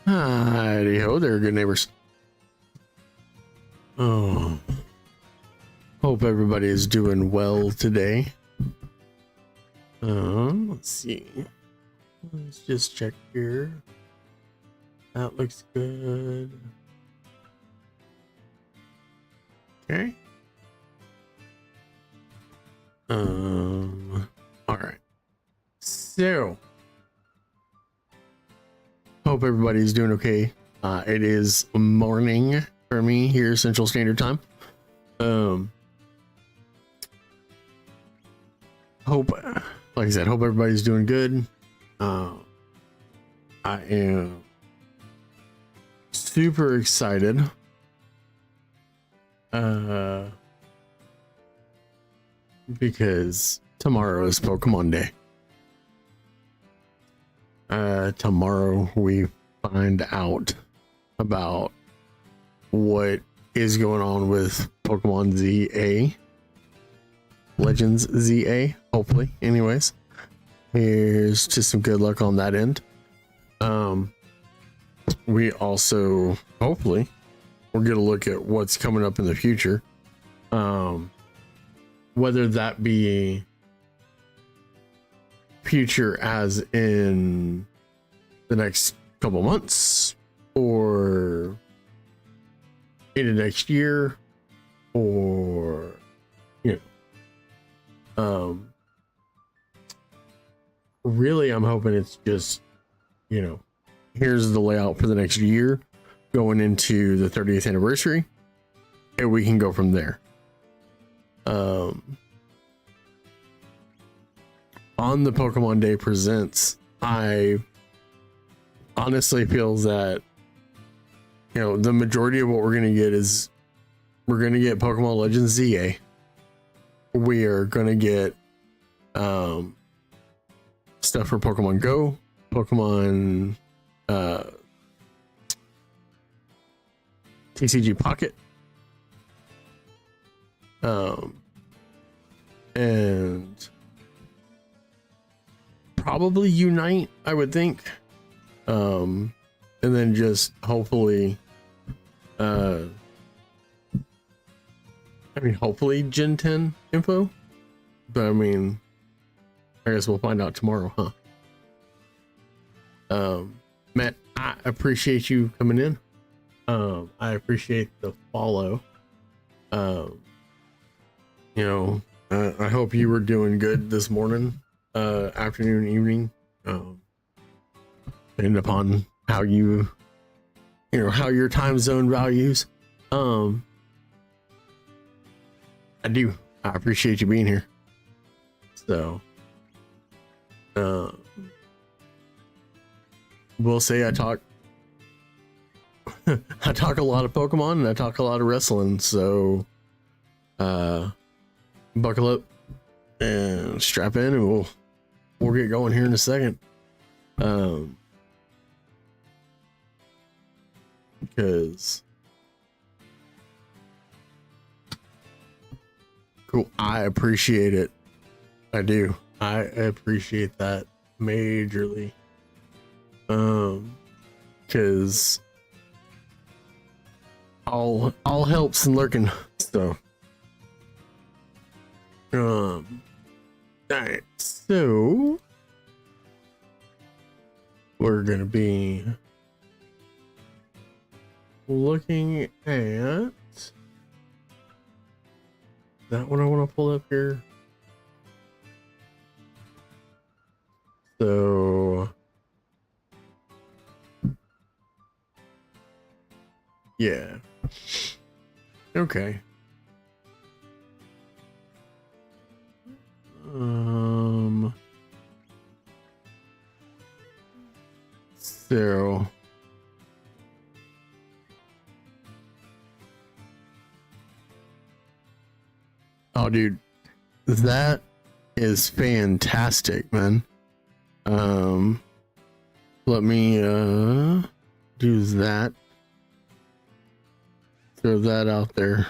Howdy ho there, good neighbors. Oh, hope everybody is doing well today. Let's see. Let's just check here. That looks good. Okay. All right. So, hope everybody's doing okay. It is morning for me here, Central Standard Time. Hope, like I said, hope everybody's doing good. I am super excited. Because tomorrow is Pokemon Day. Tomorrow we find out about what is going on with Pokemon ZA, Legends ZA, hopefully. Anyways, here's just some good luck on that end. We also, hopefully, we'll get a look at what's coming up in the future. Whether that be future as in the next couple months or in the next year, or really I'm hoping it's just, here's the layout for the next year going into the 30th anniversary, and we can go from there. On the Pokemon Day Presents, I honestly feel that the majority of what we're going to get is we're going to get Pokemon Legends ZA. We are going to get stuff for Pokemon Go, Pokemon TCG Pocket, and probably Unite, I would think, and then just hopefully hopefully Gen 10 info, but I guess we'll find out tomorrow, huh? Matt, I appreciate you coming in. I appreciate the follow. I hope you were doing good this morning, afternoon, evening, depending upon how how your time zone values. I appreciate you being here. So, we'll say I talk a lot of Pokemon and I talk a lot of wrestling. So, buckle up and strap in, and we'll get going here in a second. Because cool, I appreciate it. I do. I appreciate that majorly. Because all helps in lurking. So, all right. So we're gonna be looking at that one. I want to pull up here. So yeah. Okay. So oh, dude, that is fantastic, man. Let me do that. Throw that out there.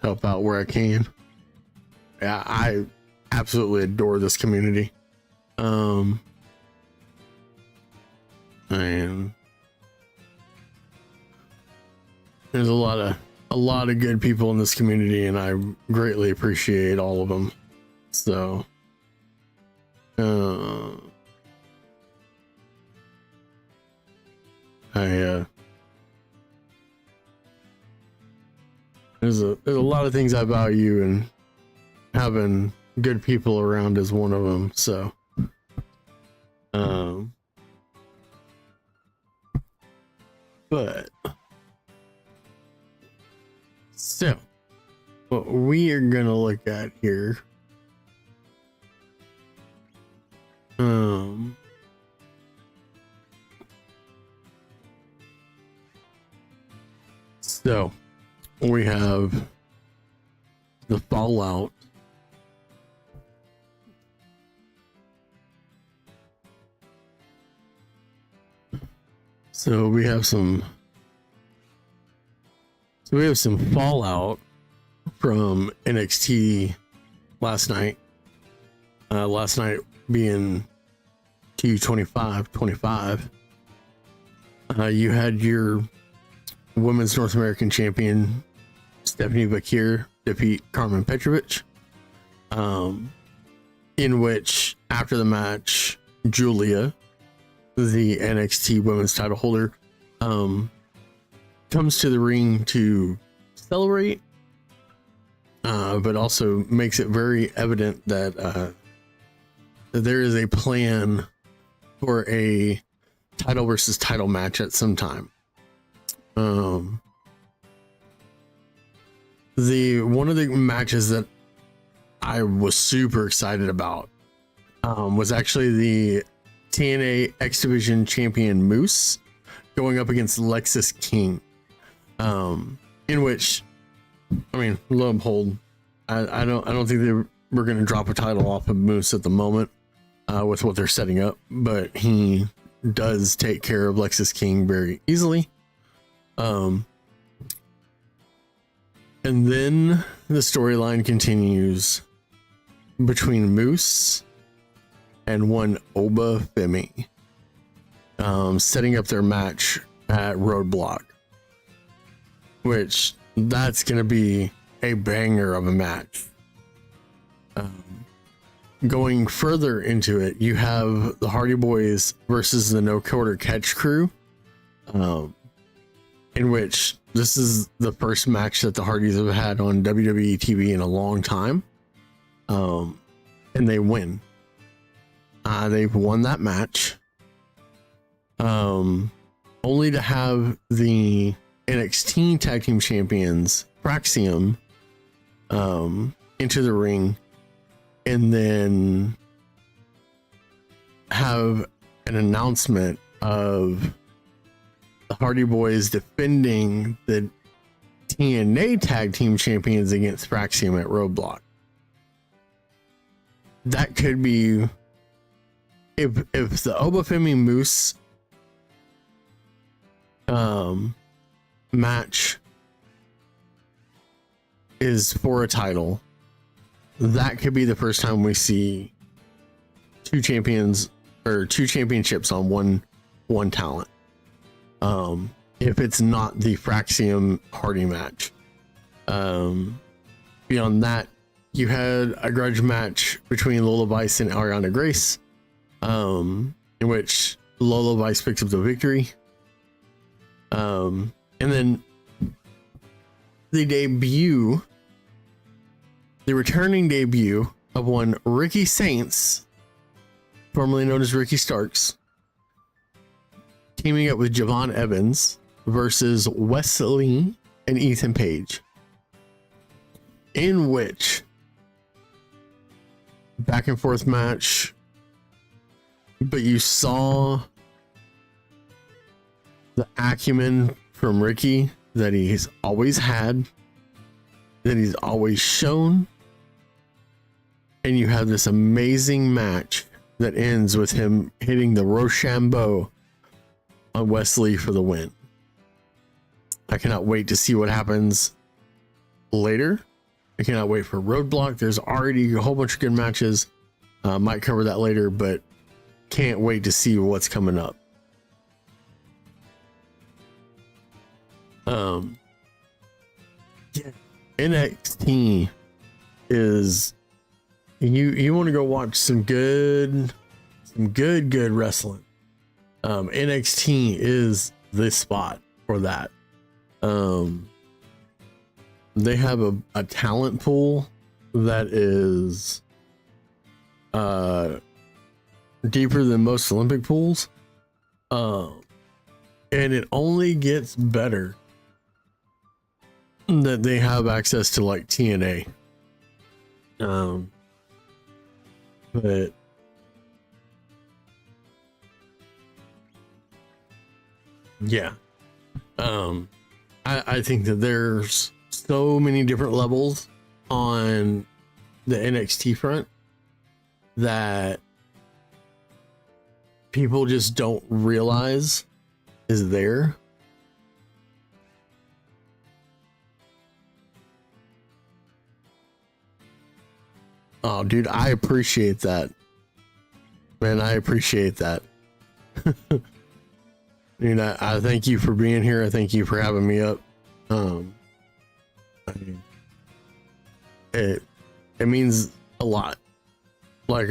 Help out where I can. Yeah, I absolutely adore this community. And there's a lot of good people in this community, and I greatly appreciate all of them. So there's a lot of things I value, and having good people around is one of them. So but so what we are gonna look at here, so we have the Fallout so we have some fallout from NXT last night. Last night being T25. You had your Women's North American Champion Stephanie Bakir defeat Carmen Petrovic. In which, after the match, Julia, the NXT Women's title holder, comes to the ring to celebrate, but also makes it very evident that there is a plan for a title versus title match at some time. One of the matches that I was super excited about was actually the TNA X Division champion Moose going up against Lexis King, in which, I mean, lo and behold, I don't think we're going to drop a title off of Moose at the moment with what they're setting up, but he does take care of Lexis King very easily. And then the storyline continues between Moose and one Oba Femi, setting up their match at Roadblock, which that's going to be a banger of a match. Going further into it, you have the Hardy Boys versus the No Quarter Catch Crew, in which this is the first match that the Hardys have had on WWE TV in a long time, and they win. They've won that match, only to have the NXT Tag Team Champions Praxium into the ring, and then have an announcement of the Hardy Boys defending the TNA Tag Team Champions against Praxium at Roadblock. That could be, if the Oba Femi Moose match is for a title, that could be the first time we see two champions or two championships on one talent. If it's not the Praxium Hardy match. Beyond that, you had a grudge match between Lola Vice and Ariana Grace, in which Lola Vice picks up the victory. And then the returning debut of one Ricky Saints, formerly known as Ricky Starks, teaming up with Javon Evans versus Wesley and Ethan Page, in which back and forth match, but you saw the acumen from Ricky that he's always had, that he's always shown, and you have this amazing match that ends with him hitting the Rochambeau on Wesley for the win. I cannot wait to see what happens later. I cannot wait for Roadblock. There's already a whole bunch of good matches. Might cover that later, but can't wait to see what's coming up. Um, yeah, NXT is you want to go watch some good wrestling. NXT is the spot for that. They have a talent pool that is deeper than most Olympic pools. And it only gets better that they have access to like TNA. But yeah, I think that there's so many different levels on the NXT front that people just don't realize is there. Oh, dude, I appreciate that. Man, I appreciate that. Dude, I thank you for being here. I thank you for having me up. It means a lot. Like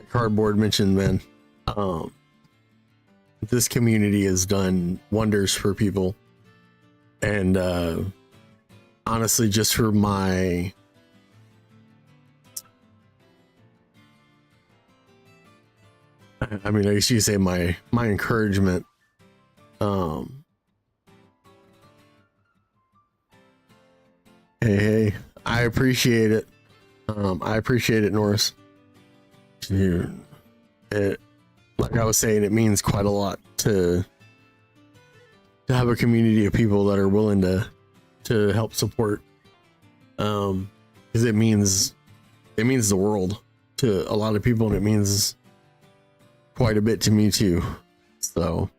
Cardboard mentioned, man. This community has done wonders for people, and honestly, just for my I mean, I guess you say my encouragement. Hey, I appreciate it. I appreciate it, Norris. It, like I was saying, it means quite a lot to have a community of people that are willing to help support. Because it means the world to a lot of people, and it means quite a bit to me too. So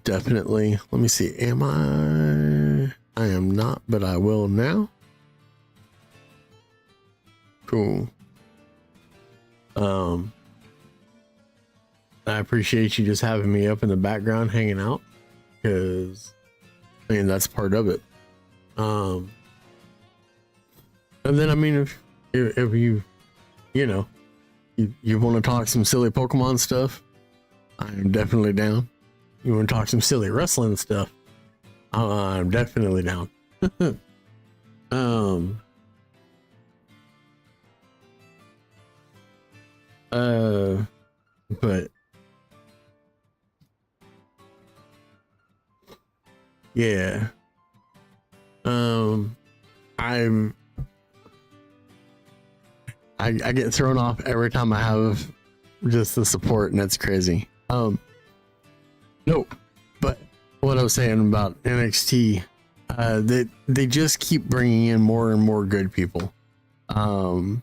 definitely, let me see, I am not, but I will now. Cool. I appreciate you just having me up in the background hanging out, because I mean that's part of it. And then I mean if you know, you want to talk some silly Pokemon stuff, I'm definitely down. You want to talk some silly wrestling stuff, I'm definitely down. But yeah, I get thrown off every time I have just the support, and that's crazy. No, but what I was saying about NXT, they just keep bringing in more and more good people. I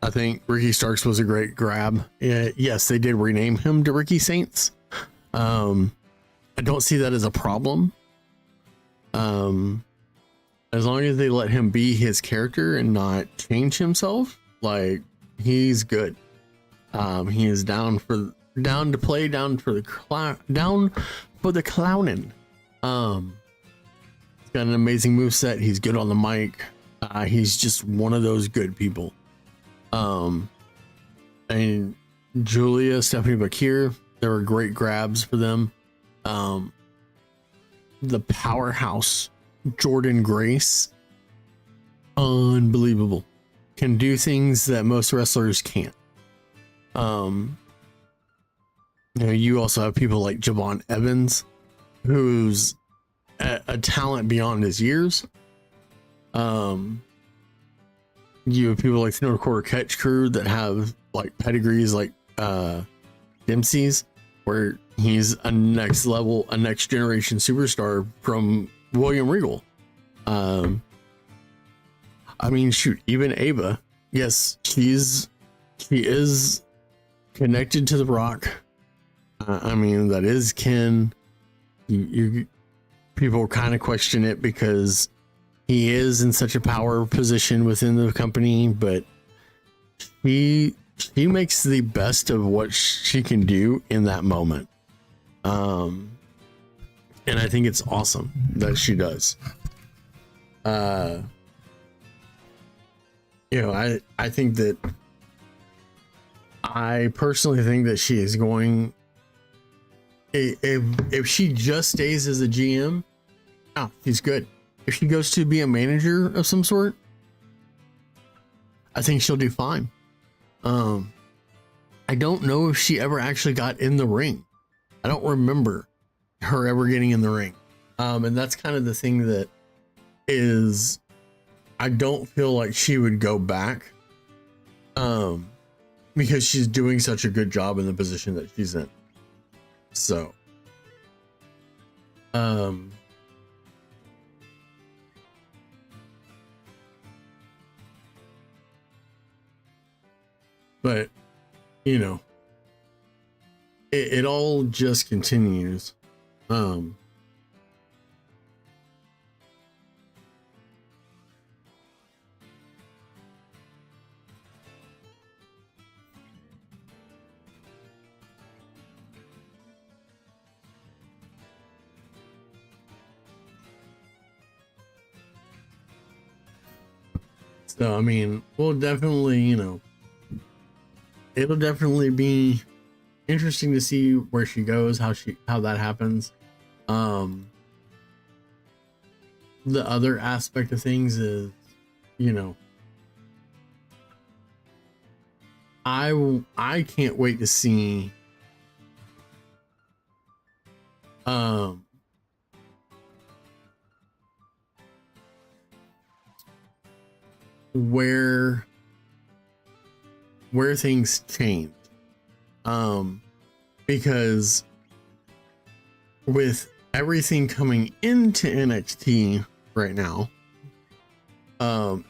think Ricky Starks was a great grab. Yes, they did rename him to Ricky Saints. I don't see that as a problem. As long as they let him be his character and not change himself, like, he's good. He is down to play, down for the clowning. He's got an amazing moveset. He's good on the mic. He's just one of those good people. And Julia, Stephanie Bakir, there were great grabs for them. The powerhouse Jordan Grace, unbelievable, can do things that most wrestlers can't. You know, you also have people like Javon Evans, who's a talent beyond his years. You have people like the North Quarter Catch Crew that have like pedigrees like Dempsey's, where he's a next generation superstar from William Regal. I mean, shoot, even Ava, yes, she is connected to The Rock. I mean, that is kin. You people kind of question it because he is in such a power position within the company, but she makes the best of what she can do in that moment. And I think it's awesome that she does. I think that I personally think that she is going, if she just stays as a GM, oh, she's good. If she goes to be a manager of some sort, I think she'll do fine. I don't know if she ever actually got in the ring. I don't remember her ever getting in the ring. And that's kind of the thing that is, I don't feel like she would go back. Because she's doing such a good job in the position that she's in. So, but you know, it all just continues. So, I mean, we'll definitely, it'll definitely be interesting to see where she goes, how that happens. The other aspect of things is, I can't wait to see where things change, because with everything coming into NXT right now,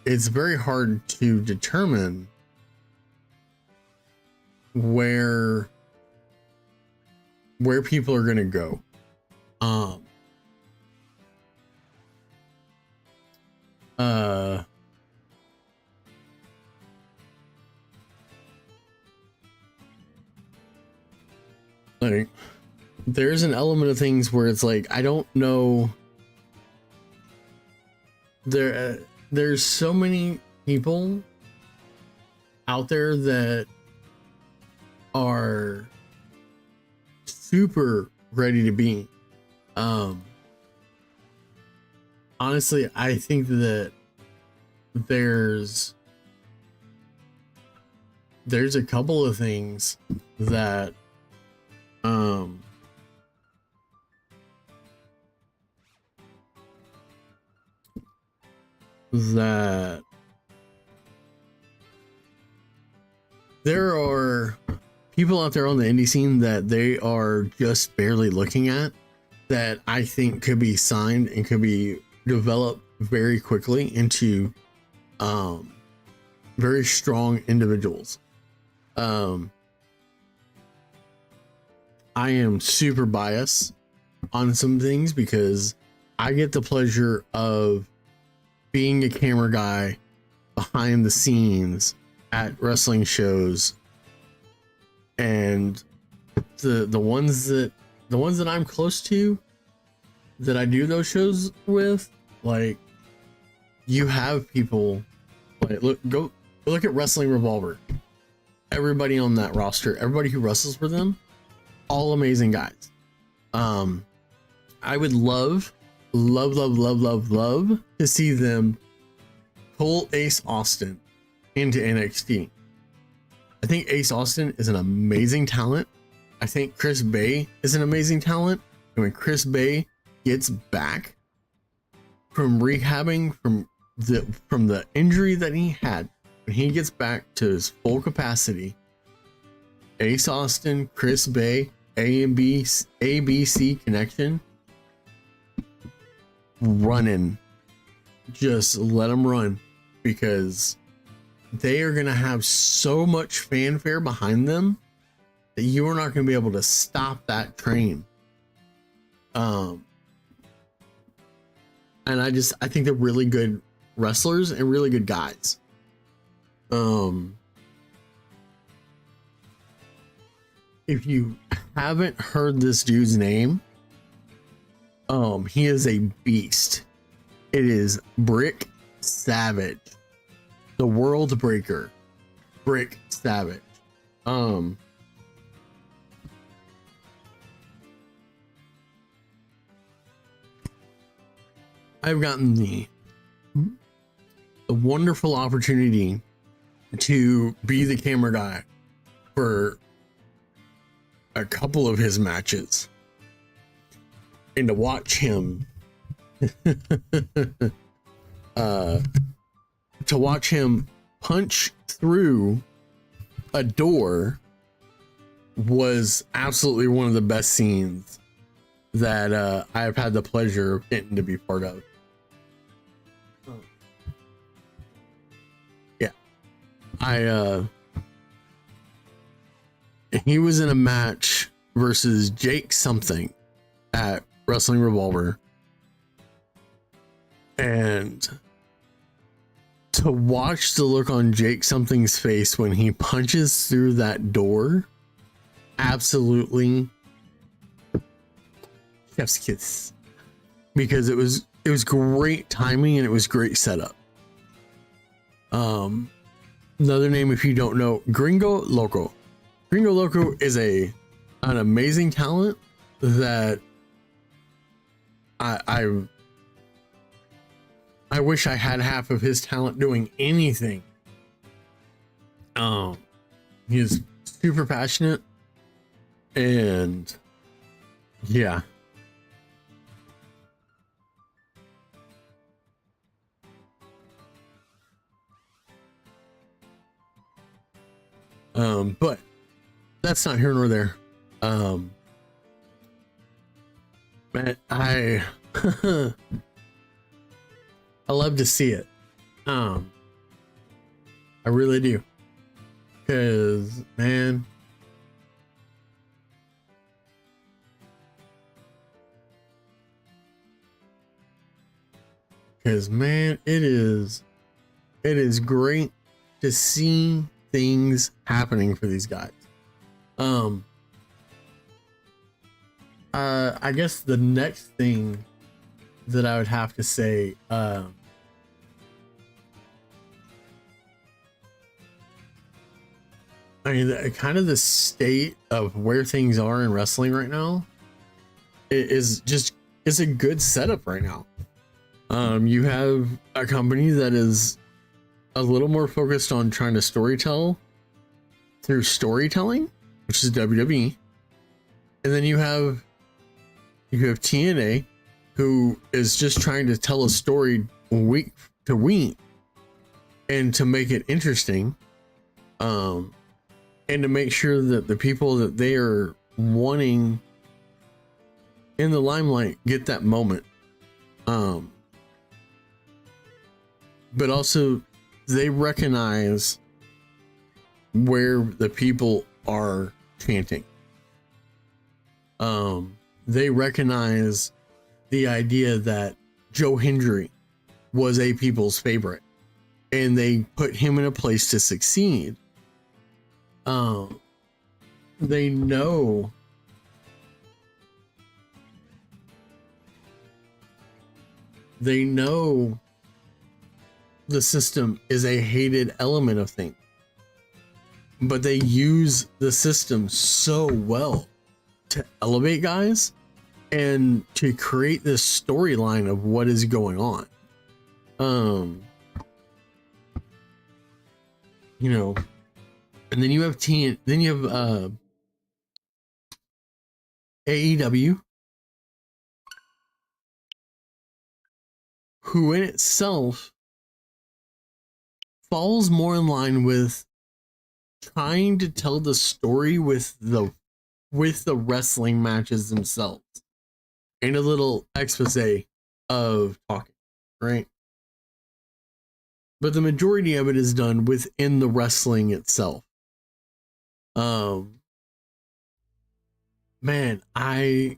it's very hard to determine where people are going to go. Like, there's an element of things where it's like, I don't know. There's so many people out there that are super ready to be. Honestly, I think that there's a couple of things that that there are people out there on the indie scene that they are just barely looking at, that I think could be signed and could be developed very quickly into very strong individuals. I am super biased on some things because I get the pleasure of being a camera guy behind the scenes at wrestling shows, and the ones that I'm close to, that I do those shows with, like, you have people like, go look at Wrestling Revolver. Everybody on that roster, everybody who wrestles for them, all amazing guys. I would love to see them pull Ace Austin into NXT. I think Ace Austin is an amazing talent. I think Chris Bay is an amazing talent. And when Chris Bay gets back from rehabbing from the injury that he had, when he gets back to his full capacity, Ace Austin, Chris Bay, ABC connection, running. Just let them run, because they are going to have so much fanfare behind them that you are not going to be able to stop that train. And I think they're really good wrestlers and really good guys. if you haven't heard this dude's name, he is a beast. It is Brick Savage, the World Breaker, Brick Savage. I've gotten the wonderful opportunity to be the camera guy for a couple of his matches and to watch him punch through a door was absolutely one of the best scenes that I've had the pleasure of getting to be part of. Yeah, he was in a match versus Jake something at Wrestling Revolver, and to watch the look on Jake something's face when he punches through that door, absolutely chef's kiss, because it was great timing and it was great setup. Another name, if you don't know, Gringo Loco. Gringo Loco is an amazing talent that I wish I had half of his talent doing anything. He is super passionate, and yeah. But that's not here nor there. Man, I love to see it. I really do. Cause man, it is great to see things happening for these guys. I guess the next thing that I would have to say, I mean, kind of the state of where things are in wrestling right now is a good setup right now. You have a company that is a little more focused on trying to storytell through storytelling, which is WWE. And then you have TNA, who is just trying to tell a story week to week and to make it interesting, and to make sure that the people that they are wanting in the limelight get that moment. But also they recognize where the people are chanting. They recognize the idea that Joe Hendry was a people's favorite, and they put him in a place to succeed. They know the system is a hated element of things, but they use the system so well to elevate guys and to create this storyline of what is going on. You know, and then you have AEW, who in itself falls more in line with trying to tell the story with the wrestling matches themselves, and a little expose of talking, right? But the majority of it is done within the wrestling itself. Man, the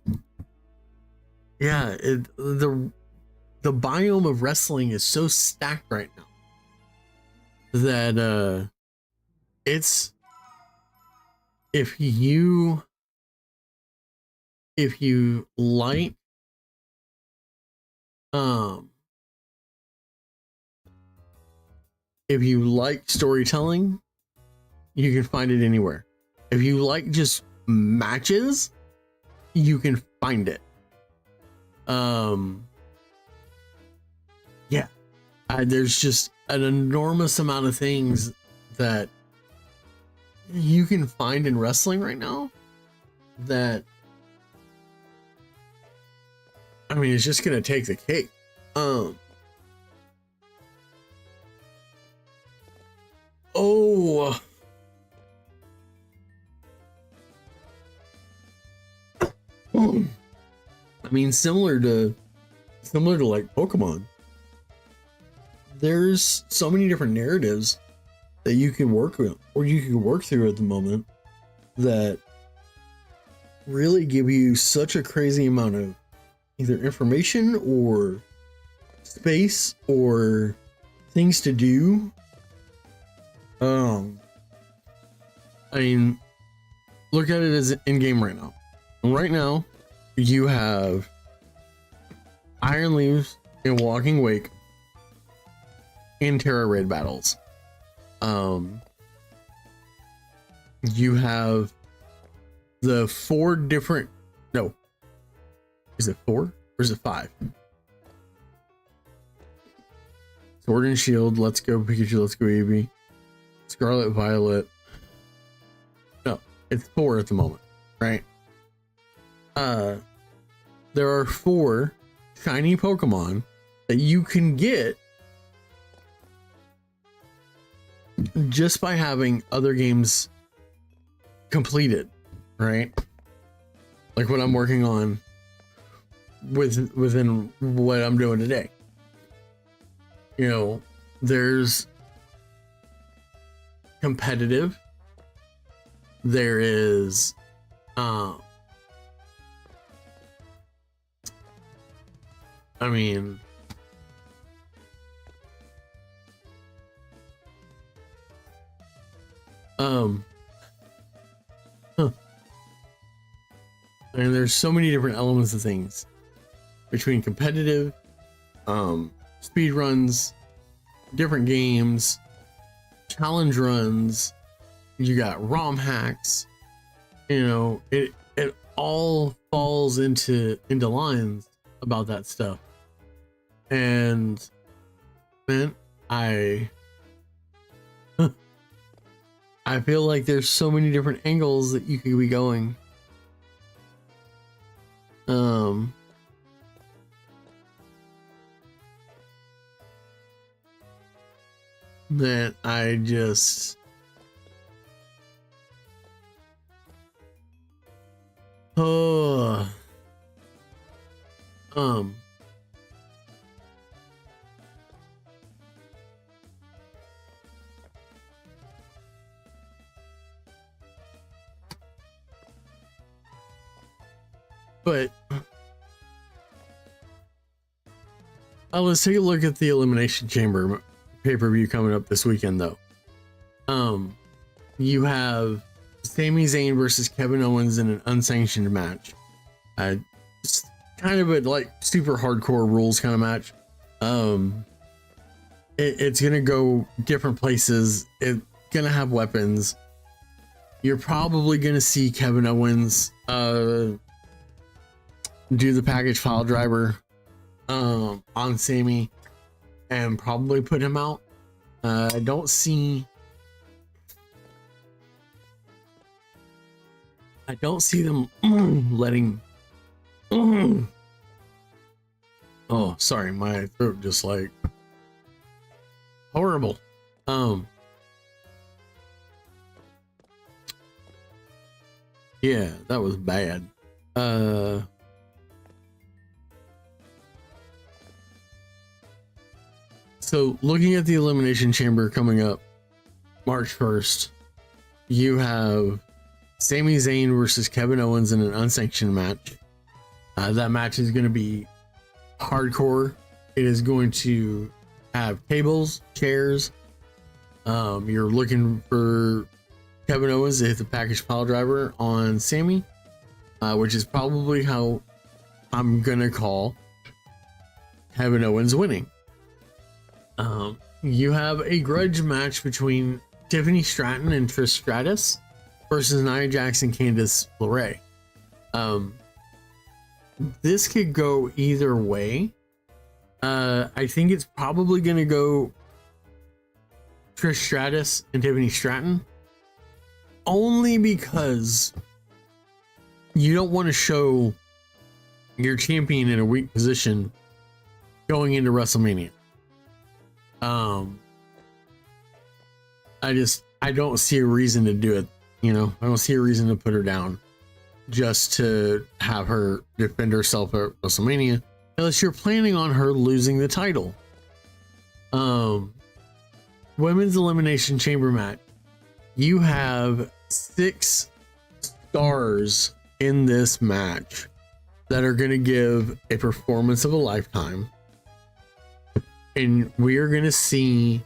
biome of wrestling is so stacked right now that it's if you like if you like storytelling, you can find it anywhere. If you like just matches, you can find it. Yeah, there's just an enormous amount of things that you can find in wrestling right now that, I mean, it's just gonna take the cake. Oh, I mean, similar to like Pokemon, there's so many different narratives that you can work with, or you can work through at the moment, that really give you such a crazy amount of either information or space or things to do. I mean, look at it as in game right now. Right now, you have Iron Leaves and Walking Wake and Terra Raid battles. You have the 4 different, no, is it 4 or is it 5? Sword and Shield, Let's Go Pikachu, Let's Go Eevee, Scarlet Violet. No, it's 4 at the moment, right? There are 4 shiny Pokemon that you can get just by having other games completed, right? Like what I'm working on within what I'm doing today. You know, there's competitive, there is I mean, and there's so many different elements of things between competitive, speed runs, different games, challenge runs. You got ROM hacks. You know, it all falls into lines about that stuff. And man, I feel like there's so many different angles that you could be going. That I just but let's take a look at the Elimination Chamber pay-per-view coming up this weekend, though. You have Sami Zayn versus Kevin Owens in an unsanctioned match. It's kind of a like super hardcore rules kind of match. It's gonna go different places. It's gonna have weapons. You're probably gonna see Kevin Owens do the package file driver on Sami and probably put him out. I don't see them letting oh, sorry, my throat just like horrible. Yeah, that was bad. So looking at the Elimination Chamber coming up March 1st, you have Sami Zayn versus Kevin Owens in an unsanctioned match. That match is going to be hardcore. It is going to have tables, chairs. You're looking for Kevin Owens to hit the package pile driver on Sammy, which is probably how I'm gonna call Kevin Owens winning. You have a grudge match between Tiffany Stratton and Trish Stratus versus Nia Jax and Candice LeRae. This could go either way. I think it's probably gonna go Trish Stratus and Tiffany Stratton, only because you don't want to show your champion in a weak position going into WrestleMania. I don't see a reason to do it. You know, I don't see a reason to put her down just to have her defend herself at WrestleMania, unless you're planning on her losing the title. Women's Elimination Chamber match. You have 6 stars in this match that are going to give a performance of a lifetime. And we are going to see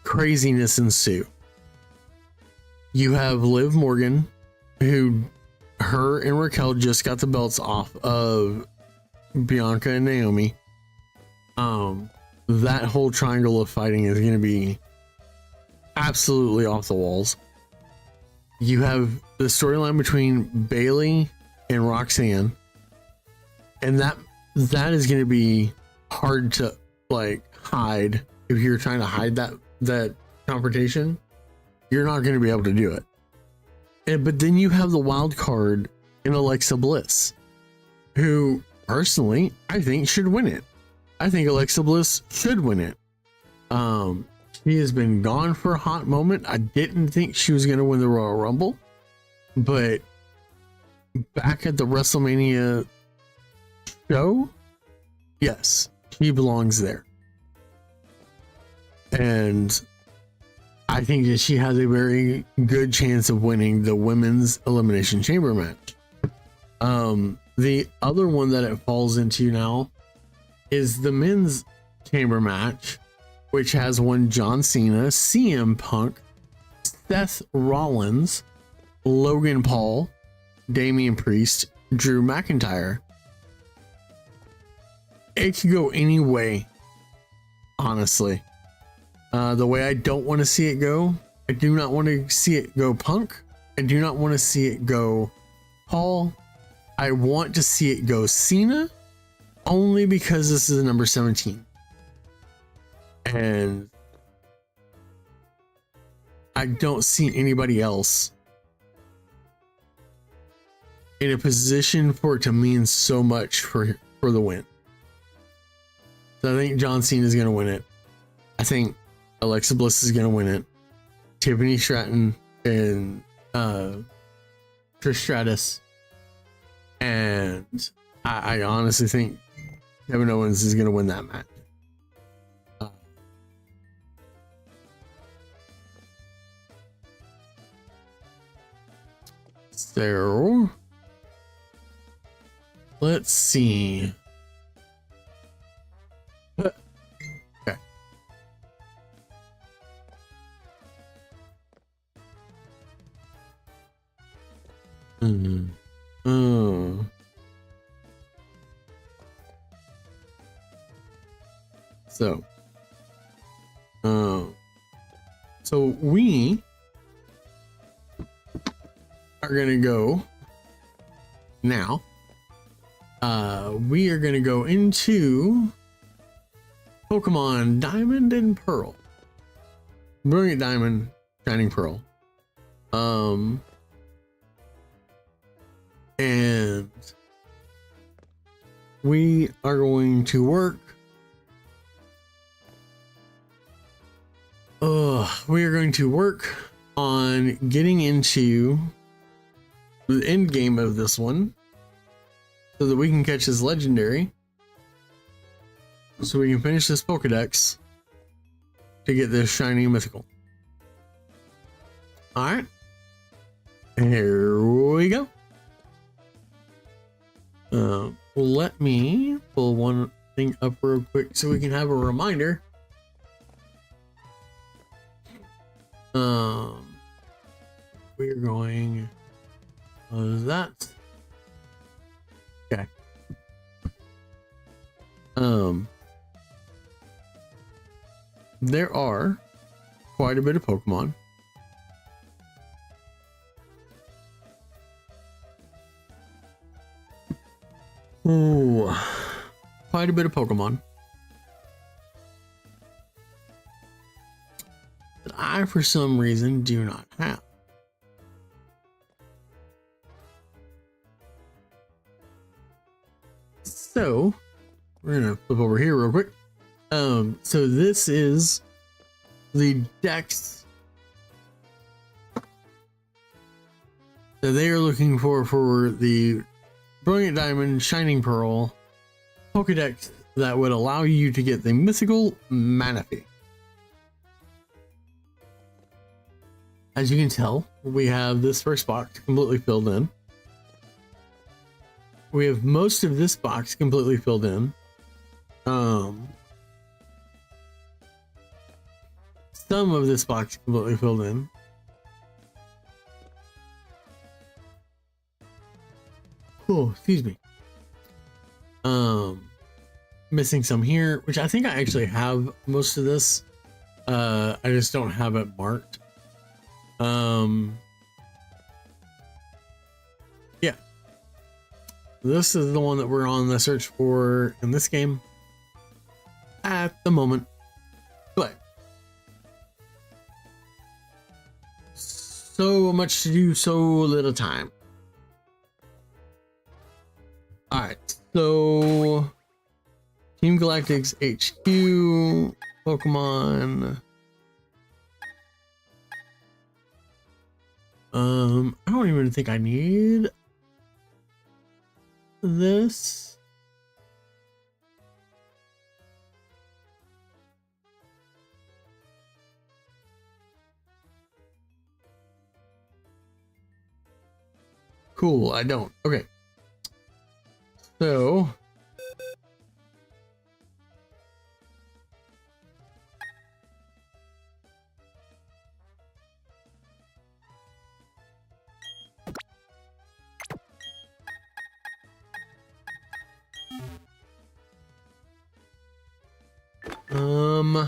craziness ensue. You have Liv Morgan, who her and Raquel just got the belts off of Bianca and Naomi. That whole triangle of fighting is going to be absolutely off the walls. You have the storyline between Bayley and Roxanne, and that is going to be hard to like hide. If you're trying to hide that confrontation, you're not going to be able to do it. But then you have the wild card in Alexa Bliss, who personally I think should win it. I think Alexa Bliss should win it. She has been gone for a hot moment. I didn't think she was going to win the Royal Rumble, but back at the WrestleMania show, yes, she belongs there. And I think that she has a very good chance of winning the Women's Elimination Chamber match. The other one that it falls into now is the Men's Chamber match, which has one John Cena, CM Punk, Seth Rollins, Logan Paul, Damian Priest, Drew McIntyre. It could go any way, honestly. The way I don't want to see it go, I do not want to see it go Punk. I do not want to see it go Paul. I want to see it go Cena, only because this is the number 17. And I don't see anybody else in a position for it to mean so much for the win. So I think John Cena is going to win it. I think Alexa Bliss is going to win it. Tiffany Stratton and Trish Stratus. And I honestly think Kevin Owens is going to win that match. So let's see. Okay. So we are gonna go now. We are gonna go into Pokemon Diamond and Pearl. Brilliant Diamond, Shining Pearl. And we are going to work. We are going to work on getting into the end game of this one so that we can catch this legendary, so we can finish this Pokedex to get this shiny mythical. All right, here we go. Let me pull one thing up real quick so we can have a reminder. we're going that. Okay. There are quite a bit of Pokemon. Ooh, quite a bit of Pokemon that I, for some reason, do not have. So we're gonna flip over here real quick. So this is the Dex that they are looking for the Brilliant Diamond Shining Pearl Pokedex that would allow you to get the mythical Manaphy. As you can tell, we have this first box completely filled in. We have most of this box completely filled in. Some of this box completely filled in. Oh, excuse me. Missing some here, which I think I actually have most of this. I just don't have it marked. Yeah. This is the one that we're on the search for in this game at the moment. But so much to do, so little time. Alright, so Team Galactic's HQ, Pokemon. I don't even think I need this. Cool, I don't. Okay. So huh.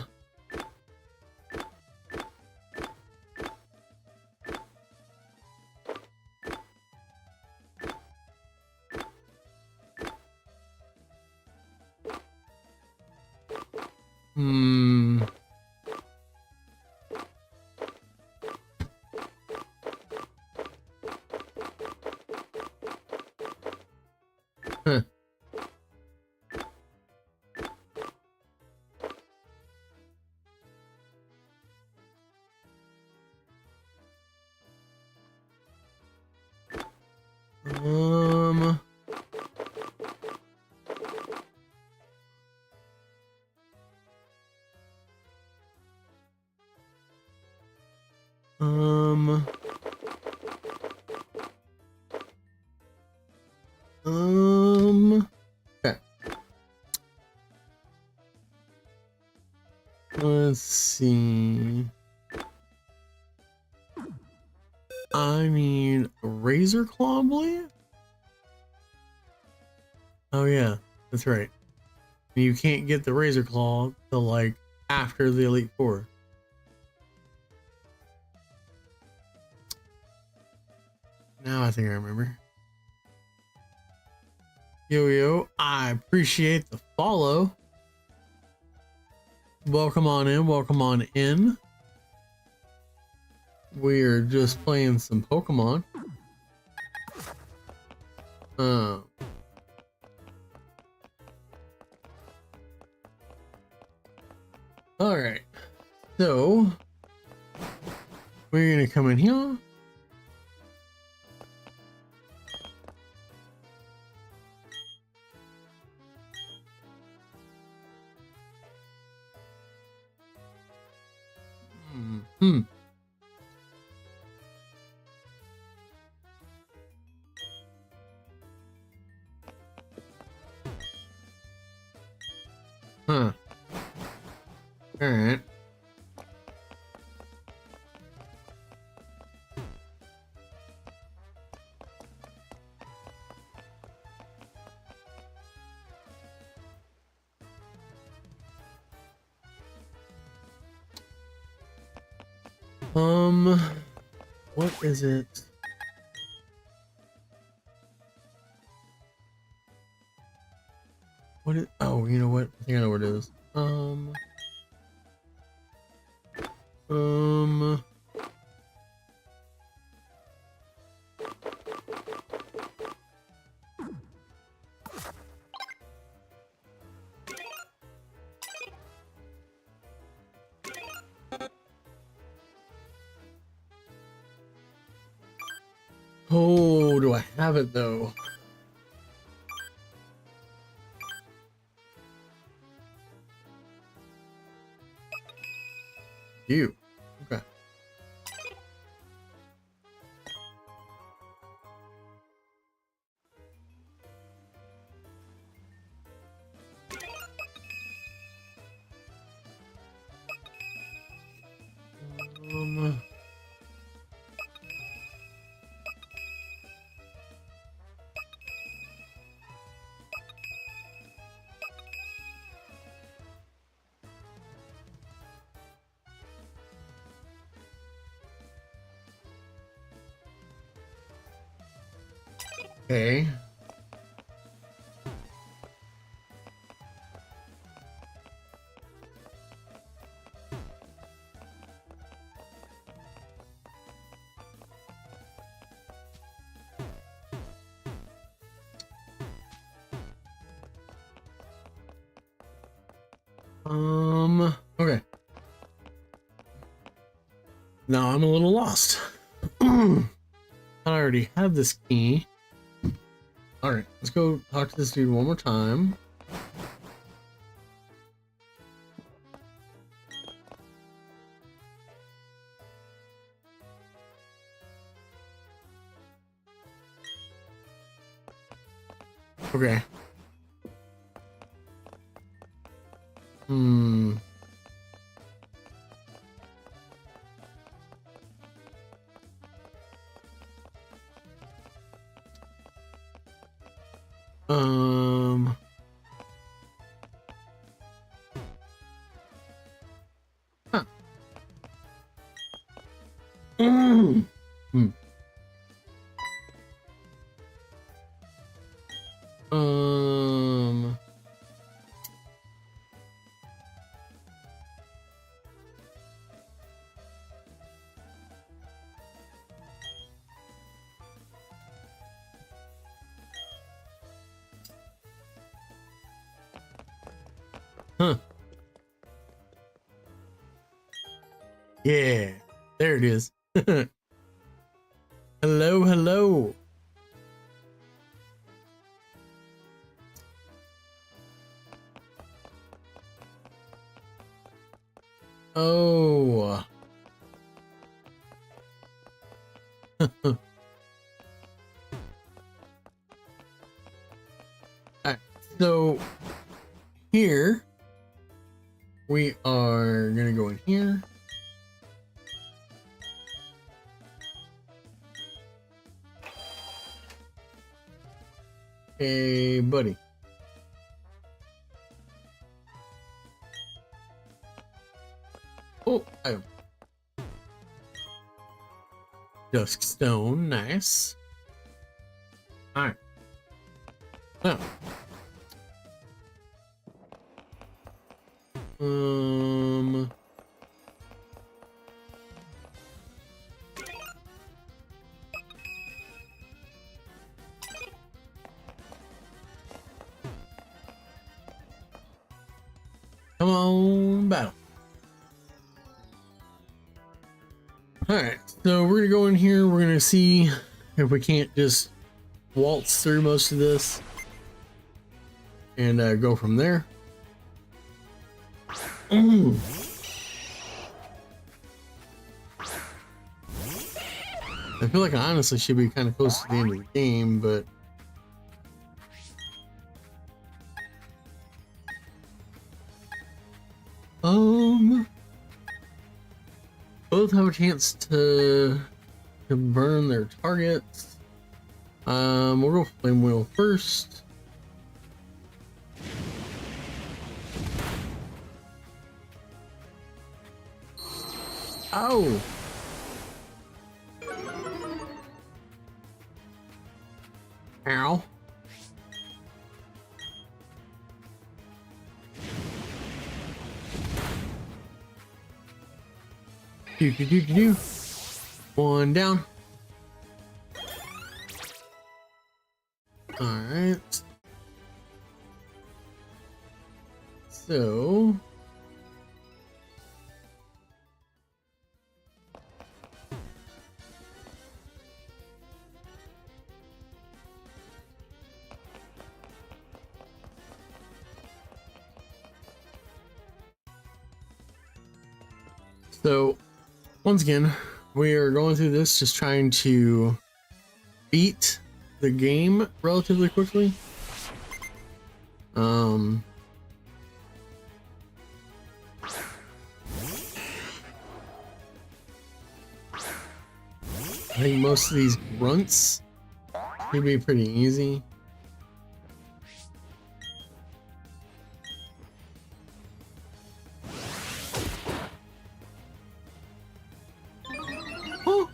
Um, okay. Let's see. I need a Razor Claw, I believe. Oh yeah, that's right. You can't get the Razor Claw till like after the Elite Four. Now I think I remember. Yo, I appreciate the follow. Welcome on in, welcome on in. We're just playing some Pokemon. Alright. So we're gonna come in here. Huh. Alright. What is it? What is, oh, you know what? I think I know what it is. Um, oh, do I have it though? You. Okay. Um, okay. Okay. Now I'm a little lost. I already have this key. All right, let's go talk to this dude one more time. Okay. Hmm. Um. Huh. Hmm. Um. Huh. Yeah. There it is. Hello, hello. Oh. Alright, so here we are gonna go in here. Hey, buddy. Oh, oh. Dusk stone, nice. Alright. Now. Come on, battle. Alright, so we're gonna go in here, we're gonna see if we can't just waltz through most of this and go from there. I feel like I honestly should be kind of close to the end of the game, but both have a chance to burn their targets. We'll go Flame Wheel first. Oh, Do do do do do. One down. All right. So. So, once again, we are going through this just trying to beat the game relatively quickly. I think most of these grunts should be pretty easy. Oh.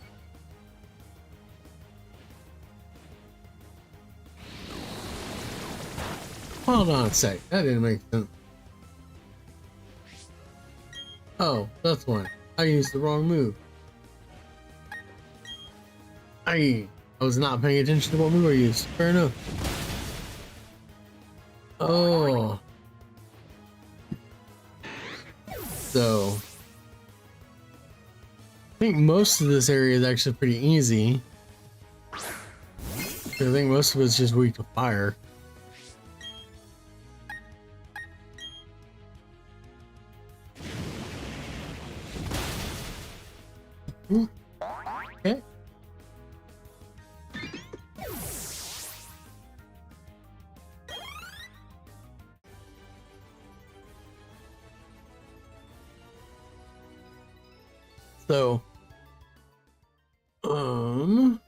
Hold on a sec, that didn't make sense. Oh, that's why. I used the wrong move. I was not paying attention to what move I used. Fair enough. Oh. So. I think most of this area is actually pretty easy. I think most of it's just weak to fire. Okay. So, what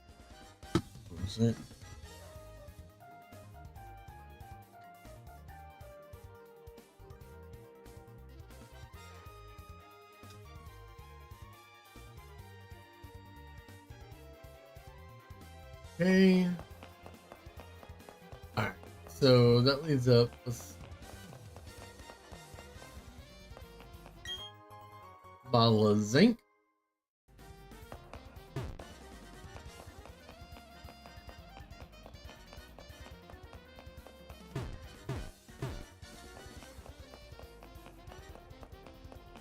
was it? Okay. Alright, so that leads up. Bottle of zinc.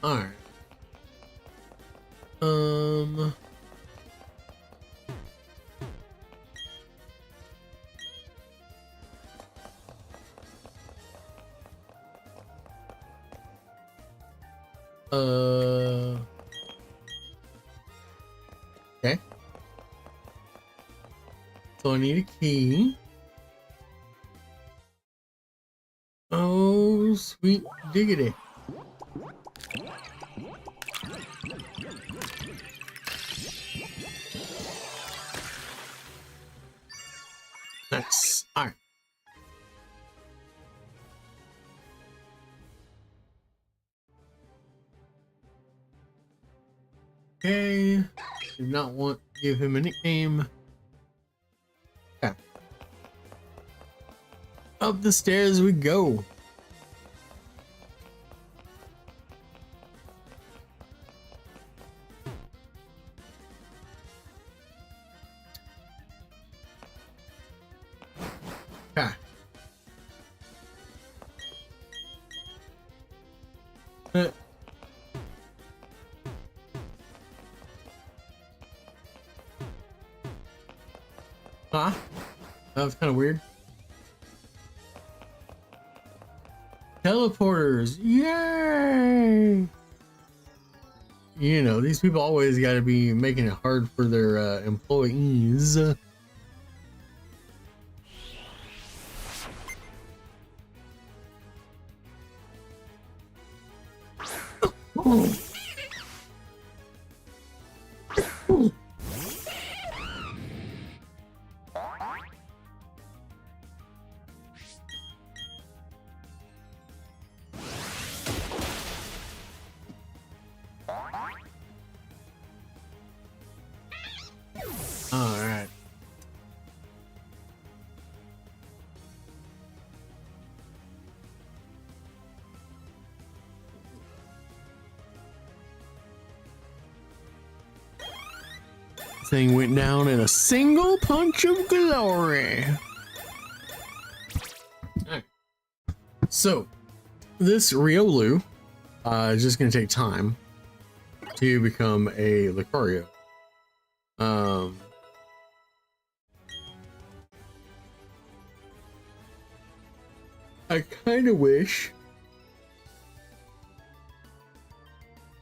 Alright. Okay. So I need a key. Oh, sweet diggity. Nice. Alright. Okay. Do not want to give him a nickname. Okay. Up the stairs we go. Okay. Huh? That was kind of weird. Teleporters, yay! You know, these people always got to be making it hard for their employees. Oh. All right. Thing went down in a single punch of glory. Alright. So, this Riolu is just going to take time to become a Lucario. I kind of wish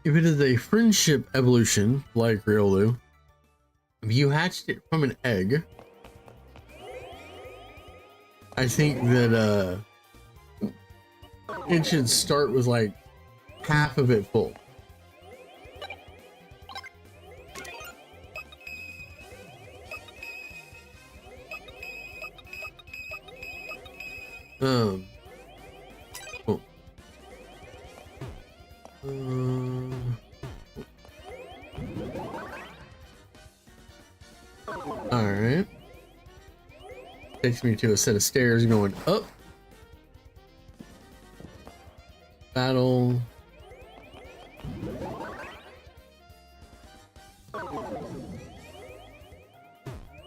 if it is a friendship evolution like Riolu, if you hatched it from an egg, I think that it should start with like half of it full. Oh. Alright. Takes me to a set of stairs going up. Battle.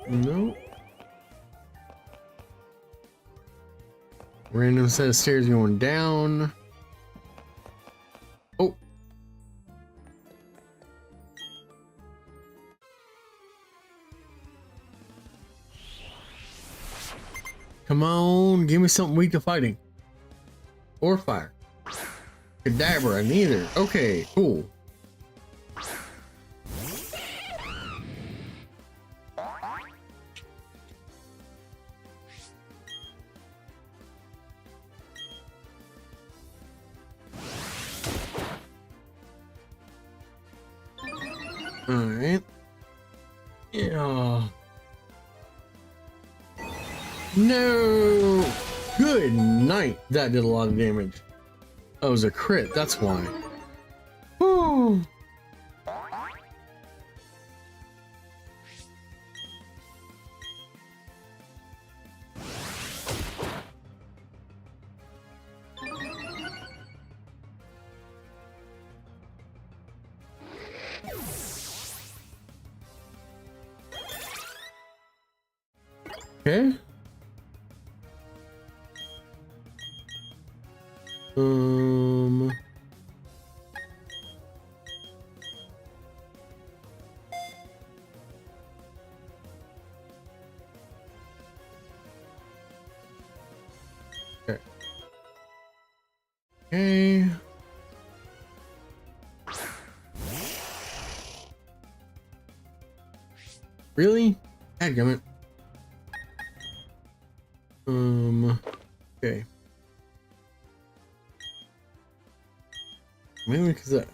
Nope. Random set of stairs going down. Oh. Come on, give me something weak to fighting. Or fire. Kadabra, neither. Okay, cool. Alright. Yeah. No! Good night. That did a lot of damage. That was a crit, that's why. Whew. Okay. Okay. Okay. Really? Dadgummit. Okay. Mainly because I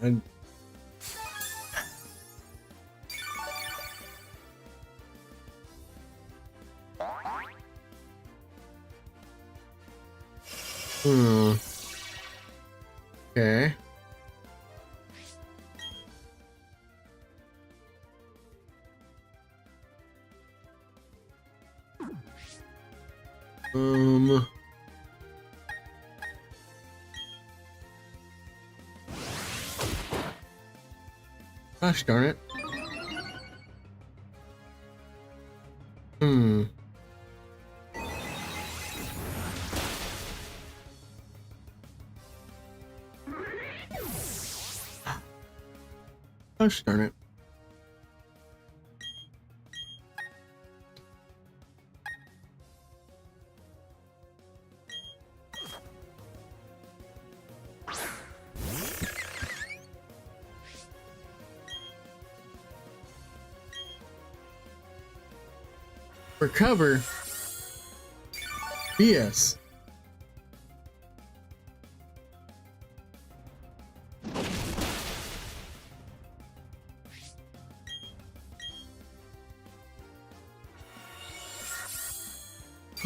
Okay. Gosh darn it. Gosh darn it. Recover. BS.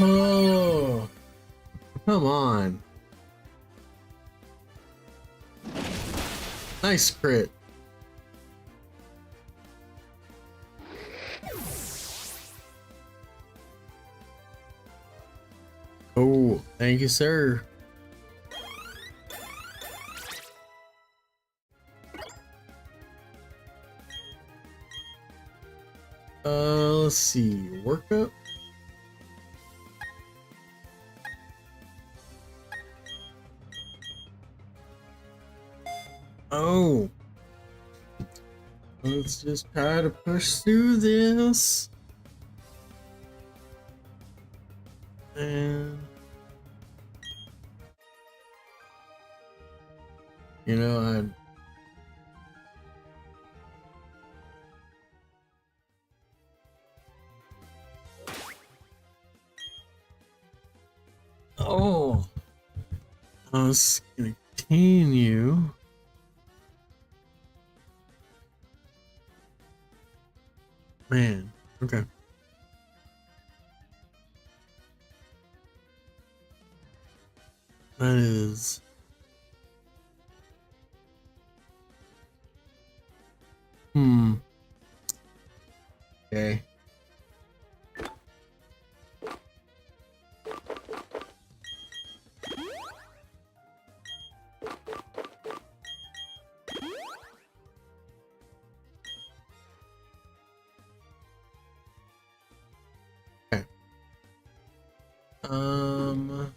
Oh, come on. Nice crit. Oh, thank you, sir. Let's see. Workup. Oh. Let's just try to push through this. And you know, I was gonna continue. Man, okay. That is. Okay. Okay. Um.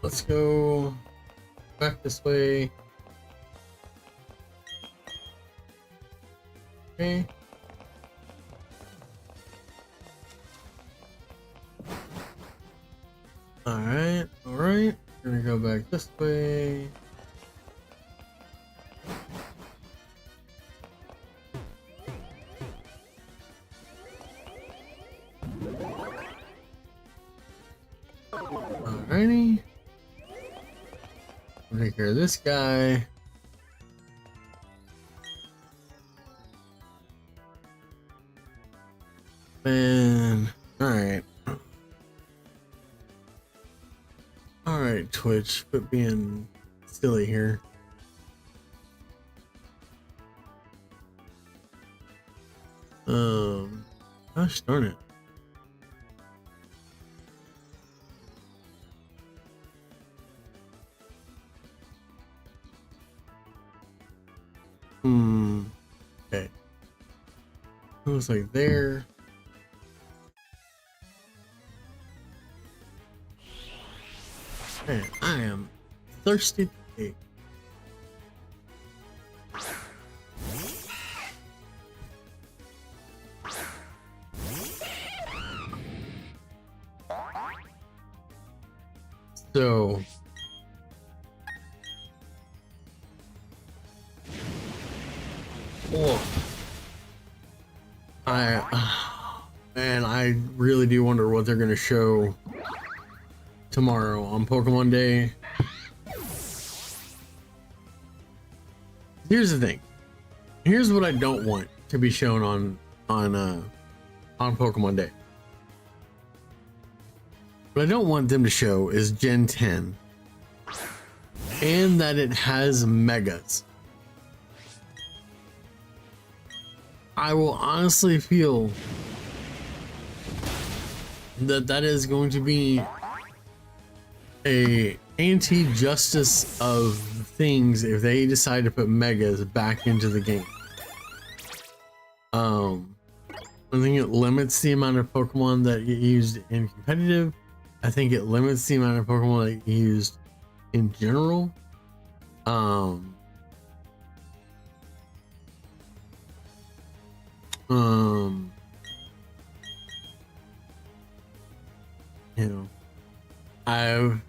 Let's go back this way. Okay. Alright, alright. Gonna go back this way. Alrighty. Take care of this guy. Man. Alright. Alright, Twitch. Quit being silly here. Gosh darn it. Okay. It was like there. Man, I am thirsty today. So man, I really do wonder what they're gonna show tomorrow on Pokemon Day. Here's the thing. Here's what I don't want to be shown on Pokemon Day. What I don't want them to show is Gen 10 and that it has megas. I will honestly feel that that is going to be a anti-justice of things if they decide to put megas back into the game. I think it limits the amount of Pokemon that get used in competitive. I think it limits the amount of Pokemon that get used in general. You know, I've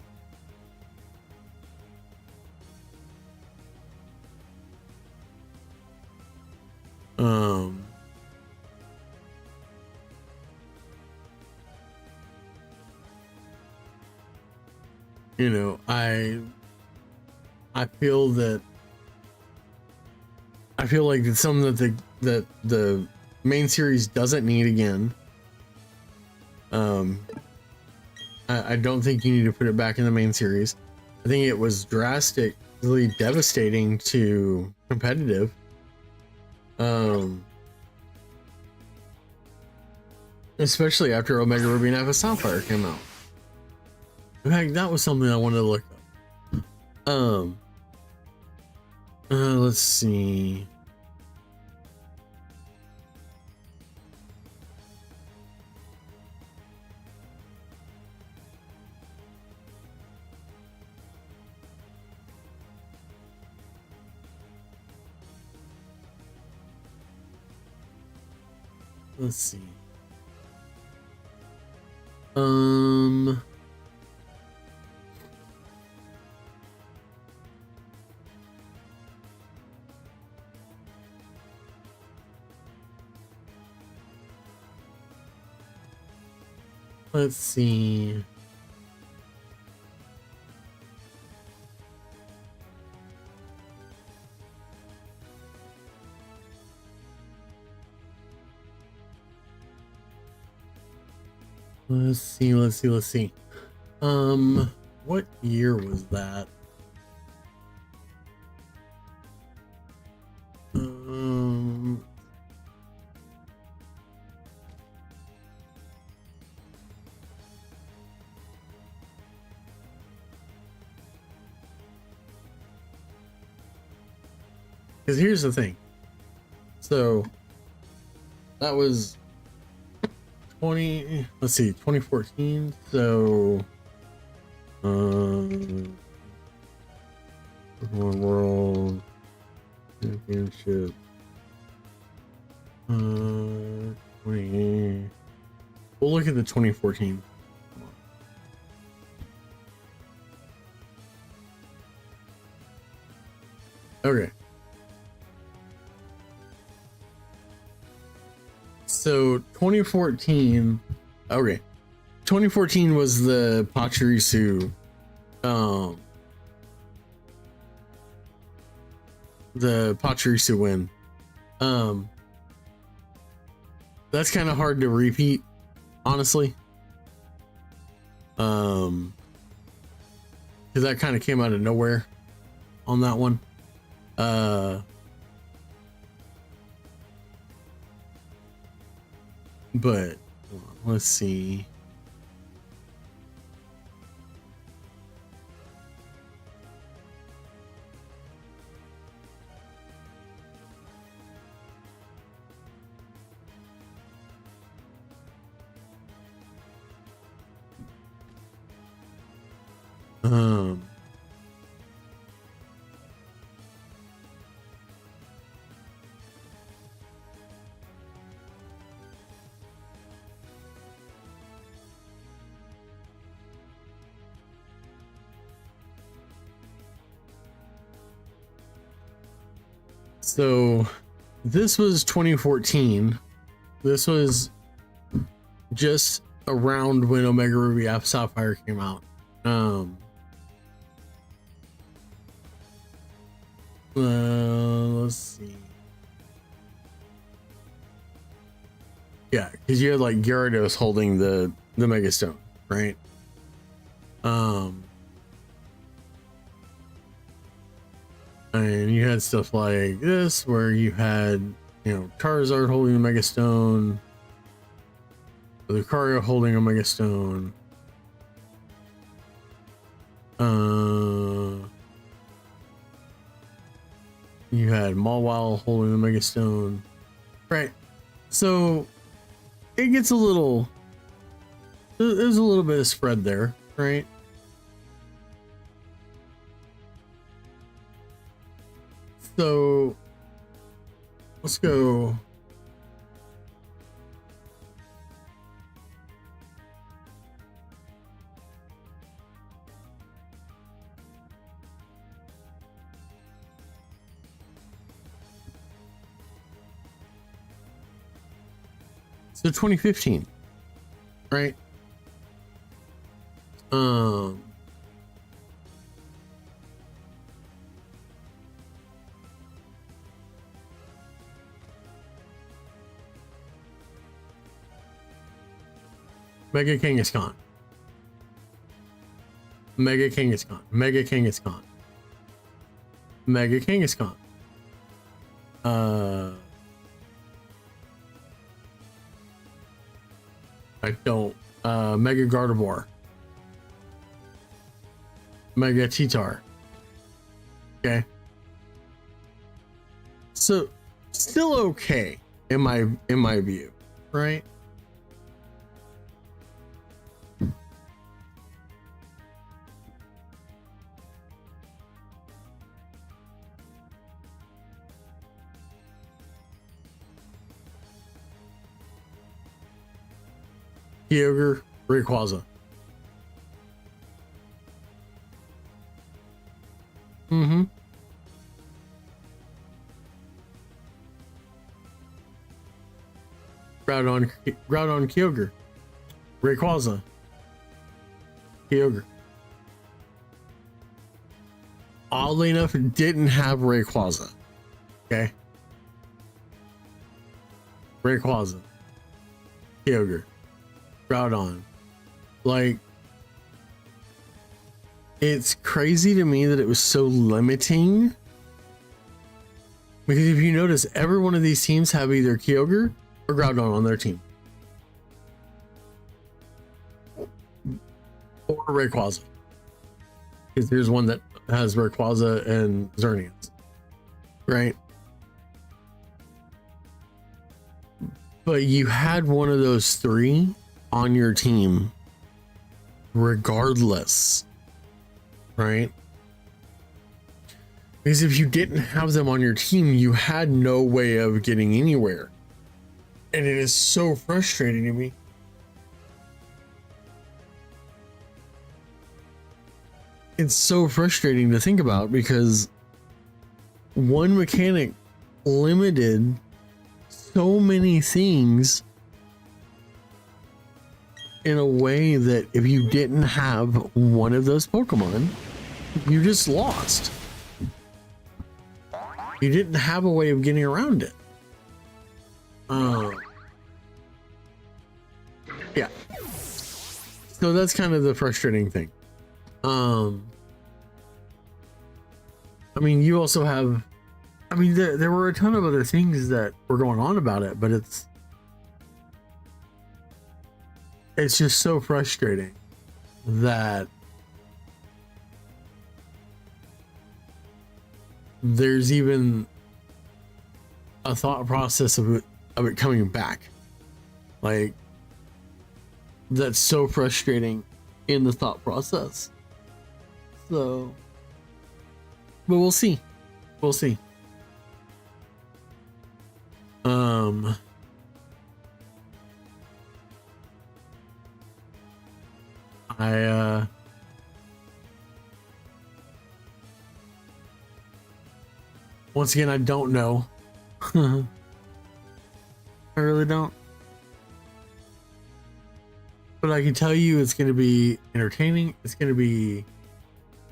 you know, I feel that I feel like it's something that the main series doesn't need again. I don't think you need to put it back in the main series. I think it was drastically devastating to competitive. Especially after Omega Ruby and Alpha Sapphire came out. In fact, that was something I wanted to look up. Let's see. Let's see. Let's see. Let's see. What year was that? Because here's the thing. So that was 2014. So World Championship 20. We'll look at the 2014. Okay. So 2014, okay. 2014 was the Pachirisu, win. That's kind of hard to repeat, honestly. Because that kind of came out of nowhere on that one. But let's see. So this was 2014. This was just around when Omega Ruby Alpha Sapphire came out. Let's see. Yeah, because you had like Gyarados holding the Mega Stone, right? And you had stuff like this where you had, you know, Charizard holding the Mega Stone, Lucario holding a Mega Stone. You had Mawile holding the Mega Stone, right? So it gets a little, there's a little bit of spread there, right? So let's go. So 2015, right? Mega Kangaskhan. Mega Kangaskhan. Mega Kangaskhan. Mega Kangaskhan. I don't. Mega Gardevoir. Mega Cheetar. Okay. So still okay in my view, right? Kyogre, Rayquaza. Mm-hmm. Groudon, Kyogre. Rayquaza. Kyogre. Oddly enough, it didn't have Rayquaza. Okay. Rayquaza. Kyogre. Groudon. Like, it's crazy to me that it was so limiting, because if you notice, every one of these teams have either Kyogre or Groudon on their team, or Rayquaza, because there's one that has Rayquaza and Xerneas, right? But you had one of those three on your team regardless, right? Because if you didn't have them on your team, you had no way of getting anywhere. And it is so frustrating to me. It's so frustrating to think about, because one mechanic limited so many things in a way that if you didn't have one of those Pokemon, you just lost. You didn't have a way of getting around it. Yeah. So that's kind of the frustrating thing. I mean, you also have, I mean, there were a ton of other things that were going on about it, but it's just so frustrating that there's even a thought process of it coming back. Like, that's so frustrating in the thought process. So, but we'll see. We'll see. Once again, I don't know. I really don't. But I can tell you it's going to be entertaining. It's going to be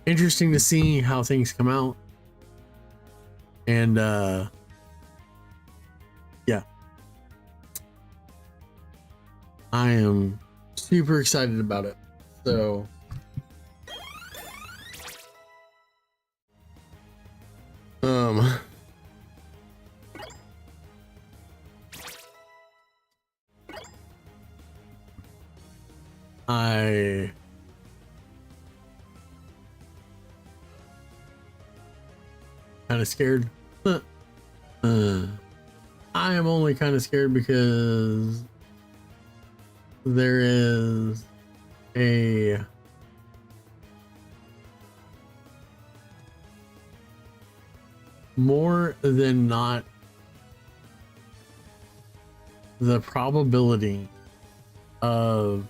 interesting to see how things come out. And yeah. I am super excited about it. So I kind of scared. I am only kind of scared because there is a more than not the probability of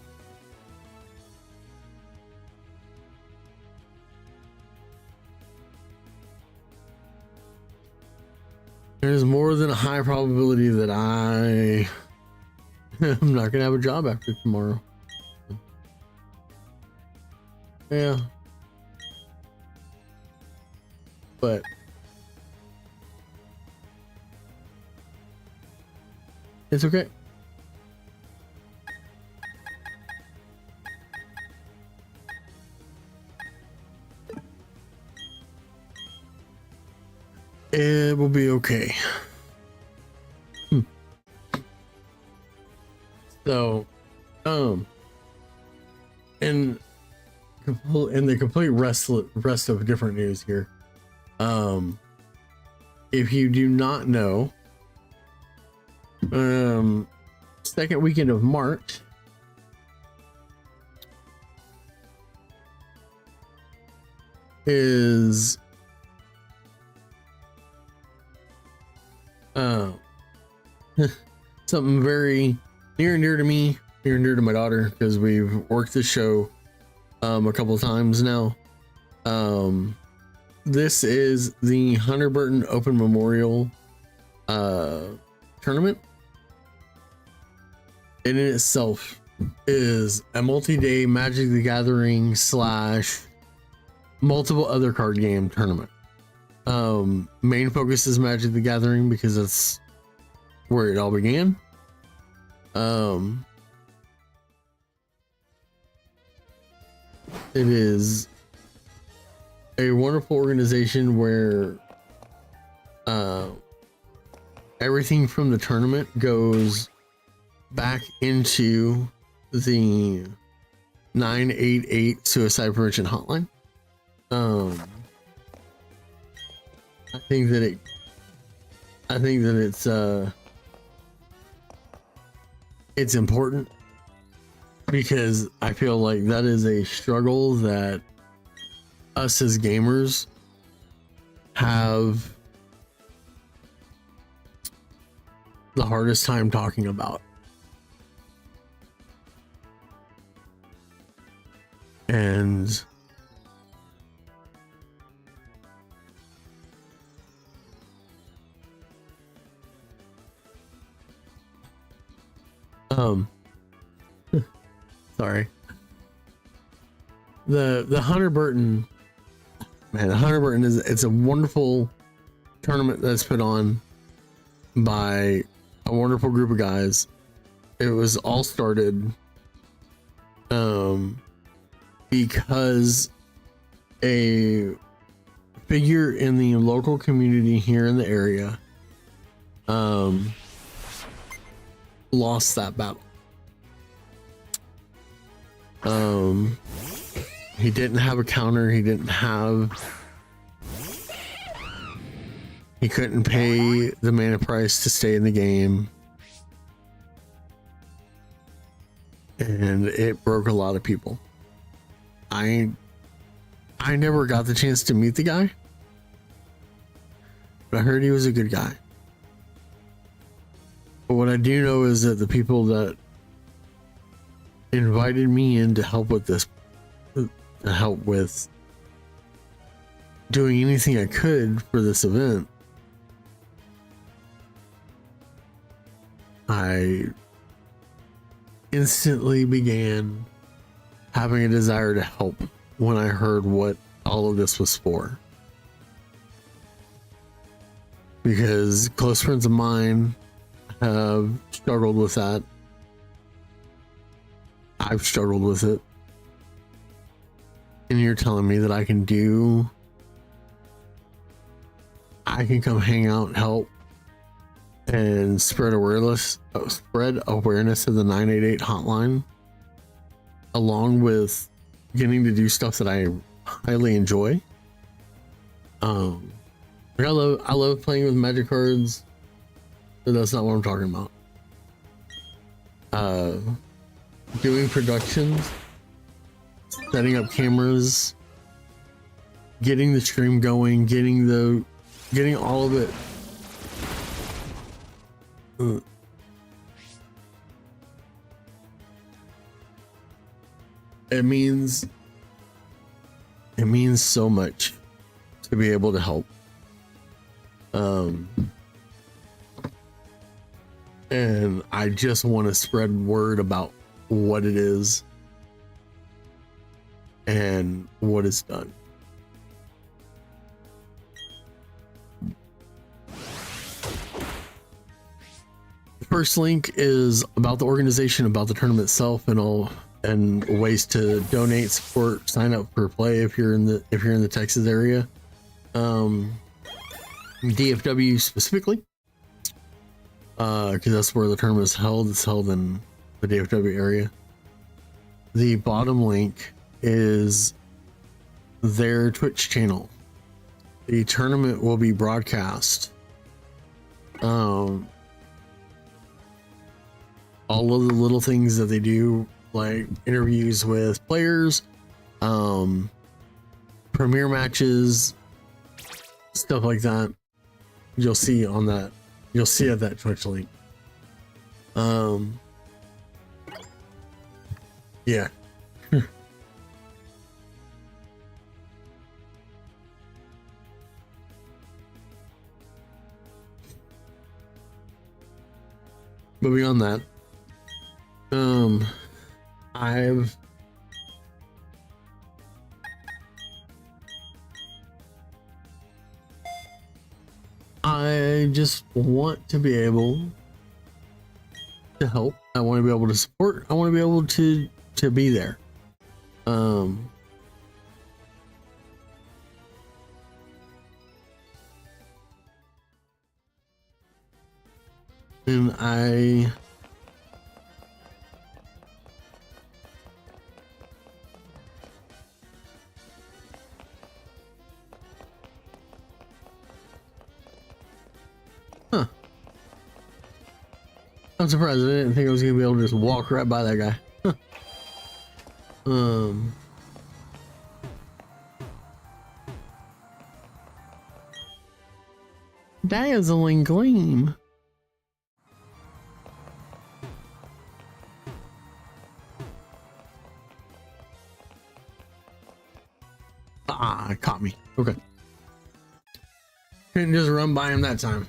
there's more than a high probability that I'm not gonna have a job after tomorrow. Yeah. But it's okay. will be okay. So, and the complete rest of different news here. If you do not know, second weekend of March is something very near and dear to me, near and dear to my daughter, because we've worked the show a couple of times now. This is the Hunter Burton Open Memorial tournament. It in itself is a multi-day Magic the Gathering / multiple other card game tournament. Main focus is Magic the Gathering because that's where it all began. It is a wonderful organization where everything from the tournament goes back into the 988 suicide prevention hotline. I think that it's important because I feel like that is a struggle that us as gamers have the hardest time talking about. And sorry. The Hunter Burton, man, the Hunter Burton it's a wonderful tournament that's put on by a wonderful group of guys. It was all started because a figure in the local community here in the area lost that battle. He didn't have a counter. He couldn't pay the mana price to stay in the game, and it broke a lot of people. I never got the chance to meet the guy, but I heard he was a good guy. But what I do know is that the people that invited me in to help with this, to help with doing anything I could for this event, I instantly began having a desire to help when I heard what all of this was for. Because close friends of mine have struggled with that. I've struggled with it. And you're telling me that I can come hang out and help and spread awareness of the 988 hotline, along with getting to do stuff that I highly enjoy. I love playing with magic cards, but that's not what I'm talking about. Doing productions, setting up cameras, getting the stream going, getting all of it. It means so much to be able to help. And I just want to spread word about what it is and what it's done. The first link is about the organization, about the tournament itself, and ways to donate, support, sign up for play if you're in the Texas area. DFW specifically, because that's where the tournament is held. It's held in the DFW area. The bottom link is their Twitch channel. The tournament will be broadcast. All of the little things that they do, like interviews with players, premiere matches, stuff like that, you'll see on that. You'll see at that Twitch link. Yeah. But beyond that, I just want to be able to help. I want to be able to support. I want to be able to be there. And I'm surprised. I didn't think I was gonna be able to just walk right by that guy. Dazzling gleam. Ah, it caught me. Okay. Couldn't just run by him that time.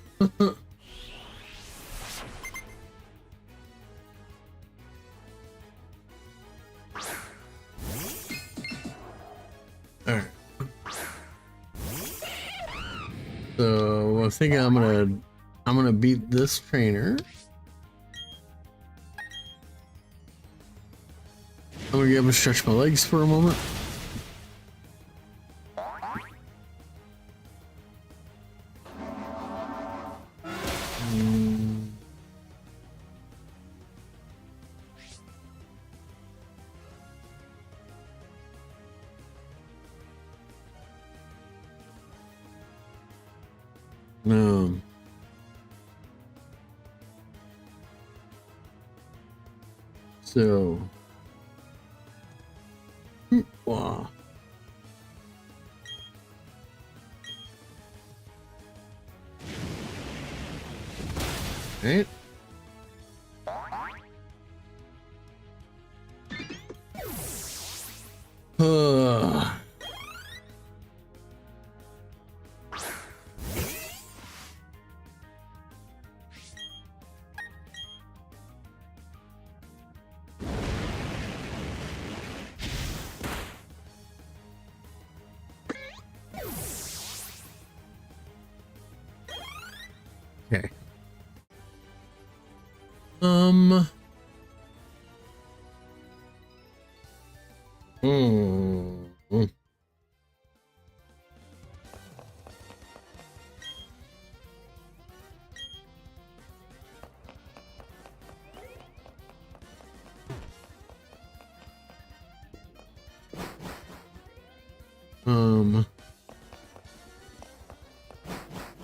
Alright. So I think I'm gonna beat this trainer. I'm gonna be able to stretch my legs for a moment. So, wow. Right. Okay.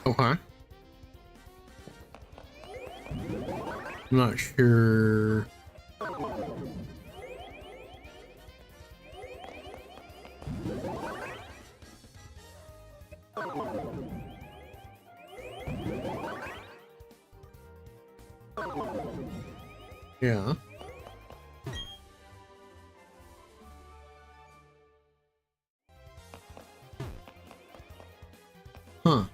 Okay. I'm not sure. Yeah. Huh.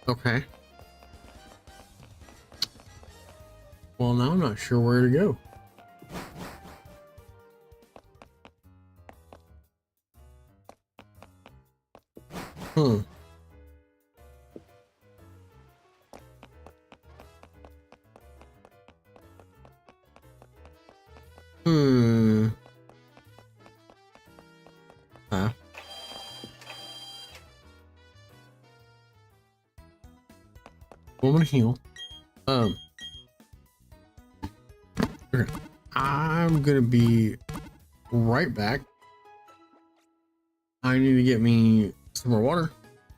Okay. Well, now I'm not sure where to go. Huh. Hmm. Ah. I'm gonna heal. Okay. I'm gonna be right back. I need to get me some more water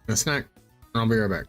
and a snack, and I'll be right back.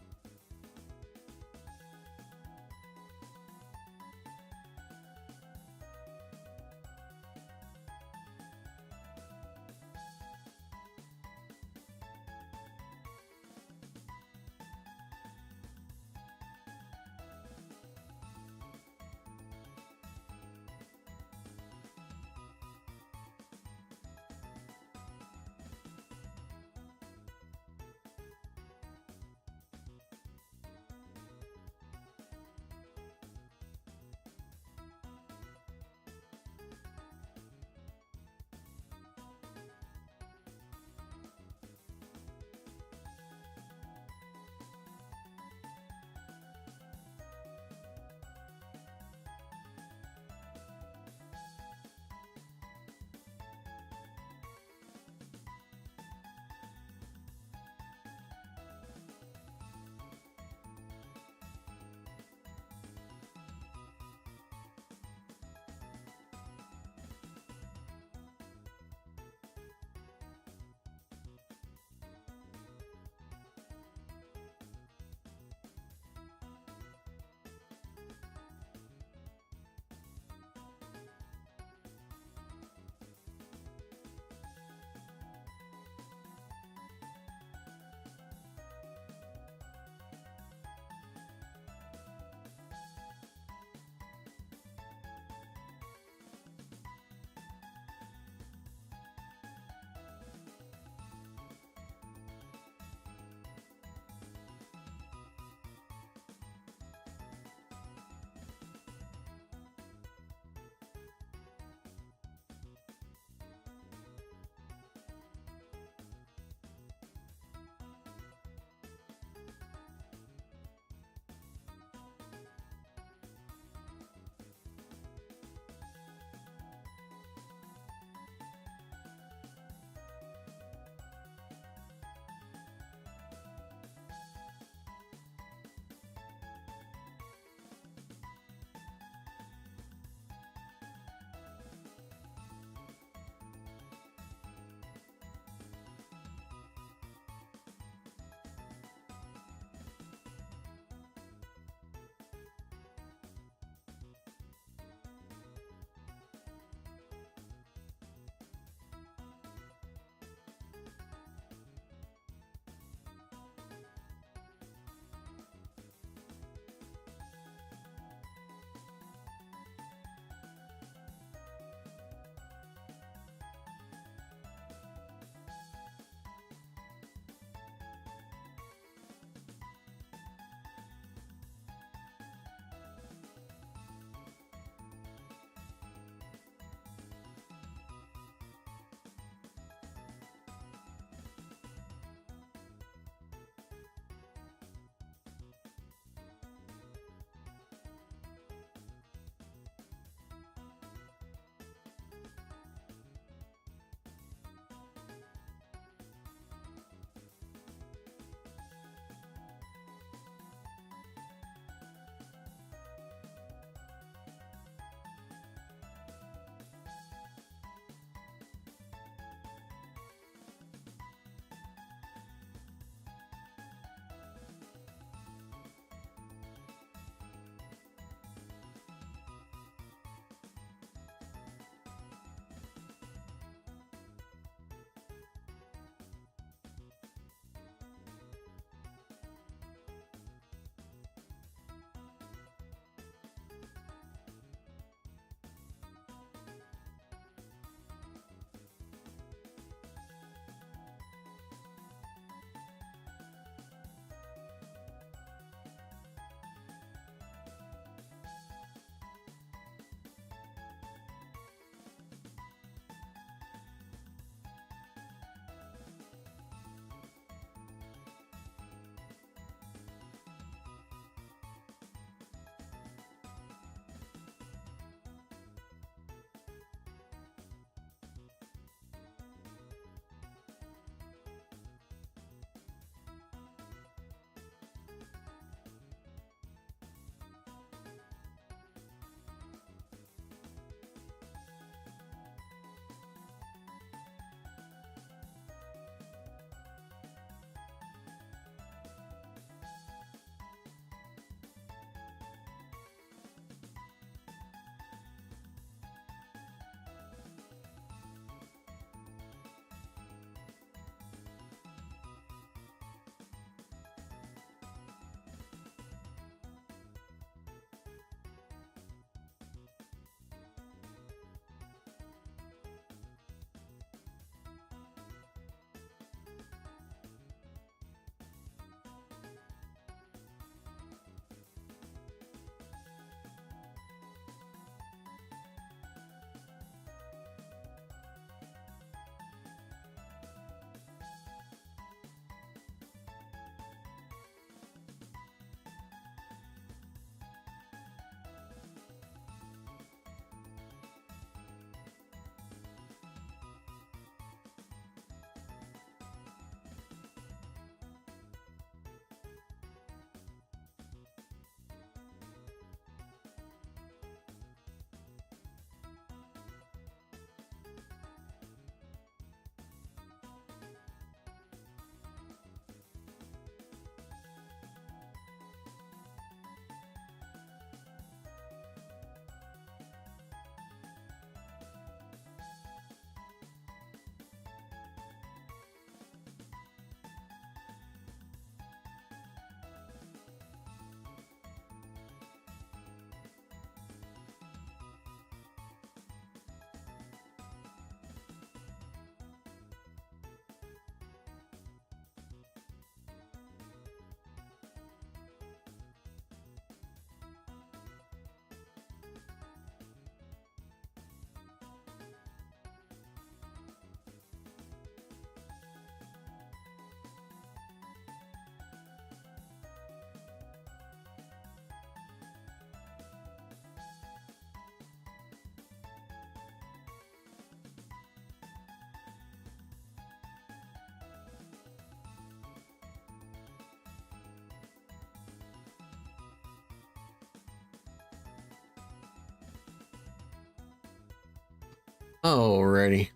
Alrighty,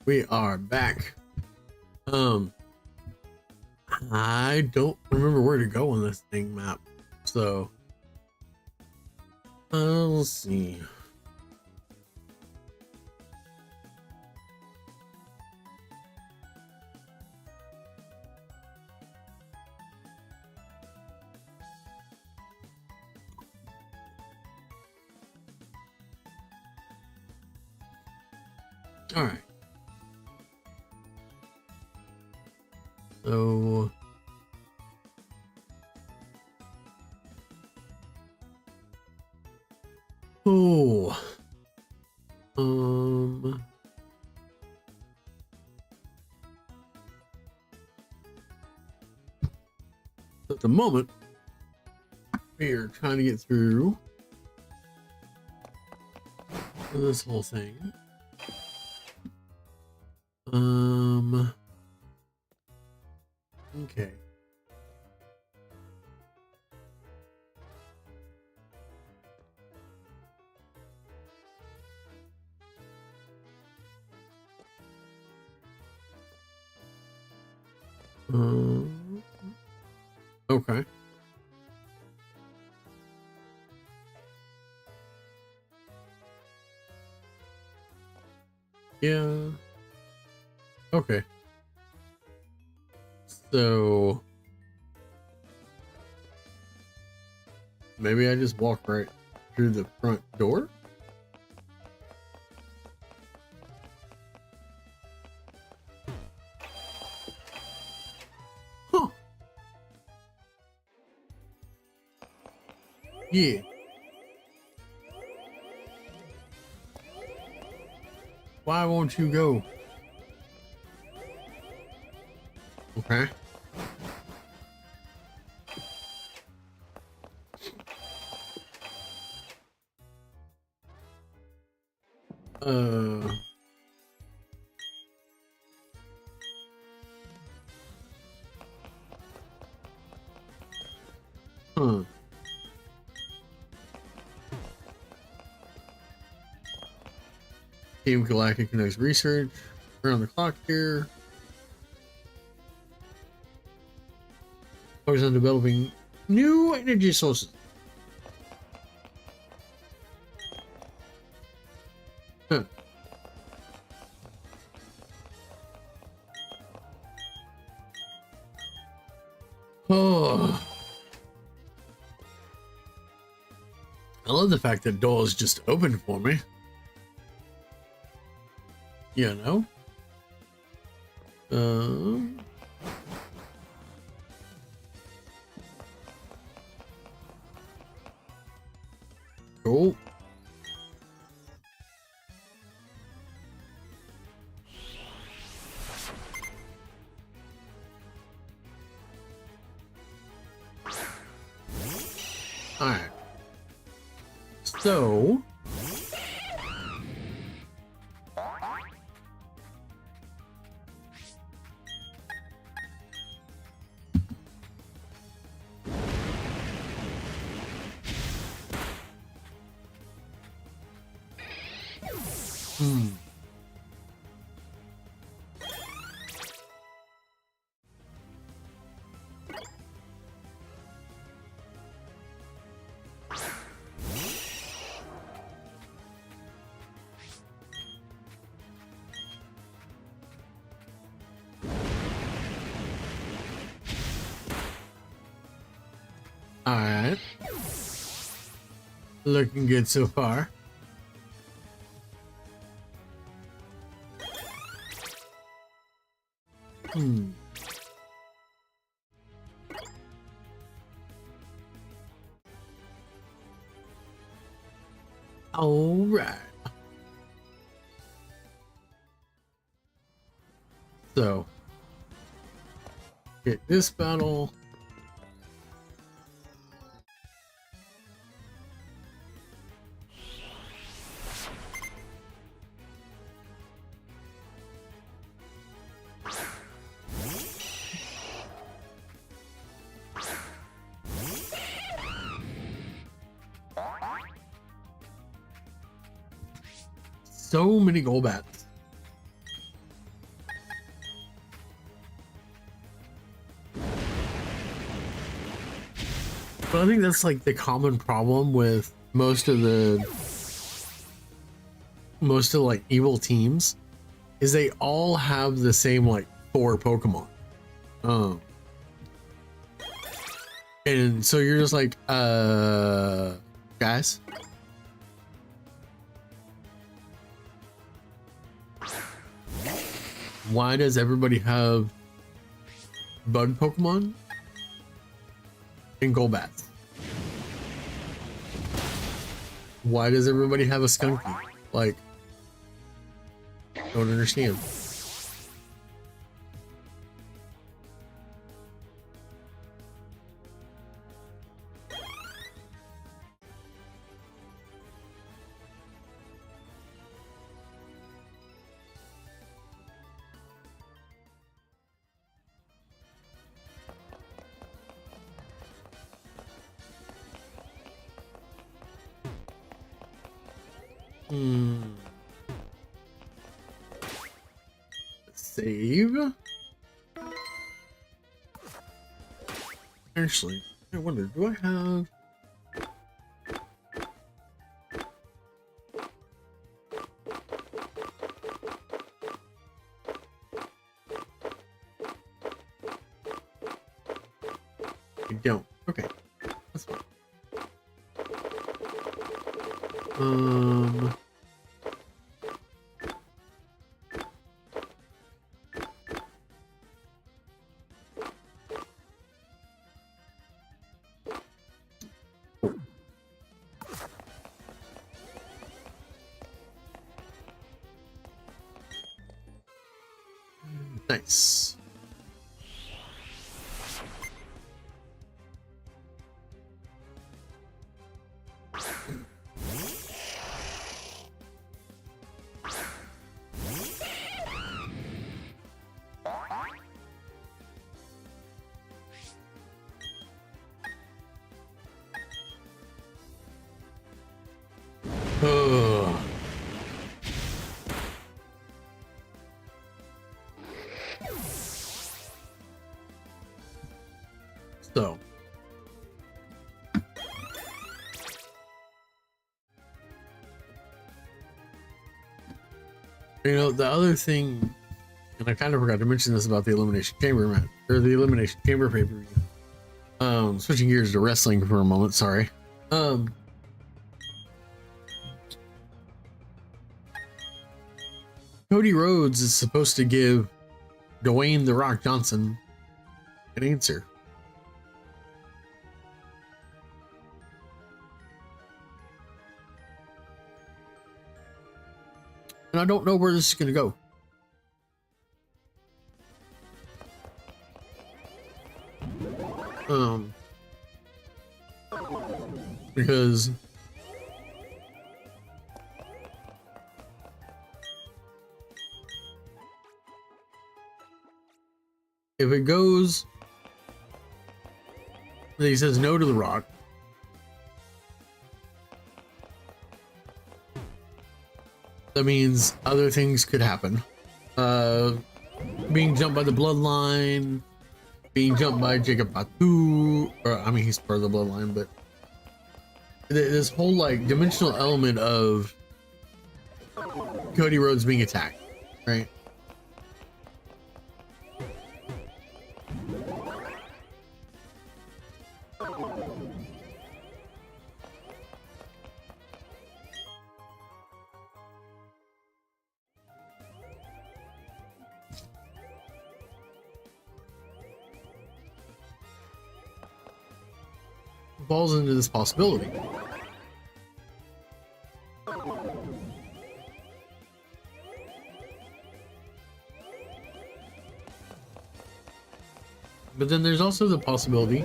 we are back. I don't remember where to go on this thing map, so let's see. All right. So at the moment we are trying to get through this whole thing. Okay. Okay. Yeah. Okay. So maybe I just walk right through the front door? Huh. Yeah. Why won't you go? Okay. Huh. Team Galactic conducts research around the clock here. Focus on developing new energy sources. Huh. Oh. I love the fact that doors just opened for me. You know? Cool. Alright. So alright. Looking good so far. All right. So, get this battle. So many Golbats. But I think that's like the common problem with most of like evil teams is they all have the same like 4 Pokemon. And so you're just like, guys. Why does everybody have bug Pokemon and Golbats? Why does everybody have a Skunky? Like, don't understand. Save. Actually, I wonder, do I have... I don't. Okay. That's fine. Nice. Ugh. So, you know, the other thing, and I kind of forgot to mention this about the Elimination Chamber match, or the Elimination Chamber pay-per-view. Switching gears to wrestling for a moment, sorry. Cody Rhodes is supposed to give Dwayne "The Rock" Johnson an answer. And I don't know where this is going to go. Because if it goes that he says no to The Rock, that means other things could happen. Being jumped by the bloodline, being jumped by Jacob Fatu, or I mean he's part of the bloodline, but this whole like dimensional element of Cody Rhodes being attacked, right? Falls into this possibility. But then there's also the possibility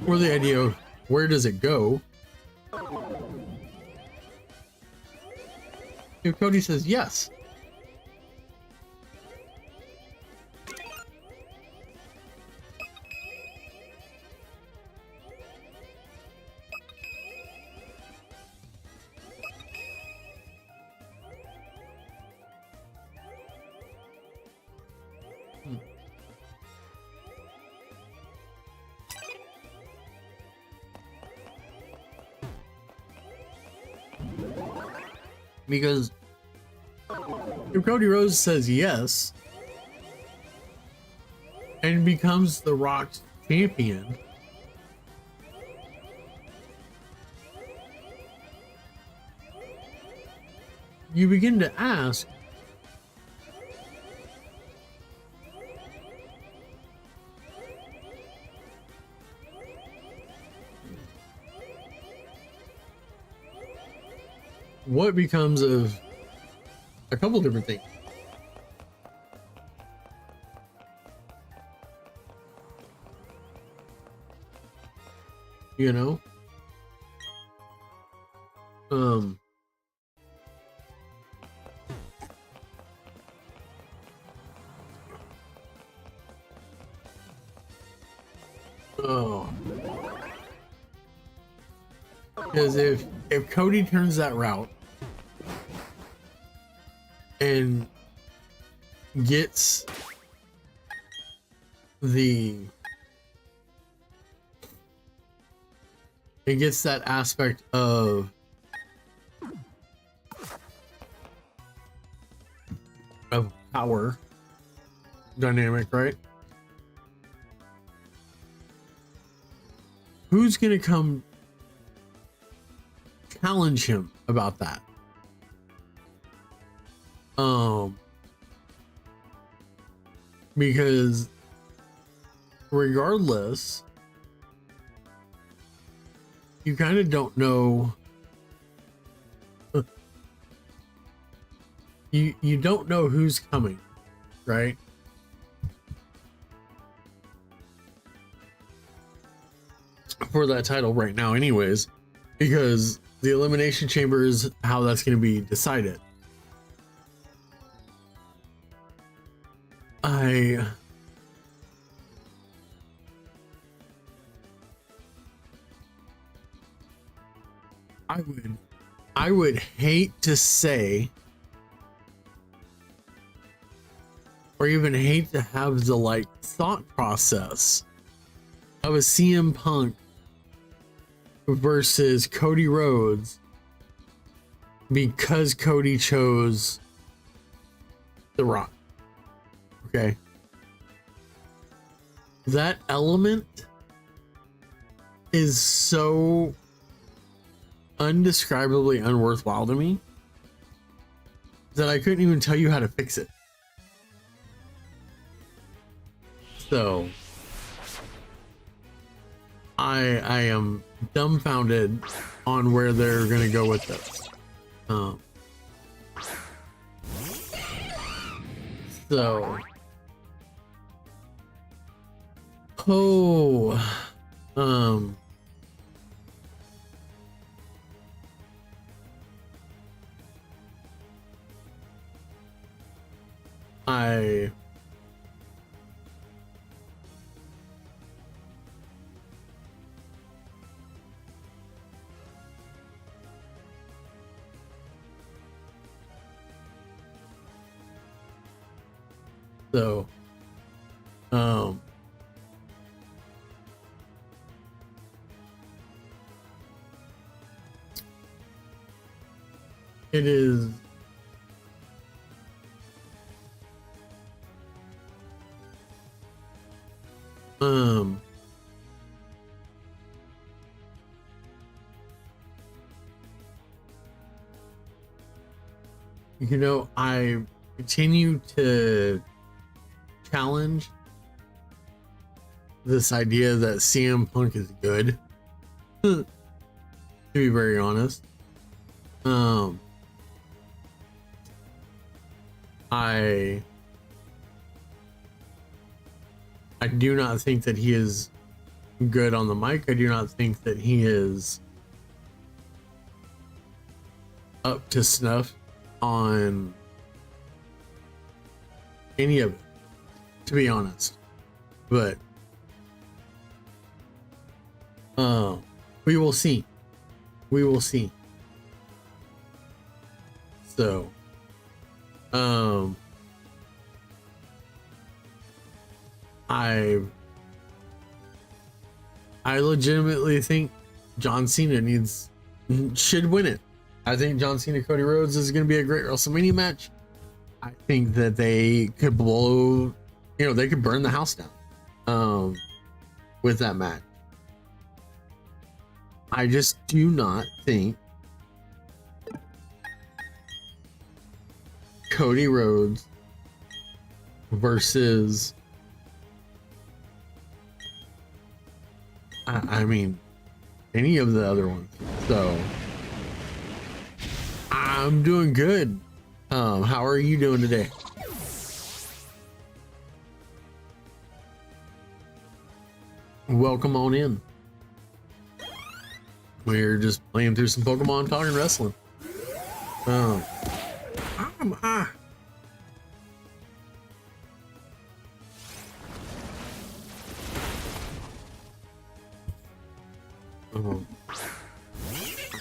or the idea of where does it go if Cody says yes. Because if Cody Rhodes says yes and becomes The Rock's champion, you begin to ask, what becomes of a couple different things? You know? Oh. Because if Cody turns that route and gets that aspect of power dynamic, right? Who's gonna come challenge him about that? Because regardless, you kind of don't know. You don't know who's coming, right? For that title right now, anyways, because the Elimination Chamber is how that's going to be decided. I would hate to say, or even hate to have the like thought process of a CM Punk versus Cody Rhodes because Cody chose The Rock. Okay. That element is so undescribably unworthwhile to me that I couldn't even tell you how to fix it. So I am dumbfounded on where they're gonna go with this. So it is you know, I continue to challenge this idea that CM Punk is good. To be very honest, I do not think that he is good on the mic. I do not think that he is up to snuff on any of it, to be honest. But we will see. We will see. So I legitimately think John Cena should win it. I think John Cena Cody Rhodes is going to be a great WrestleMania match. I think that they could blow, they could burn the house down with that match. I just do not think Cody Rhodes versus I mean any of the other ones. So I'm doing good. How are you doing today? Welcome on in. We're just playing through some Pokemon, talking wrestling. Oh,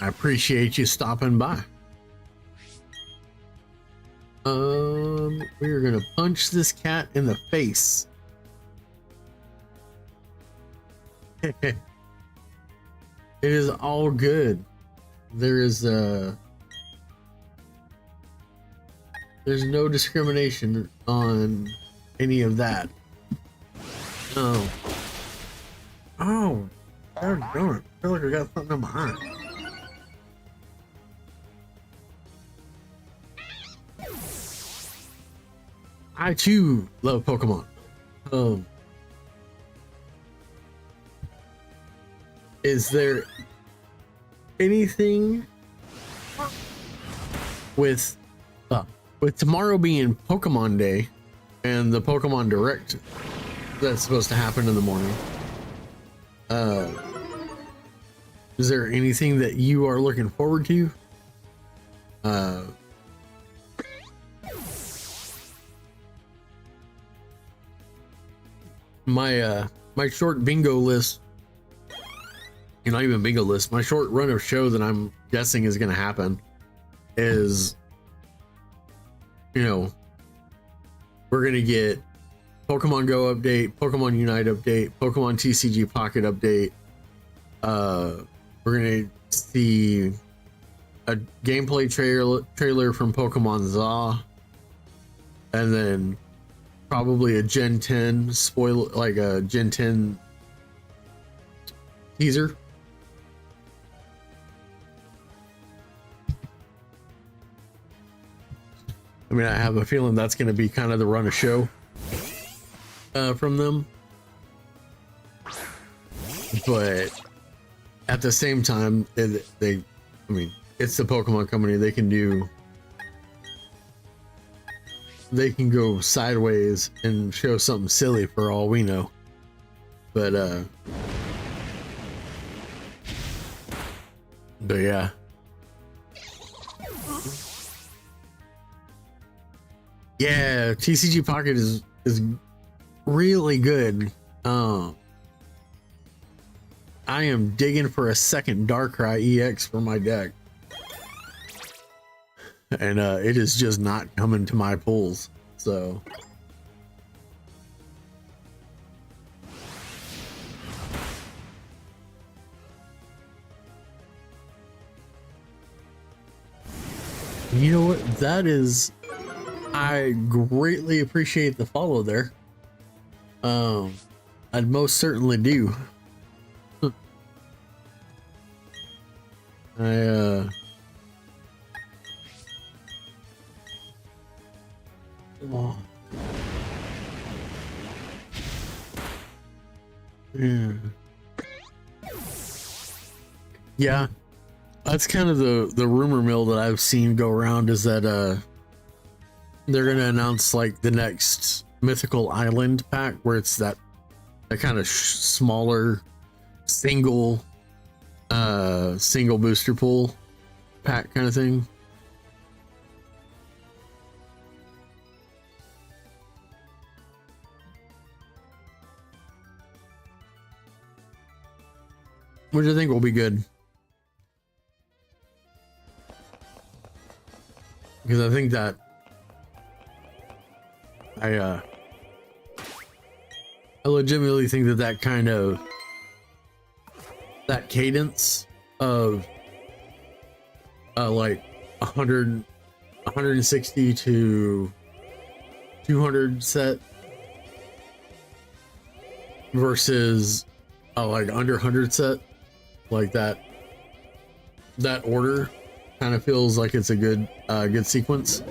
I appreciate you stopping by. We're gonna punch this cat in the face. It is all good. There's no discrimination on any of that. Oh, darn it. I feel like I got something in my eye. I too love Pokemon. Is there anything with tomorrow being Pokemon Day and the Pokemon Direct that's supposed to happen in the morning? Is there anything that you are looking forward to? My short bingo list, not even bingo list, my short run of show that I'm guessing is going to happen is, we're going to get Pokemon Go update, Pokemon Unite update, Pokemon TCG Pocket update. We're going to see a gameplay trailer from Pokemon ZA, and then probably a Gen 10 spoiler, like a Gen 10 teaser. I mean, I have a feeling that's going to be kind of the run of show from them. But at the same time, it's the Pokemon company. They can go sideways and show something silly for all we know. But yeah. Yeah, TCG Pocket is really good. I am digging for a second Darkrai EX for my deck. And it is just not coming to my pools. So you know what? That is, I greatly appreciate the follow there. I'd most certainly do. Oh. Yeah, that's kind of the rumor mill that I've seen go around, is that they're gonna announce like the next Mythical Island pack, where it's that kind of smaller single booster pool pack kind of thing. Which I think will be good. Because I think that I legitimately think that kind of, that cadence of like 100, 160 to 200 set versus like under 100 set, like that order kind of feels like it's a good good sequence.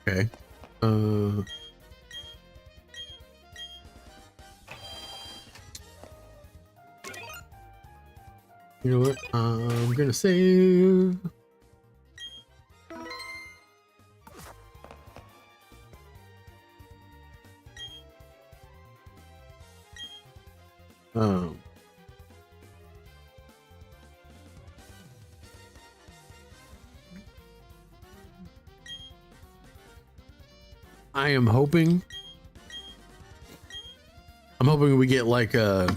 Okay. You know what? I'm gonna save. I am hoping. I'm hoping we get like a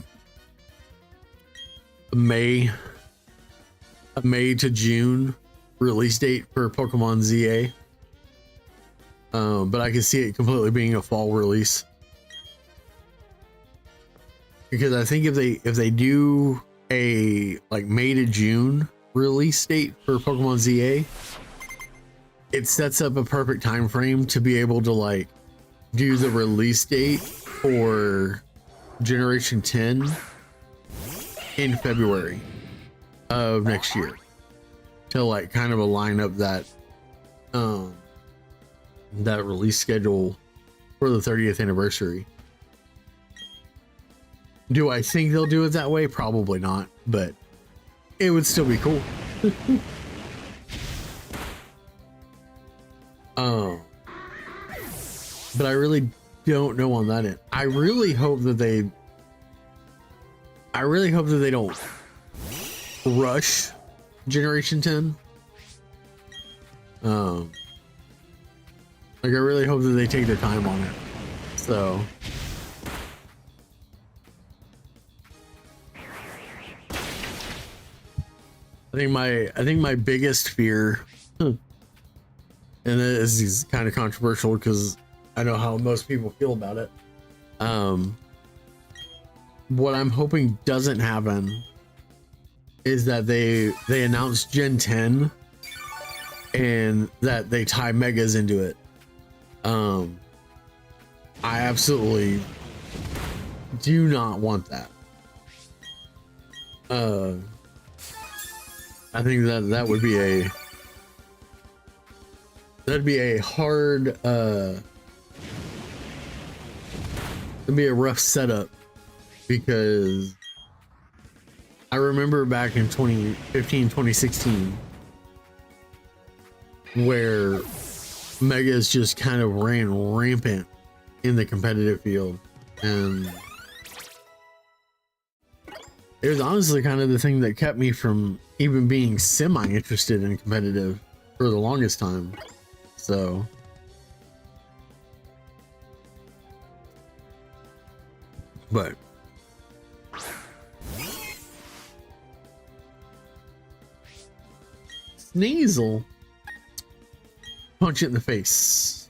May to June release date for Pokemon ZA. But I can see it completely being a fall release. Because I think if they do a like May to June release date for Pokemon ZA, it sets up a perfect time frame to be able to like do the release date for Generation 10 in February of next year, to like kind of align up that that release schedule for the 30th anniversary. Do I think they'll do it that way? Probably not, but it would still be cool. But I really don't know on that end. I really hope that they don't rush Generation 10. Like I really hope that they take their time on it. So I think my biggest fear, and this is kind of controversial because I know how most people feel about it. What I'm hoping doesn't happen is that they announce Gen 10 and that they tie megas into it. I absolutely do not want that. I think that would be a hard it'd be a rough setup, because I remember back in 2015 2016 where megas just kind of ran rampant in the competitive field, and it was honestly kind of the thing that kept me from even being semi interested in competitive for the longest time. So but Sneasel, punch it in the face.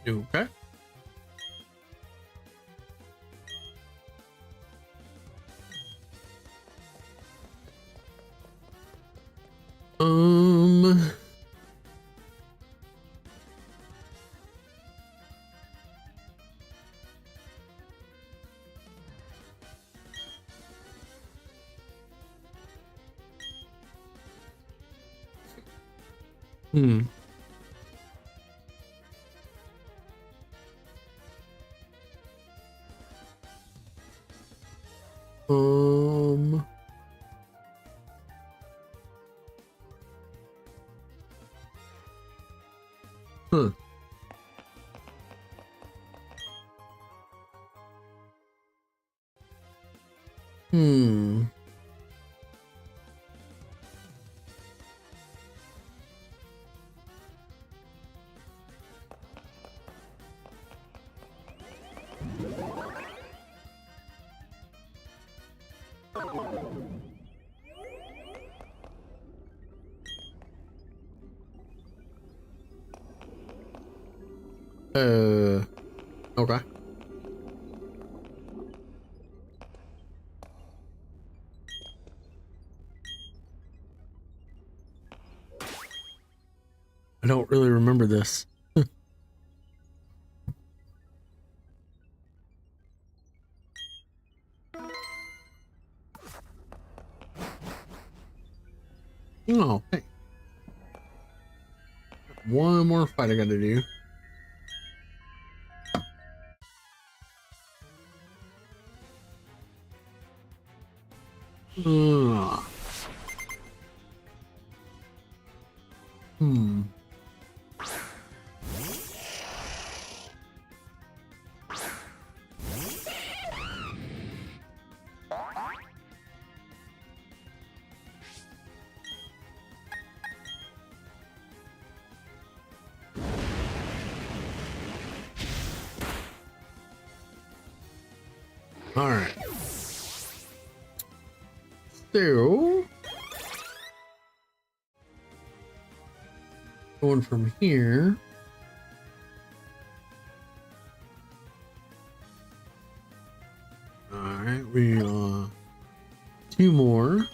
Okay. Hmm. Um. Huh. Hmm. Okay. I don't really remember this. Oh, hey. One more fight I gotta do. Uh, hmm. All right. So, going from here. All right, we two more.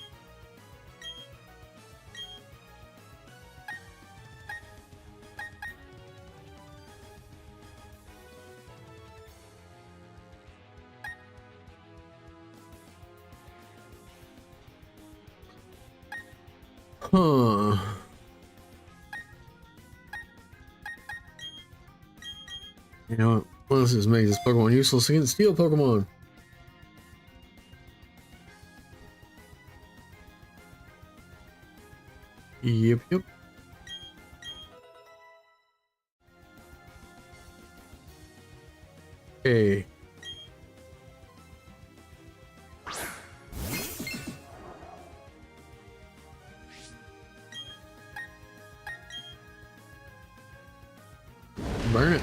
Huh. You know what? Well, this just makes this Pokemon useless against Steel Pokemon. Yep, yep. Okay. Burn it.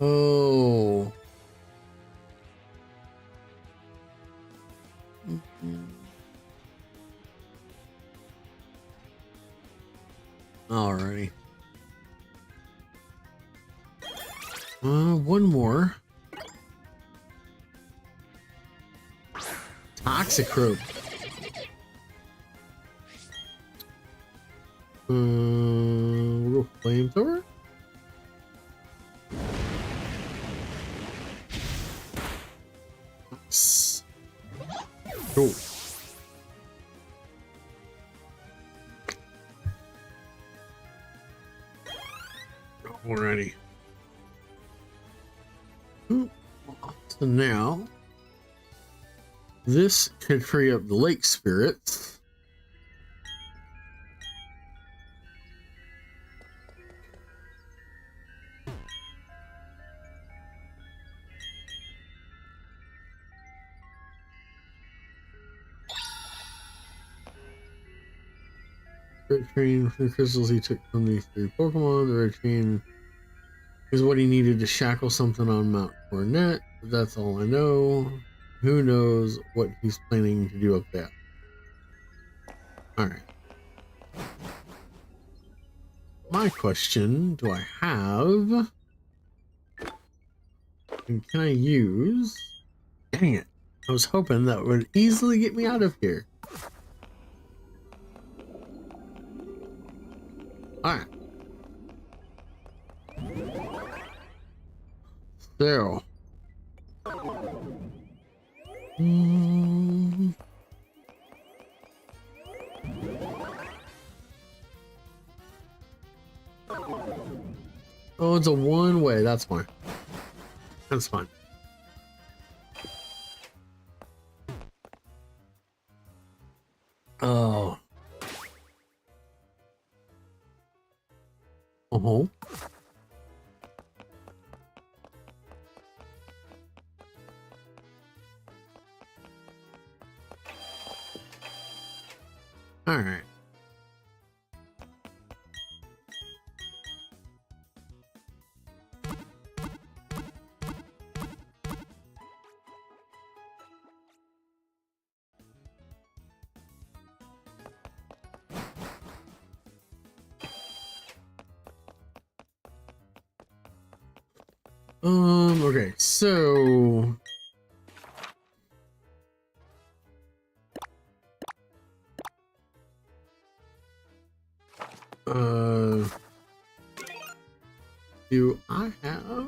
Oh. Alrighty. One more. Toxicroak. We'll go Flamethrower. Nice. Cool. Alrighty. So now, this could free up the lake spirits. Red Train for the crystals he took from these three Pokemon. The Red Train is what he needed to shackle something on Mount Coronet. But that's all I know. Who knows what he's planning to do up there? Alright. My question, do I have... And can I use... Dang it. I was hoping that would easily get me out of here. Alright. So. Oh, it's a one way. That's fine. That's fine. Oh. Uh-huh. All right. Okay, so do I have?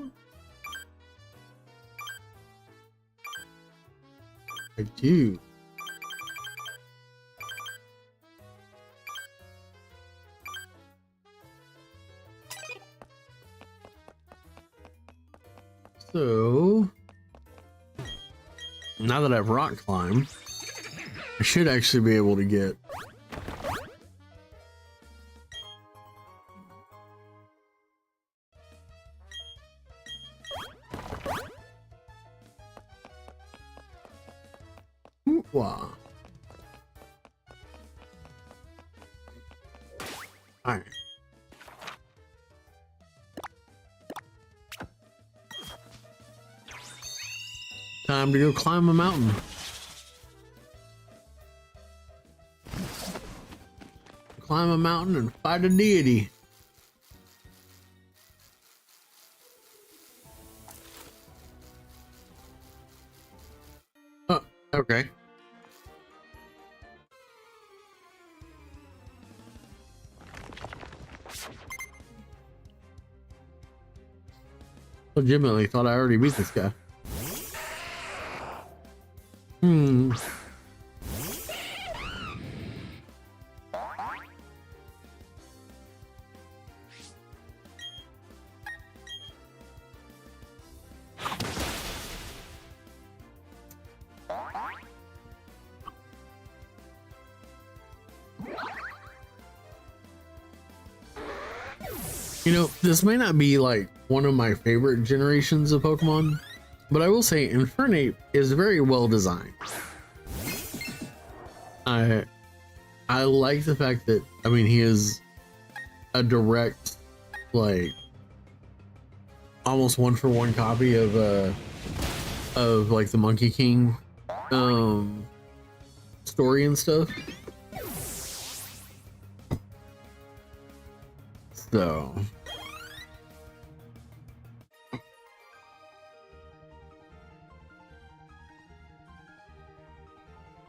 I do. So now that I've rock climbed, I should actually be able to get wow. All right. Time to go climb a mountain. Climb a mountain and fight a deity. Oh, okay. Legitimately thought I already beat this guy. Hmm. You know, this may not be like one of my favorite generations of Pokemon, but I will say Infernape is very well designed. I like the fact that, I mean, he is a direct, like, almost one for one copy of like the Monkey King story and stuff. So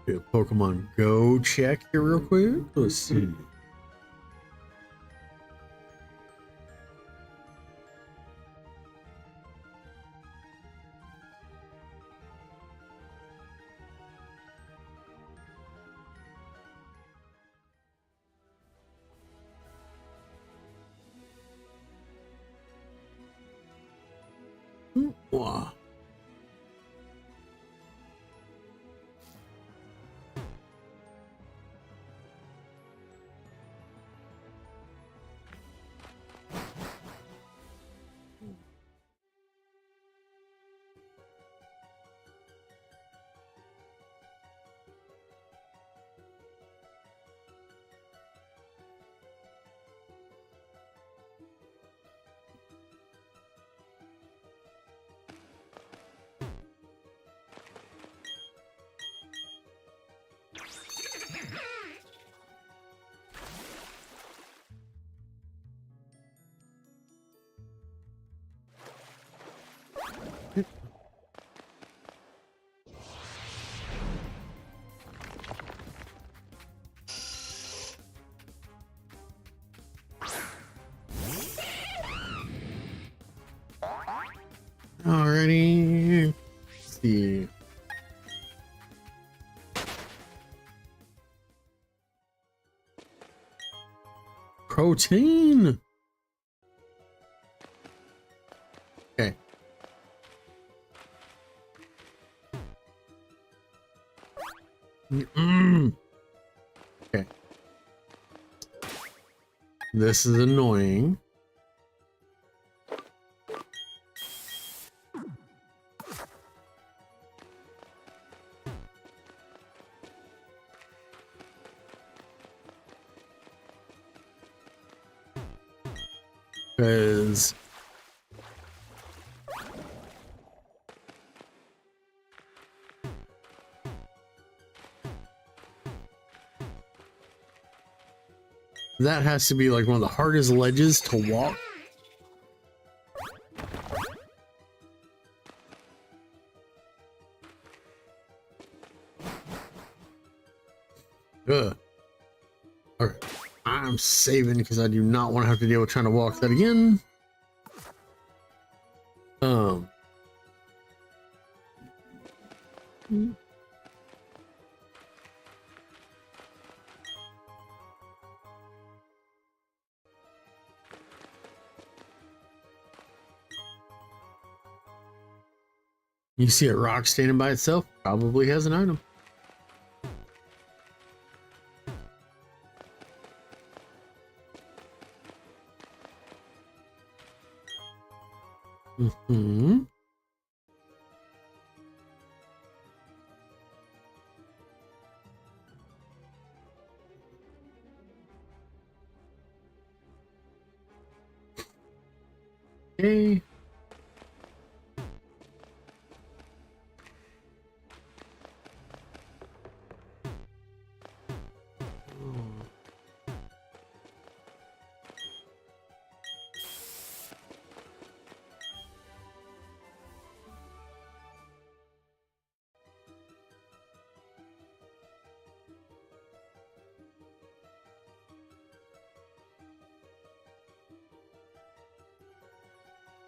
do a Pokemon Go check here real quick. Let's see. Wow. Alrighty. Let's see. Protein. Okay. This is annoying. Because that has to be like one of the hardest ledges to walk. Ugh. Okay. I'm saving because I do not want to have to deal with trying to walk that again. You see a rock standing by itself, probably has an item. Mm-hmm. Okay.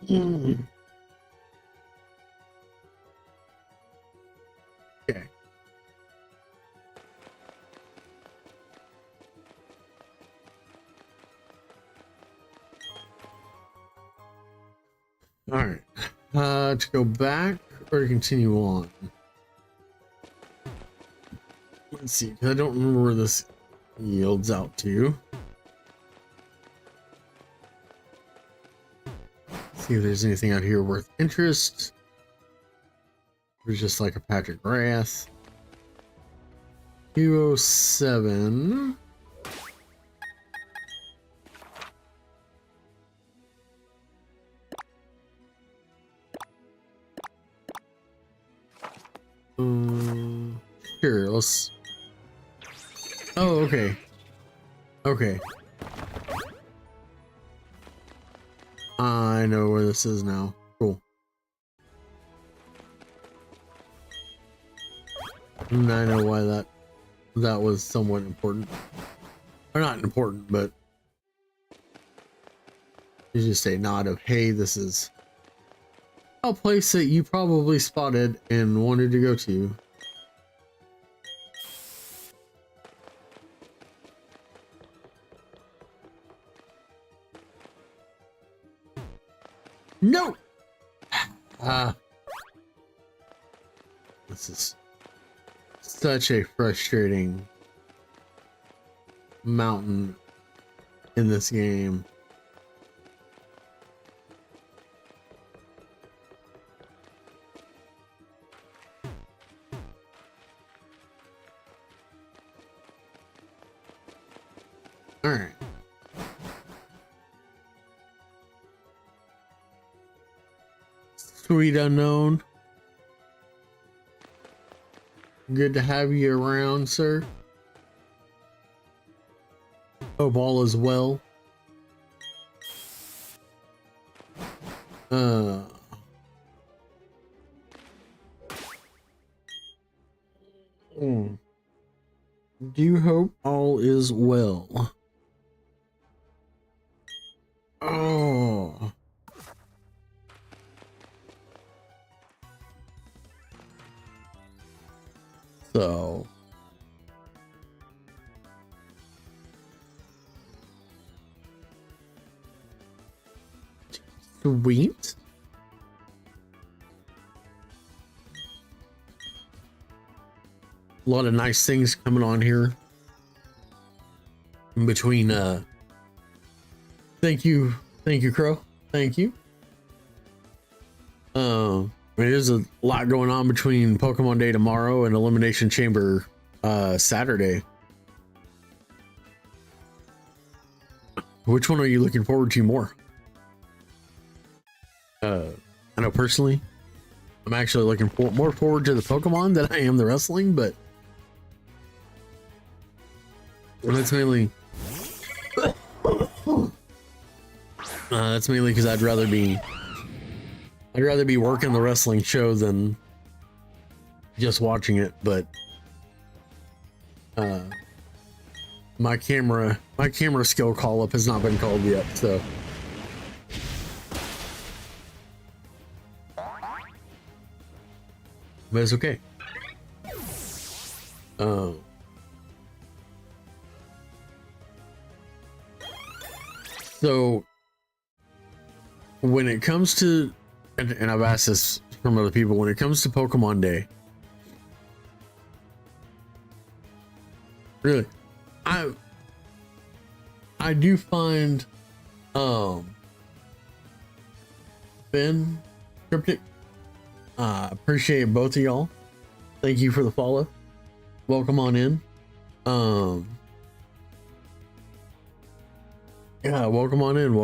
Mm. Okay. All right. To go back or to continue on? Let's see, because I don't remember where this yields out to. See if there's anything out here worth interest. There's just like a patch of grass. 207. Sure, let's. Oh, okay. Okay. I know where this is now. Cool. And I know why that was somewhat important. Or not important, but it's just a nod of, hey, this is a place that you probably spotted and wanted to go to. No! This is such a frustrating mountain in this game. All right. Sweet unknown. Good to have you around, sir. Hope all is well. Do hope all is well. Oh. So. Sweet. lot of nice things coming on here. In between, thank you, Crow. Thank you. There's a lot going on between Pokemon Day tomorrow and Elimination Chamber Saturday. Which one are you looking forward to more? I know personally, I'm actually looking more forward to the Pokemon than I am the wrestling, but that's mainly because I'd rather be working the wrestling show than just watching it. But my camera skill call up has not been called yet, so but it's okay. So when it comes to, and I've asked this from other people, when it comes to Pokemon Day, really, I do find Ben Cryptic, appreciate both of y'all. Thank you for the follow. Welcome on in. Yeah, welcome on in.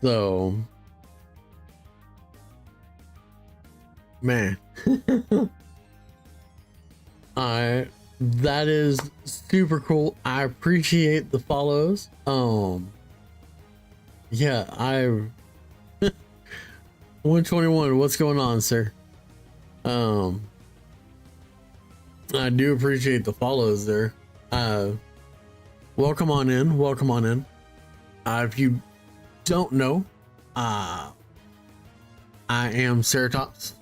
So, man, that is super cool. I appreciate the follows. Yeah, 121. What's going on, sir? I do appreciate the follows there. Welcome on in. If you don't know, I am Ceratops.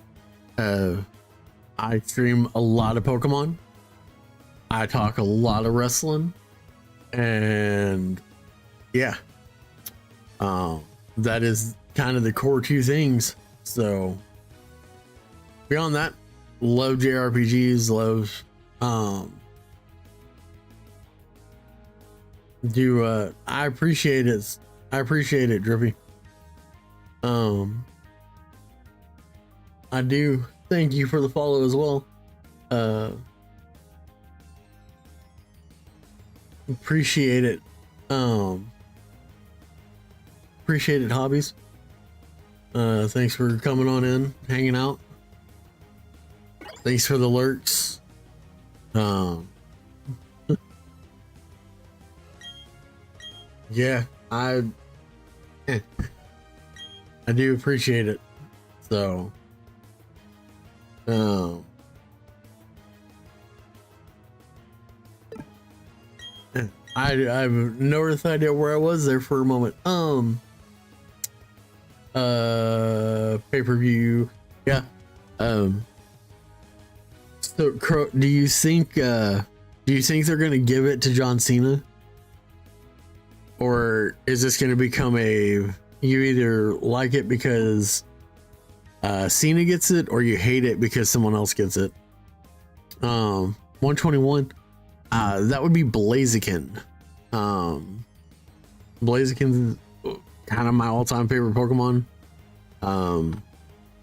I stream a lot of Pokemon. I talk a lot of wrestling, and yeah, that is kind of the core two things. So beyond that, love JRPGs, love I appreciate it. Drippy. I do thank you for the follow as well. Appreciate it. Appreciate it, hobbies. Thanks for coming on in, hanging out. Thanks for the lurks. Yeah, I do appreciate it. So, I have no earth idea where I was there for a moment. Pay-per-view. Yeah. So, Crow, do you think they're gonna give it to John Cena? Or is this gonna become you either like it because Cena gets it, or you hate it because someone else gets it? 121. That would be Blaziken. Blaziken's kind of my all-time favorite Pokemon.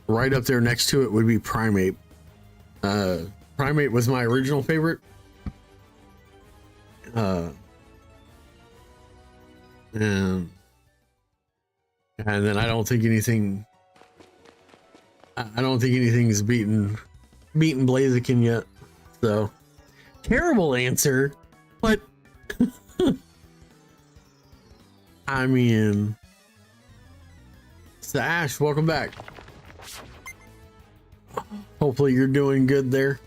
Right up there next to it would be Primeape. Primeape was my original favorite. And then I don't think anything's beaten Blaziken yet. So terrible answer, but I mean, Sash, welcome back. Hopefully you're doing good there.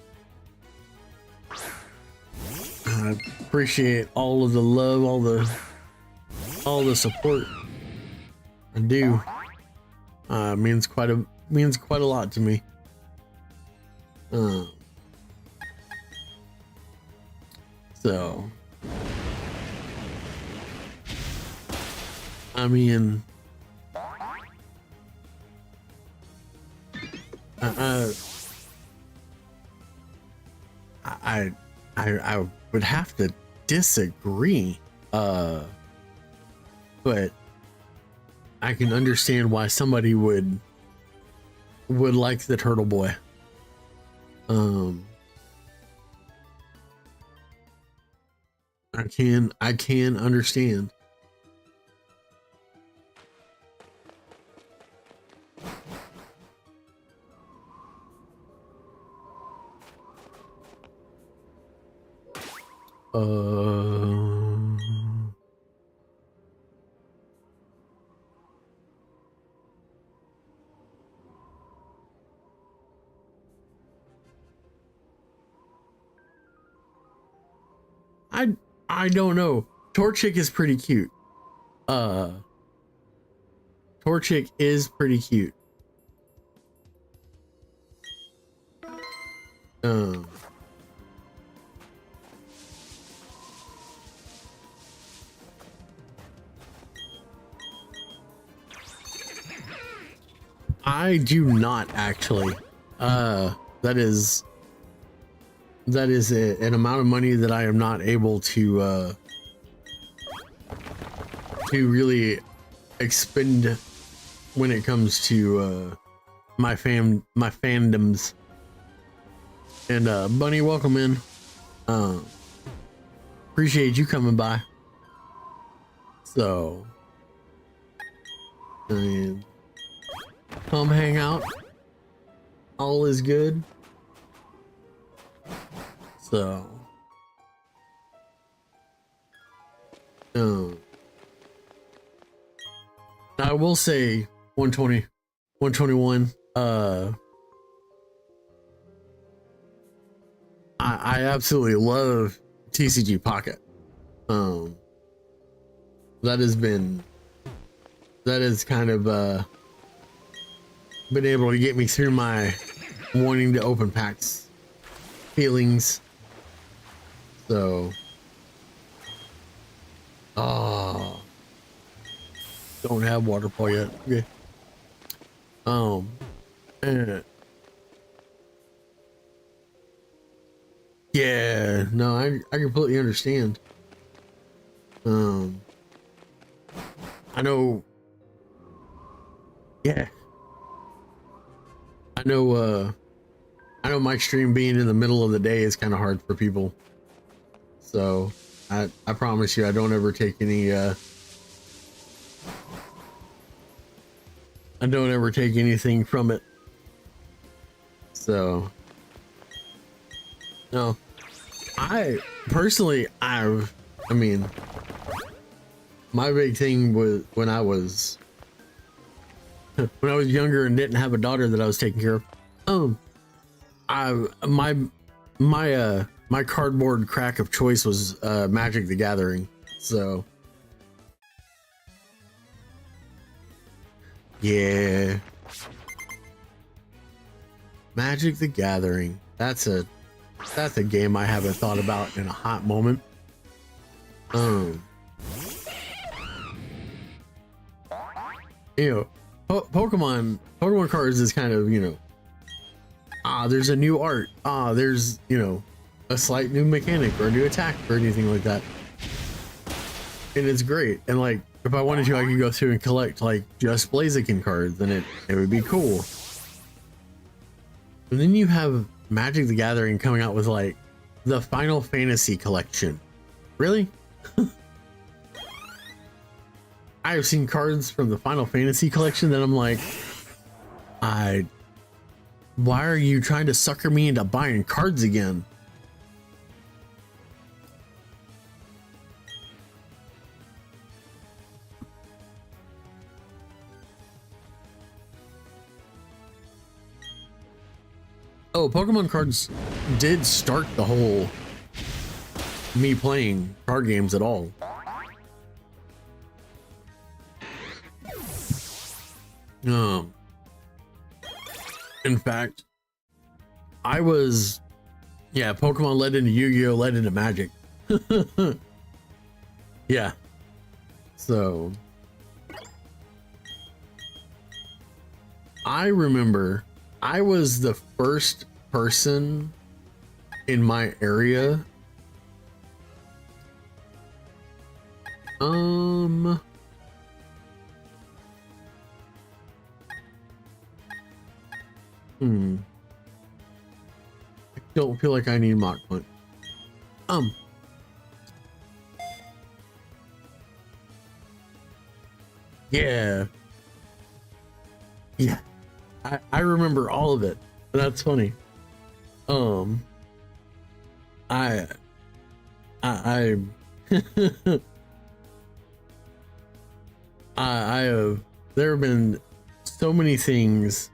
I appreciate all of the love, all the support. I do. Means quite a lot to me. So I mean, Uh, I, I would have to disagree. But I can understand why somebody would like the Turtle Boy. I can understand. I don't know. Torchic is pretty cute. Torchic is pretty cute. I do not actually. That is an amount of money that I am not able to really expend when it comes to my fandoms. And Bunny, welcome in. Appreciate you coming by. So, come hang out. All is good. So, I will say 120, 121. I absolutely love TCG Pocket. That has kind of been able to get me through my wanting to open packs feelings. So, don't have waterfall yet. Okay. Yeah, no, I completely understand. I know. Yeah. I know my stream being in the middle of the day is kind of hard for people. So I promise you I don't ever take any I don't ever take anything from it. So no. I personally I mean my big thing was when I was younger and didn't have a daughter that I was taking care of. My cardboard crack of choice was Magic the Gathering. So yeah, Magic the Gathering. That's a game I haven't thought about in a hot moment. You know, Pokemon cards is kind of, you know, there's a new art. There's, you know, a slight new mechanic or a new attack or anything like that. And it's great. And like, if I wanted to, I could go through and collect like just Blaziken cards, and it would be cool. And then you have Magic the Gathering coming out with like the Final Fantasy collection. Really? I have seen cards from the Final Fantasy collection that I'm like, why are you trying to sucker me into buying cards again? Oh, Pokemon cards did start the whole me playing card games at all. In fact, Pokemon led into Yu-Gi-Oh, led into Magic. Yeah. I remember I was the first person in my area. I don't feel like I need Mach Punch. Yeah. Yeah. I remember all of it. That's funny. I I I have there have been so many things.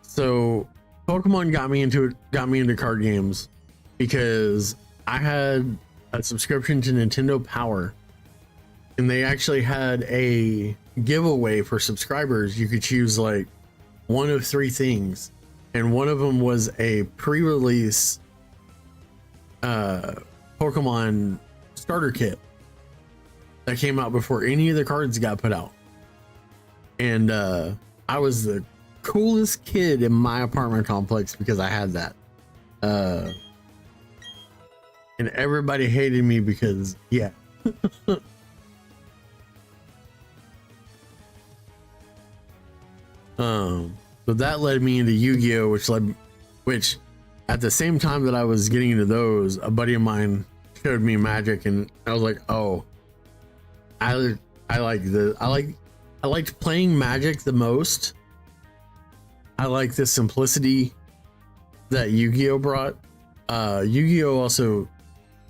So Pokemon got me into card games because I had a subscription to Nintendo Power, and they actually had a giveaway for subscribers. You could choose like one of three things, and one of them was a pre-release Pokemon starter kit that came out before any of the cards got put out. And I was the coolest kid in my apartment complex because I had that. And everybody hated me because, yeah. So that led me into Yu-Gi-Oh, which at the same time that I was getting into those, a buddy of mine showed me Magic, and I was like, oh, I liked playing Magic the most. I like the simplicity that Yu-Gi-Oh brought. Yu-Gi-Oh also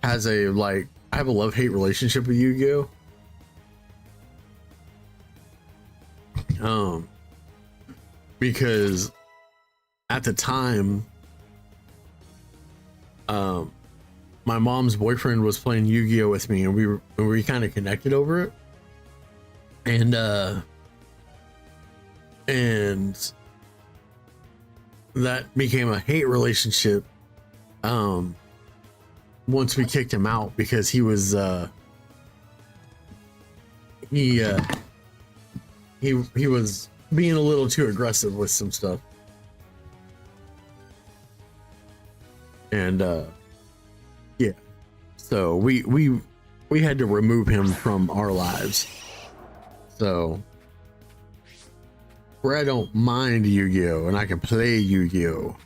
has I have a love-hate relationship with Yu-Gi-Oh. Because at the time, my mom's boyfriend was playing Yu-Gi-Oh with me, and we kind of connected over it. And that became a hate relationship once we kicked him out, because he was he was being a little too aggressive with some stuff. And yeah, so we had to remove him from our lives. So where I don't mind Yu-Gi-Oh and I can play Yu-Gi-Oh,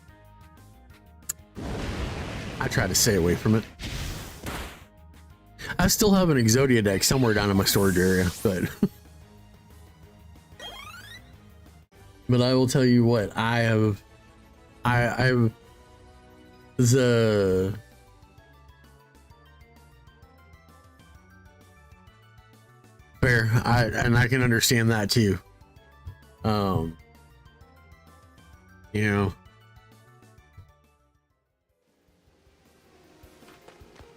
I try to stay away from it. I still have an Exodia deck somewhere down in my storage area, but but I will tell you what, I've the fair, and I can understand that too. You know,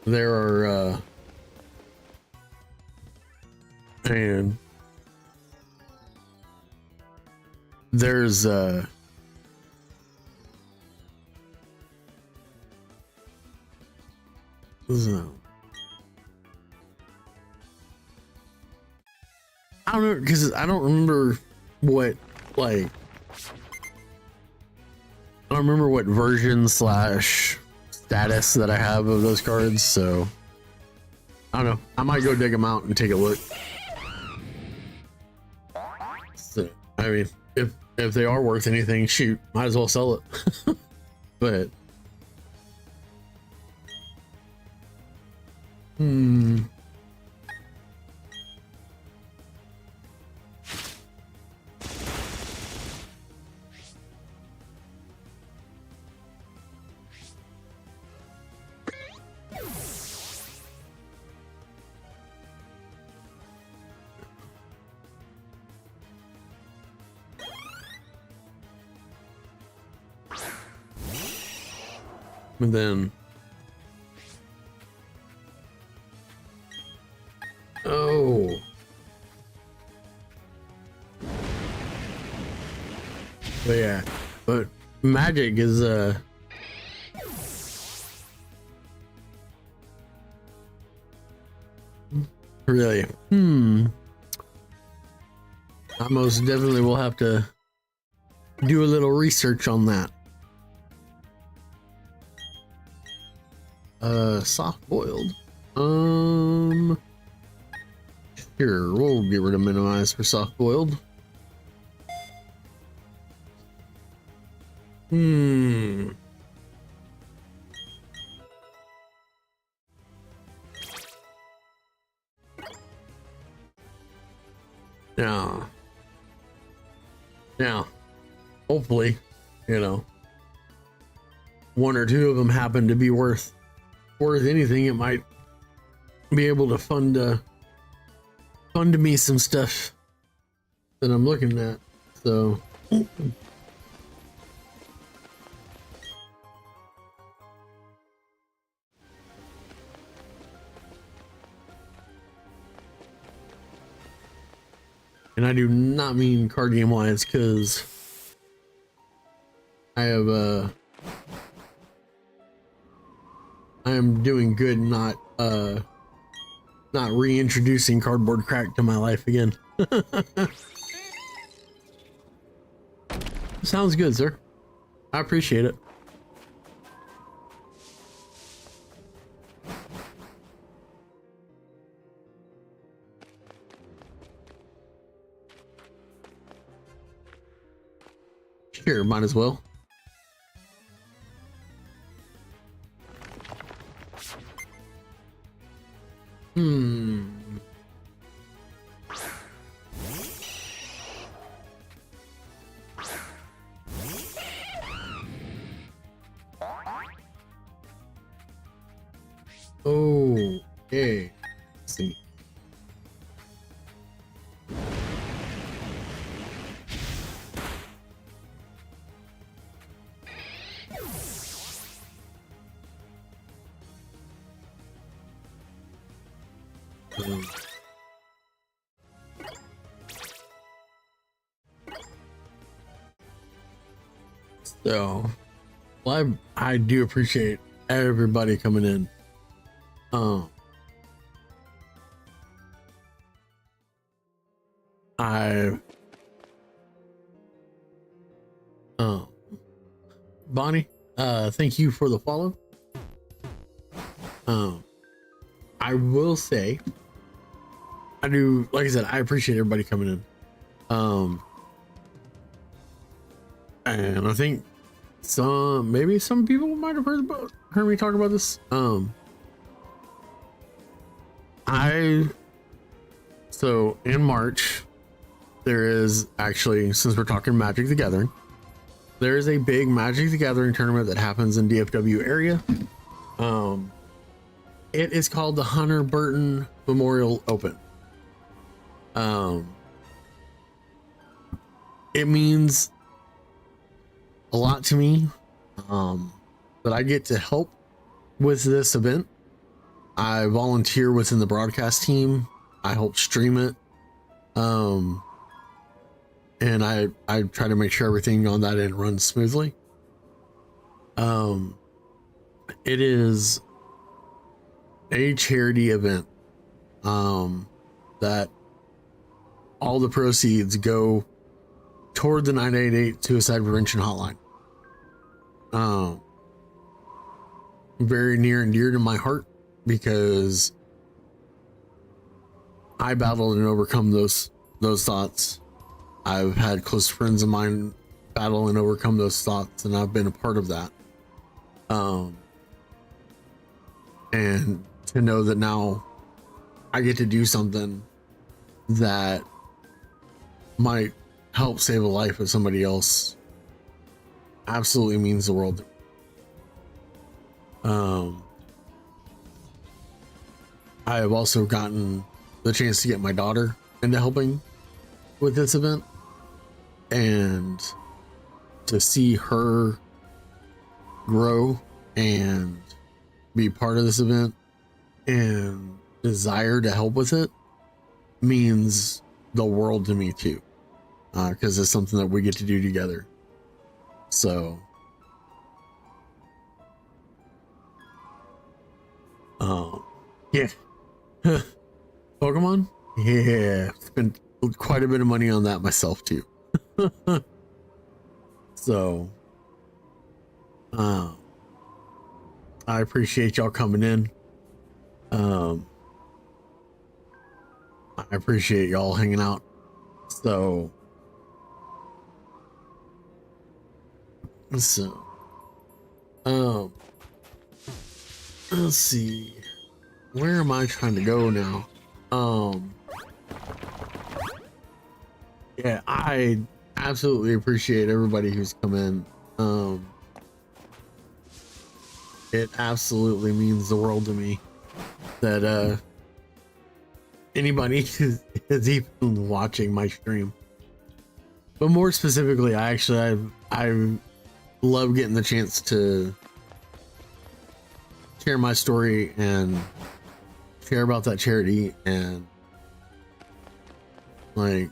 there are and there's no, I don't know, because I don't remember what I don't remember what version / status that I have of those cards, so I don't know. I might go dig them out and take a look. So, I mean, if they are worth anything, shoot, might as well sell it. But then oh, but yeah, but Magic is really I most definitely will have to do a little research on that. Soft boiled. Here, we'll get rid of minimize for soft boiled. Now, hopefully, you know, one or two of them happen to be worth anything. It might be able to fund me some stuff that I'm looking at. So. And I do not mean card game wise, because I am doing good, not reintroducing cardboard crack to my life again. Sounds good, sir. I appreciate it. Sure, might as well. Okay. Let's see. So, well, I do appreciate everybody coming in. Bonnie, thank you for the follow. I will say, I do, like I said, I appreciate everybody coming in. And I think maybe some people might have heard me talk about this. So in March, there is actually, since we're talking Magic the Gathering, there is a big Magic the Gathering tournament that happens in DFW area. It is called the Hunter Burton Memorial Open. It means a lot to me that I get to help with this event. I volunteer within the broadcast team. I help stream it. And I try to make sure everything on that end runs smoothly. It is a charity event that all the proceeds go toward the 988 suicide prevention hotline. Very near and dear to my heart, because I battled and overcome those thoughts. I've had close friends of mine battle and overcome those thoughts, and I've been a part of that. And to know that now I get to do something that might help save a life of somebody else absolutely means the world to me. I have also gotten the chance to get my daughter into helping with this event, and to see her grow and be part of this event and desire to help with it means the world to me too, because it's something that we get to do together. So yeah. Pokemon, yeah, it's been quite a bit of money on that myself too. So I appreciate y'all coming in. I appreciate y'all hanging out. So let's see, where am I trying to go now? Yeah, I absolutely appreciate everybody who's come in. It absolutely means the world to me that anybody is even watching my stream. But more specifically, I love getting the chance to share my story and share about that charity and like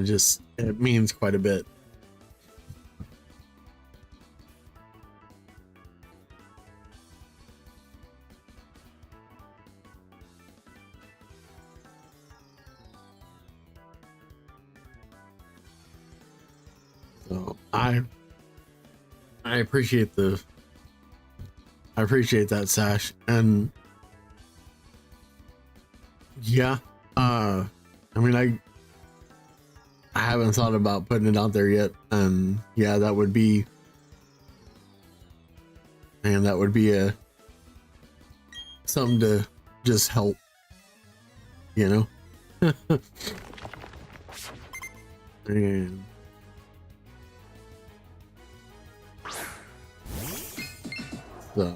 just it means quite a bit. So I appreciate that, Sash. And yeah, I mean, I haven't thought about putting it out there yet, and yeah, that would be a something to just help, you know. And so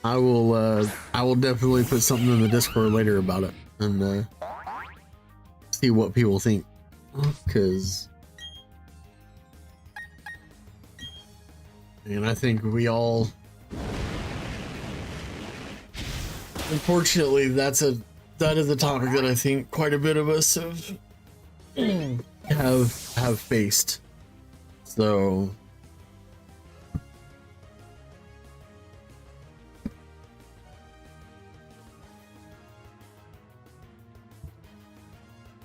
I will definitely put something in the Discord later about it and see what people think, because and I think we all, unfortunately, that is a topic that I think quite a bit of us have faced. So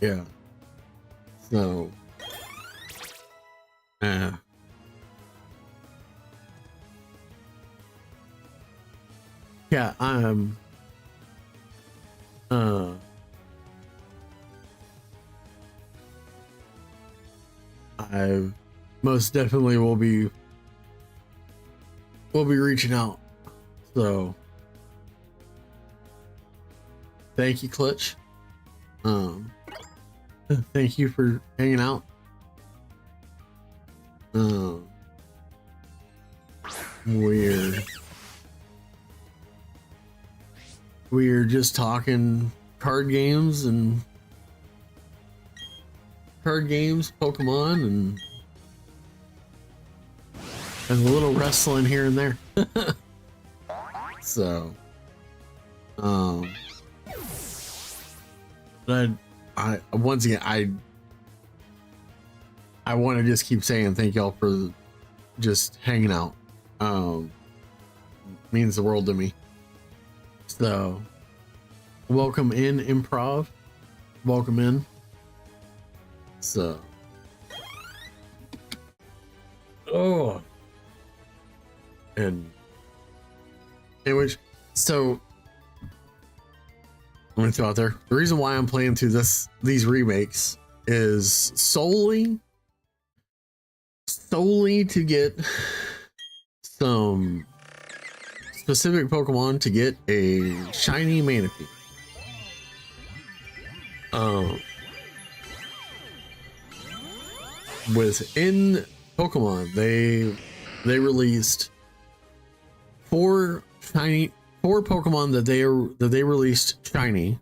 yeah. So yeah, I most definitely will be reaching out. So thank you, Clutch. Thank you for hanging out. We're just talking card games, Pokemon, and a little wrestling here and there. So, but I once again, I want to just keep saying thank y'all for just hanging out. Means the world to me. So, welcome in, Improv. Welcome in. So, and anyways, so let me throw out there, the reason why I'm playing through these remakes is solely to get some specific Pokemon to get a shiny Manaphy. Within Pokemon, they released four Pokemon that they released shiny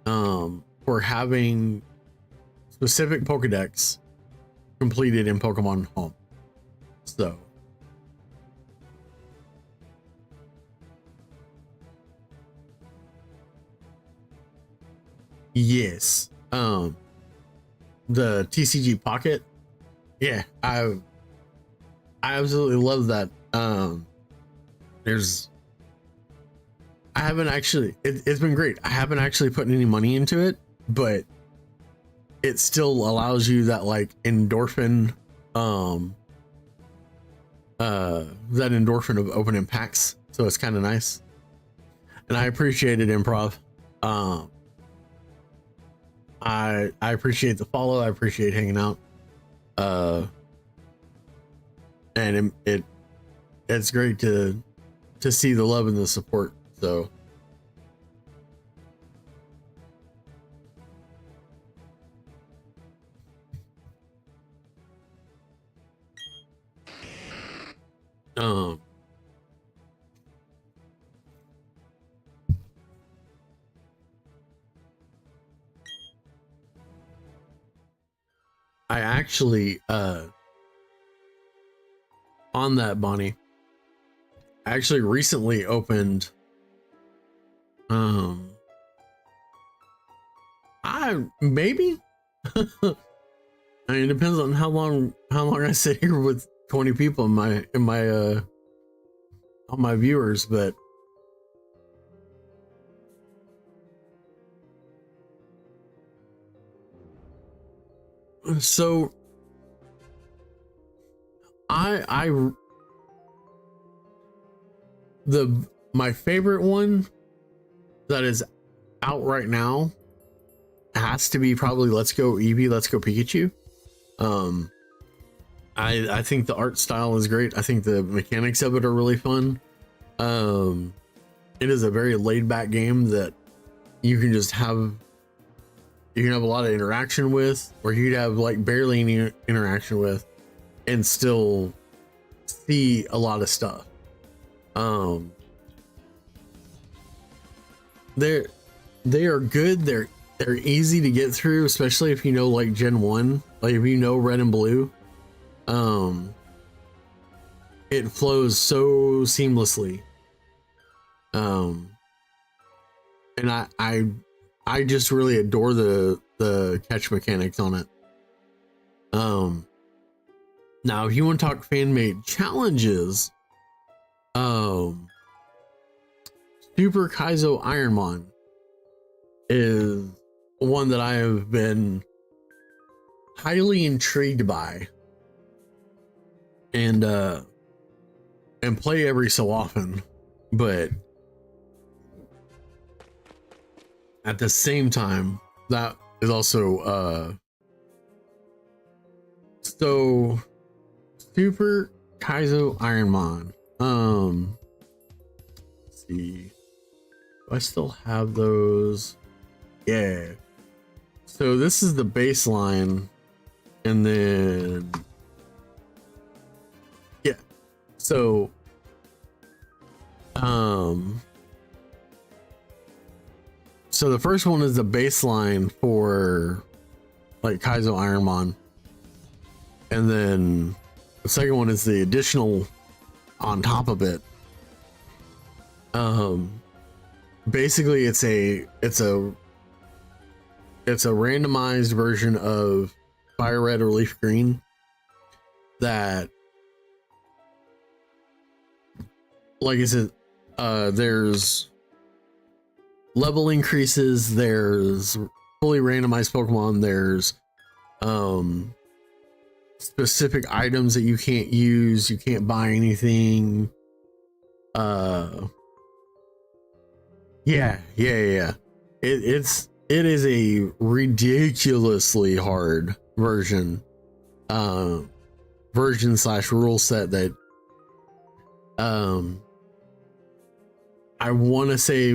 for having specific Pokedex completed in Pokemon Home. So yes, the TCG Pocket, yeah, I absolutely love that. I haven't actually, it's been great. I haven't actually put any money into it, but it still allows you that like endorphin, that endorphin of opening packs. So it's kind of nice. And I appreciate it, Improv. I appreciate the follow. I appreciate hanging out. And it's great to see the love and the support. So I actually on that, Bonnie, I actually recently opened I maybe I mean, it depends on how long I sit here with 20 people in my on my viewers, but so my favorite one that is out right now has to be probably Let's Go Eevee, Let's Go Pikachu. I think the art style is great. I think the mechanics of it are really fun. It is a very laid back game that you can just have. You can have a lot of interaction with, or you'd have like barely any interaction with, and still see a lot of stuff. They are good. They're easy to get through, especially if you know like Gen 1, like if you know Red and Blue. It flows so seamlessly. And I just really adore the catch mechanics on it. Now if you want to talk fan made challenges, Super Kaizo Ironmon is one that I have been highly intrigued by and play every so often, but at the same time, that is also so Super Kaizo Ironmon. Let's see. Do I still have those? Yeah. So this is the baseline, and then yeah. So so the first one is the baseline for like Kaizo Ironmon, and then the second one is the additional on top of it. Basically it's a randomized version of Fire Red or Leaf Green that, like I said, there's level increases, there's fully randomized Pokemon, there's specific items that you can't use, you can't buy anything. Yeah. It is a ridiculously hard version slash rule set that I want to say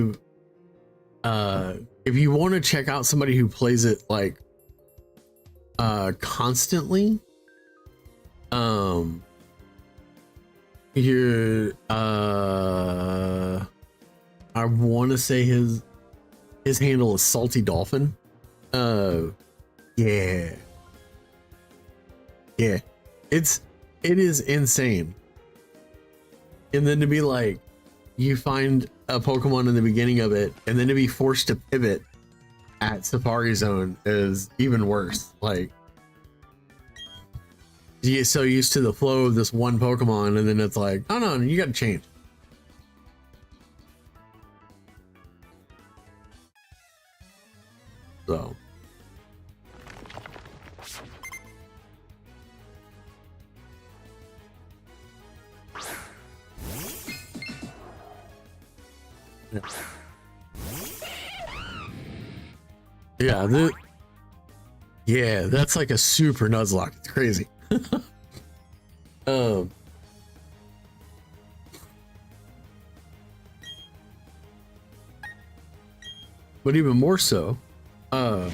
if you want to check out somebody who plays it like constantly, you I want to say his handle is Salty Dolphin. Yeah. It is insane. And then to be like, you find a Pokemon in the beginning of it, and then to be forced to pivot at Safari Zone is even worse. Like, you get so used to the flow of this one Pokemon, and then it's like, oh no, you got to change. So. Yeah, yeah, that's like a super Nuzlocke. It's crazy. um, but even more so, and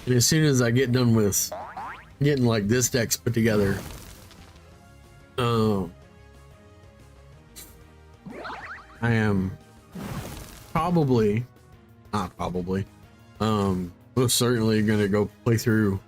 as soon as I get done with getting like this deck's put together, I am probably, not probably, most certainly gonna go play through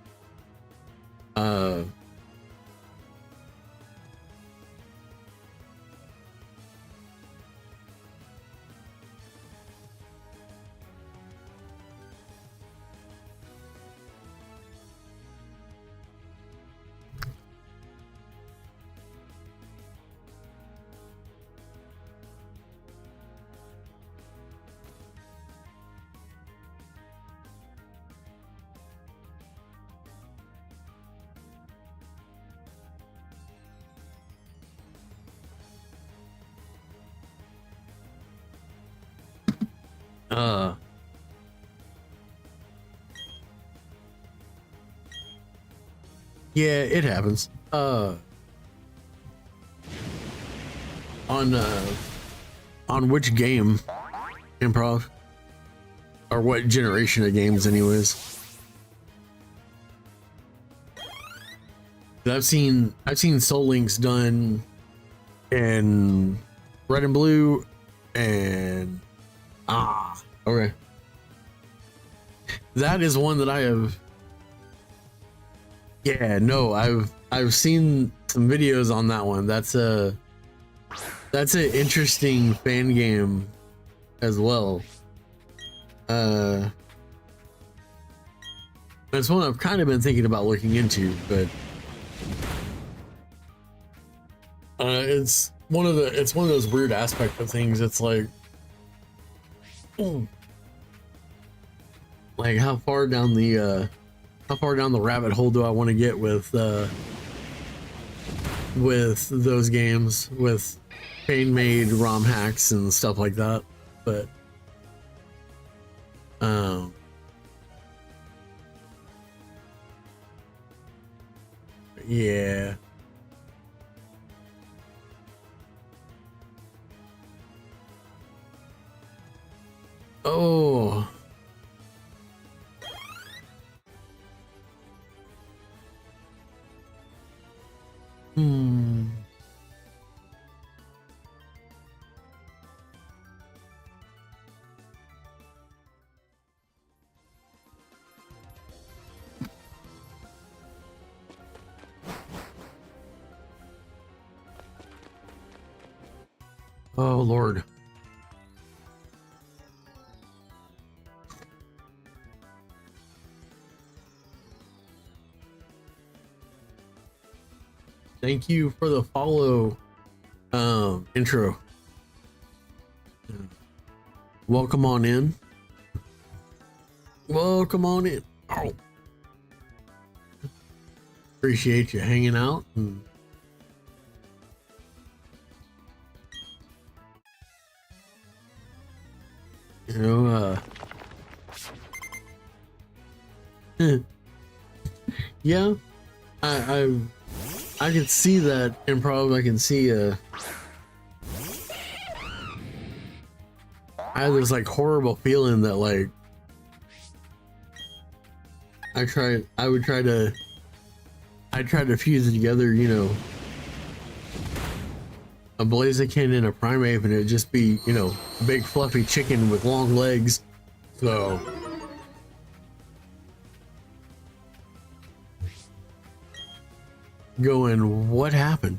yeah, it happens. On which game, Improv, or what generation of games, anyways? I've seen Soul Links done in Red and Blue, and okay, that is one that I have. Yeah, no, I've seen some videos on that one. That's an interesting fan game as well. It's one I've kind of been thinking about looking into, but it's one of those weird aspects of things. It's like how far down the rabbit hole do I want to get with those games, with fan-made ROM hacks and stuff like that? But yeah. Oh. Oh, Lord. Thank you for the follow, intro. Welcome on in. Welcome on in. Oh. Appreciate you hanging out. And you know, yeah, I can see that Improv. I can see I had this like horrible feeling that like I tried to fuse it together, you know, a Blaziken and a Primeape, and it'd just be, you know, a big fluffy chicken with long legs. So going, what happened?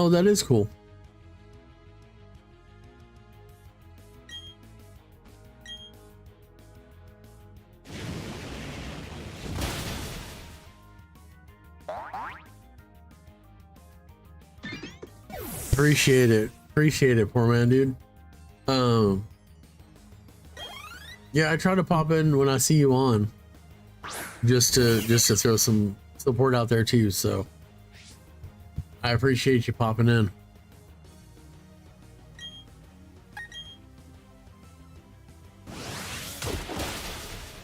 Oh, that is cool. Appreciate it, poor man, dude. Yeah, I try to pop in when I see you on, just to throw some support out there too. So I appreciate you popping in.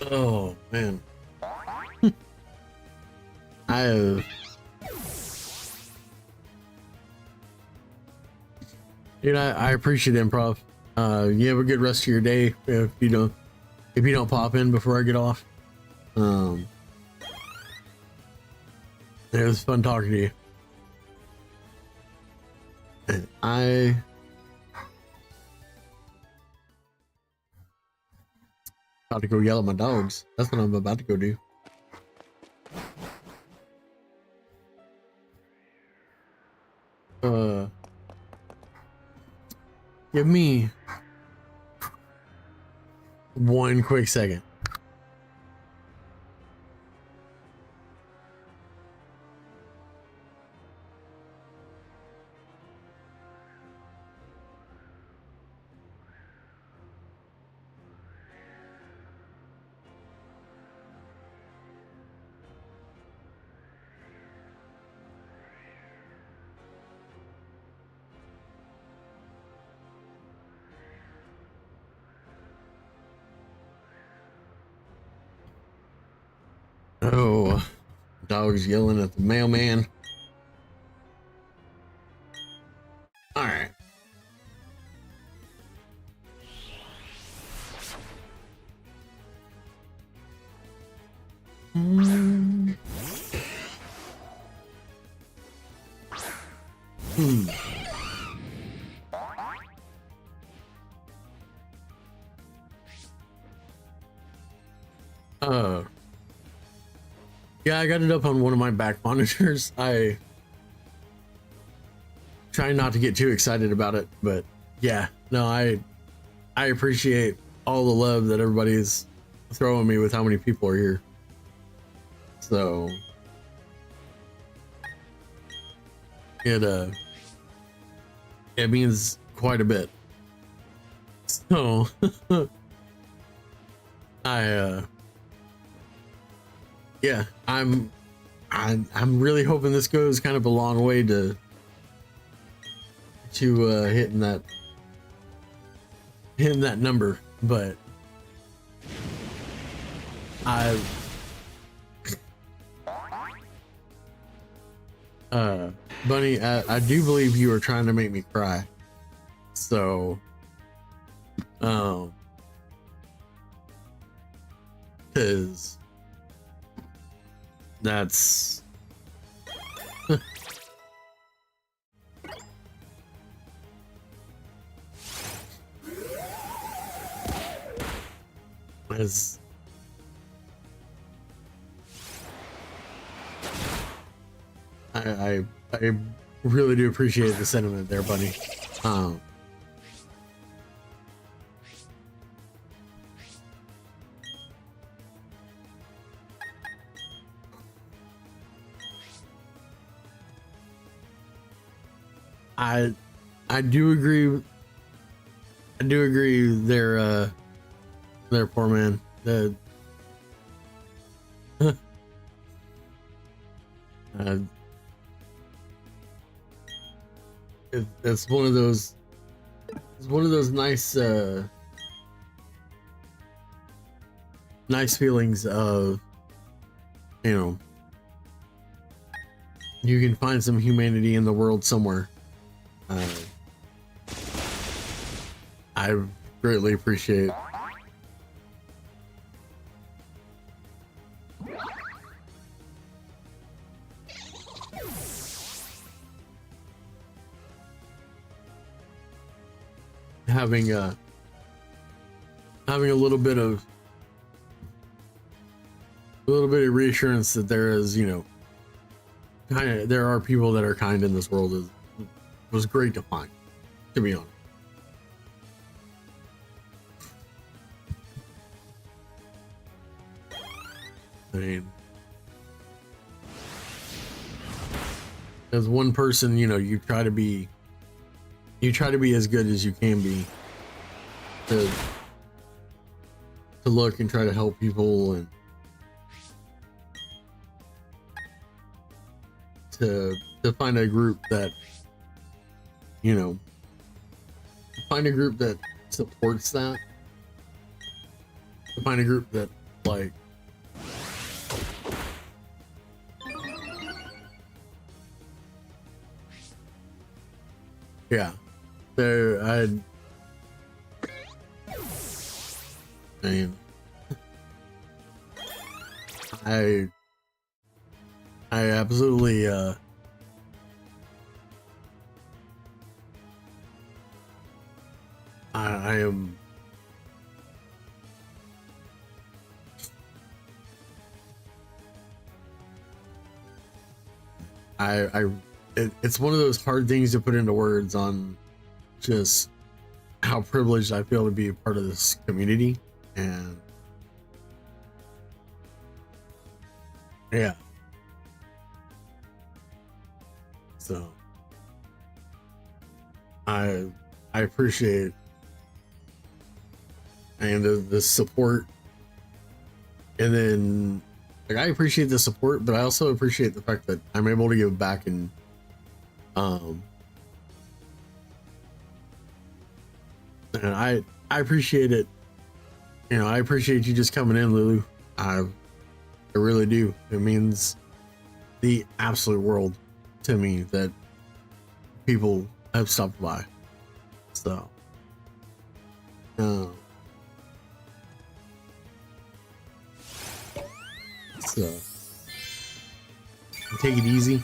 Oh man, I appreciate improv. You have a good rest of your day. If you don't pop in before I get off. It was fun talking to you. And I about to go yell at my dogs. That's what I'm about to go do. Give me one quick second. Oh, dog's yelling at the mailman. All right. Yeah, I got it up on one of my back monitors. I try not to get too excited about it, but yeah, no, I appreciate all the love that everybody's throwing me with how many people are here. So it means quite a bit. So yeah, I'm really hoping this goes kind of a long way to hitting that number, but Bunny, I do believe you were trying to make me cry. So because that's as I really do appreciate the sentiment there, Bunny. I do agree. I do agree. They're poor man. It's one of those. It's one of those nice, nice feelings of, you know, you can find some humanity in the world somewhere. I greatly appreciate having a little bit of reassurance that there is, you know, there are people that are kind in this world was great to find, to be honest. I mean, as one person, you know, you try to be as good as you can be to look and try to help people and to find a group that, you know, find a group that supports that, to find a group that, like, yeah, there, I mean, I absolutely, I am, it's one of those hard things to put into words on just how privileged I feel to be a part of this community. And yeah, so I appreciate and the support, and then like I appreciate the support, but I also appreciate the fact that I'm able to give back, and and I appreciate it. You know, I appreciate you just coming in, Lulu. I really do. It means the absolute world to me that people have stopped by. So, so take it easy.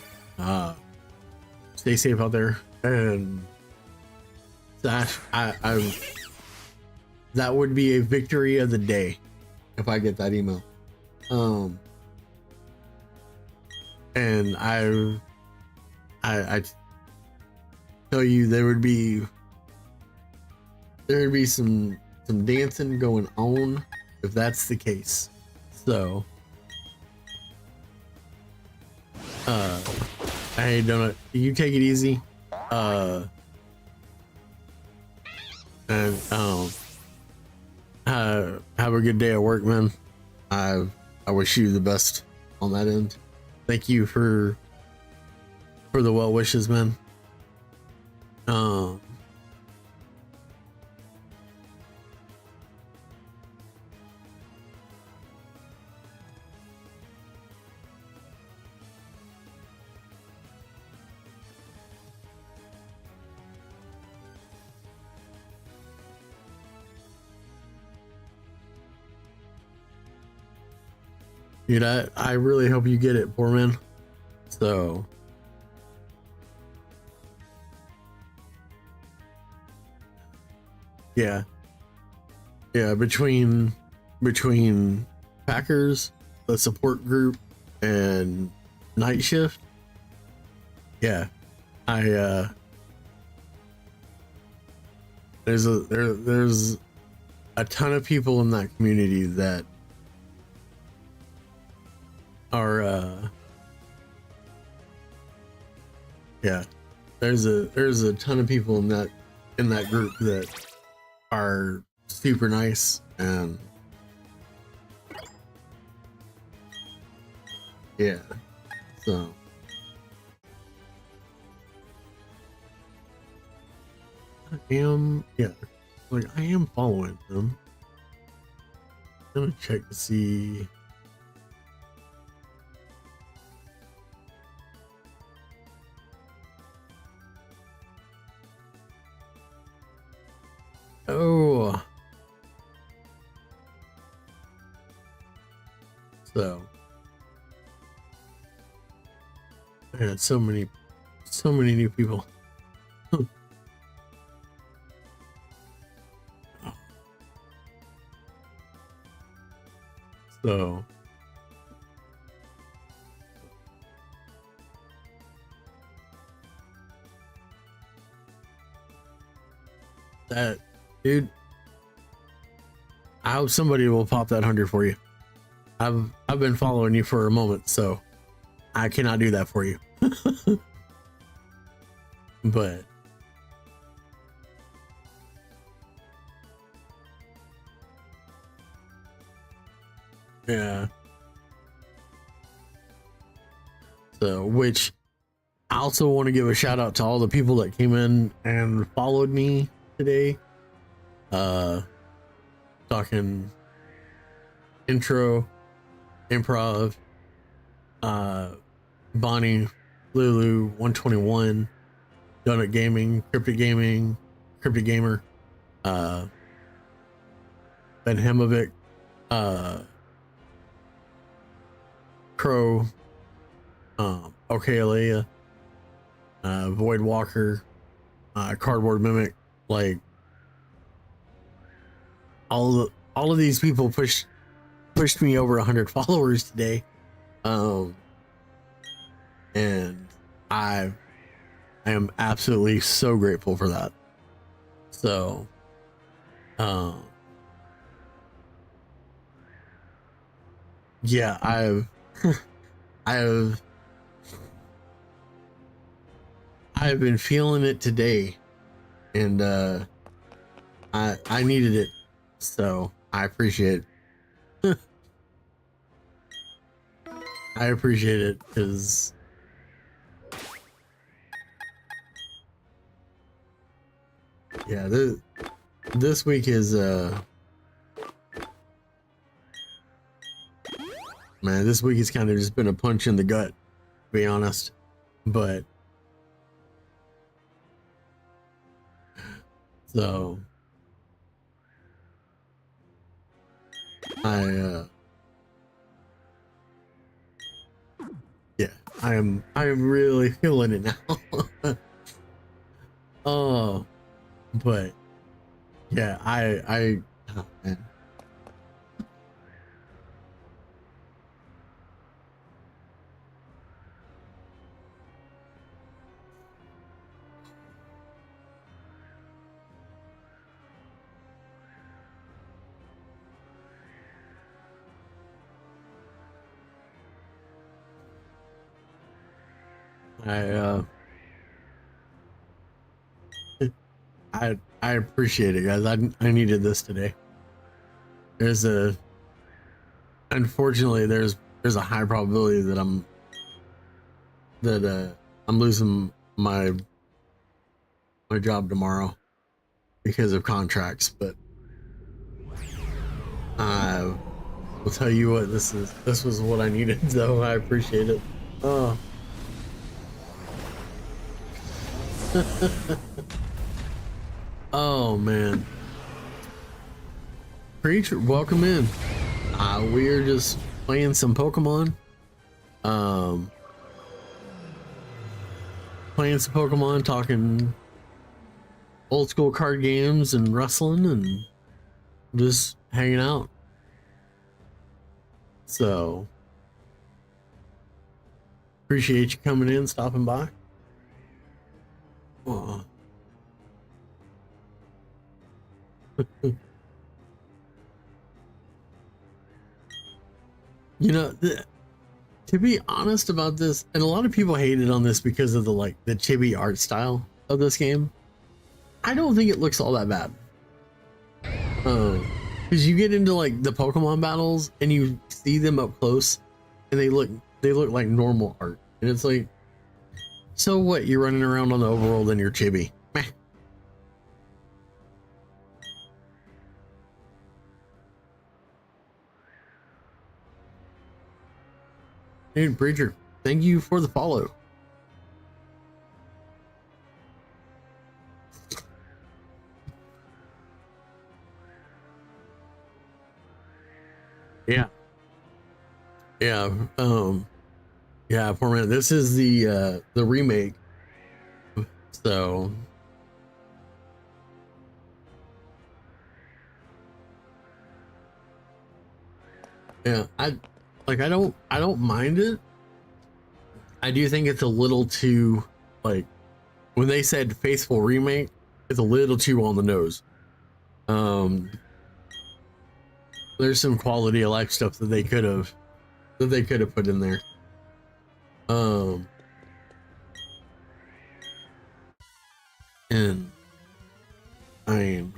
Stay safe out there, and that that would be a victory of the day if I get that email. And I tell you, there would be some dancing going on if that's the case. So hey Donut, you take it easy, and have a good day at work, man. I wish you the best on that end. Thank you for the well wishes, man. Dude, I really hope you get it, poor man. So yeah, between Packers, the support group, and night shift, yeah, there's a ton of people in that community that are yeah, there's a ton of people in that group that are super nice, and yeah, so I am following them. I'm gonna check to see. Oh, so I had so many new people. So That, dude. I hope somebody will pop that 100 for you. I've been following you for a moment, so I cannot do that for you. But yeah. So, which I also want to give a shout out to all the people that came in and followed me today. Talking intro, improv, Bonnie, Lulu, 121, Donut Gaming, Cryptic Gamer, Ben Hemovic, Crow, Okay Alea, Void Walker, Cardboard Mimic, like all of these people pushed me over 100 followers today. And I am absolutely so grateful for that. So, yeah, I've been feeling it today, and I needed it, so I appreciate it. I appreciate it because yeah, this week is man, this week has kind of just been a punch in the gut, to be honest. But so yeah, I am really feeling it now. Oh, but yeah, oh, man. I appreciate it, guys. I needed this today. Unfortunately there's a high probability that I'm losing my job tomorrow because of contracts, but I will tell you what, this was what I needed, so I appreciate it. Oh. Oh man. Preacher, welcome in. We're just playing some Pokemon. Talking old school card games and wrestling and just hanging out. So appreciate you coming in, stopping by. Aw. You know, to be honest about this, and a lot of people hated on this because of the chibi art style of this game. I don't think it looks all that bad. Because you get into like the Pokemon battles and you see them up close, and they look like normal art, and it's like, so what? You're running around on the overworld and you're chibi. Meh. Dude, Bridger, thank you for the follow. Yeah. Yeah. Yeah, poor man. This is the remake. So yeah, I don't mind it. I do think it's a little too, like, when they said faithful remake, it's a little too on the nose. There's some quality of life stuff that they could have put in there. And I mean,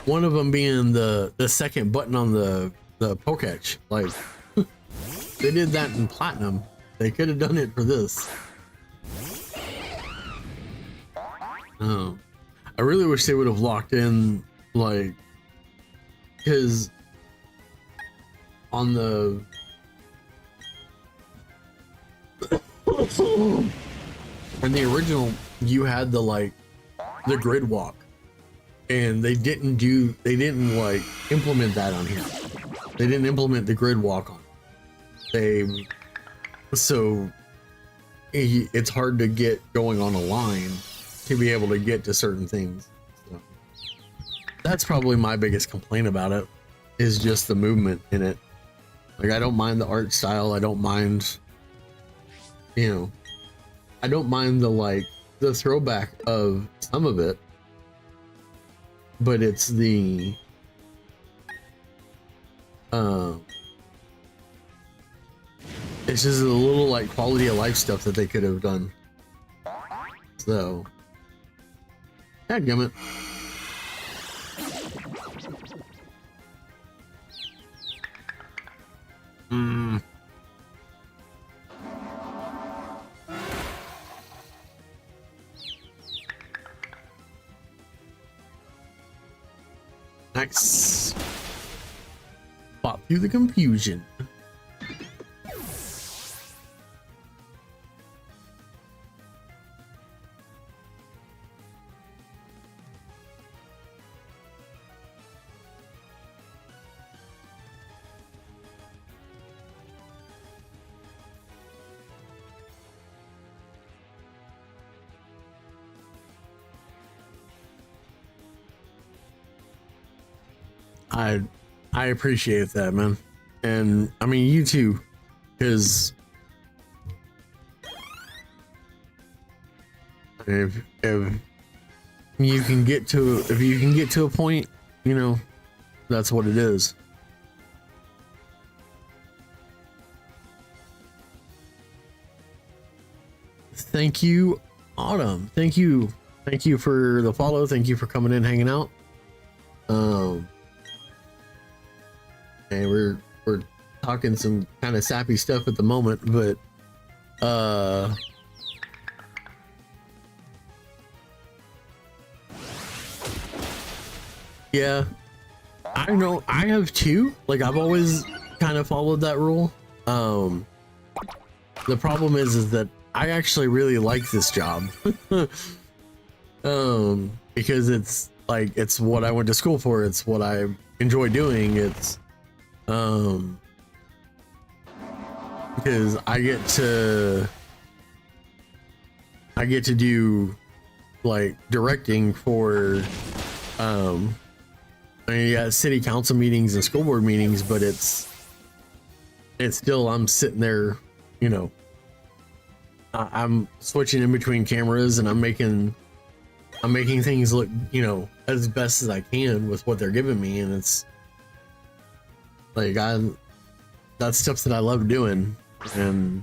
one of them being the second button on the Poketch. Like, they did that in Platinum. They could have done it for this. I really wish they would have locked in, like, because on the in the original, you had the grid walk, and they didn't like implement that on here. They didn't implement the grid walk on it. So it's hard to get going on a line to be able to get to certain things. So that's probably my biggest complaint about it, is just the movement in it. Like, I don't mind the art style. I don't mind, I don't mind the throwback of some of it, but it's the it's just a little quality of life stuff that they could have done. So, dadgummit. Nice. Pop through the confusion. I appreciate that, man. And I mean, you too, because if you can get to a point, that's what it is. Thank you, Autumn. Thank you for the follow. Thank you for coming in, hanging out. And we're talking some kind of sappy stuff at the moment, but yeah, I know I have too. Like, I've always kind of followed that rule. The problem is that I actually really like this job. Because it's what I went to school for. It's what I enjoy doing. It's because I get to do directing for city council meetings and school board meetings, but it's still, I'm sitting there, I'm switching in between cameras, and I'm making things look, as best as I can with what they're giving me. And it's that's stuff that I love doing. And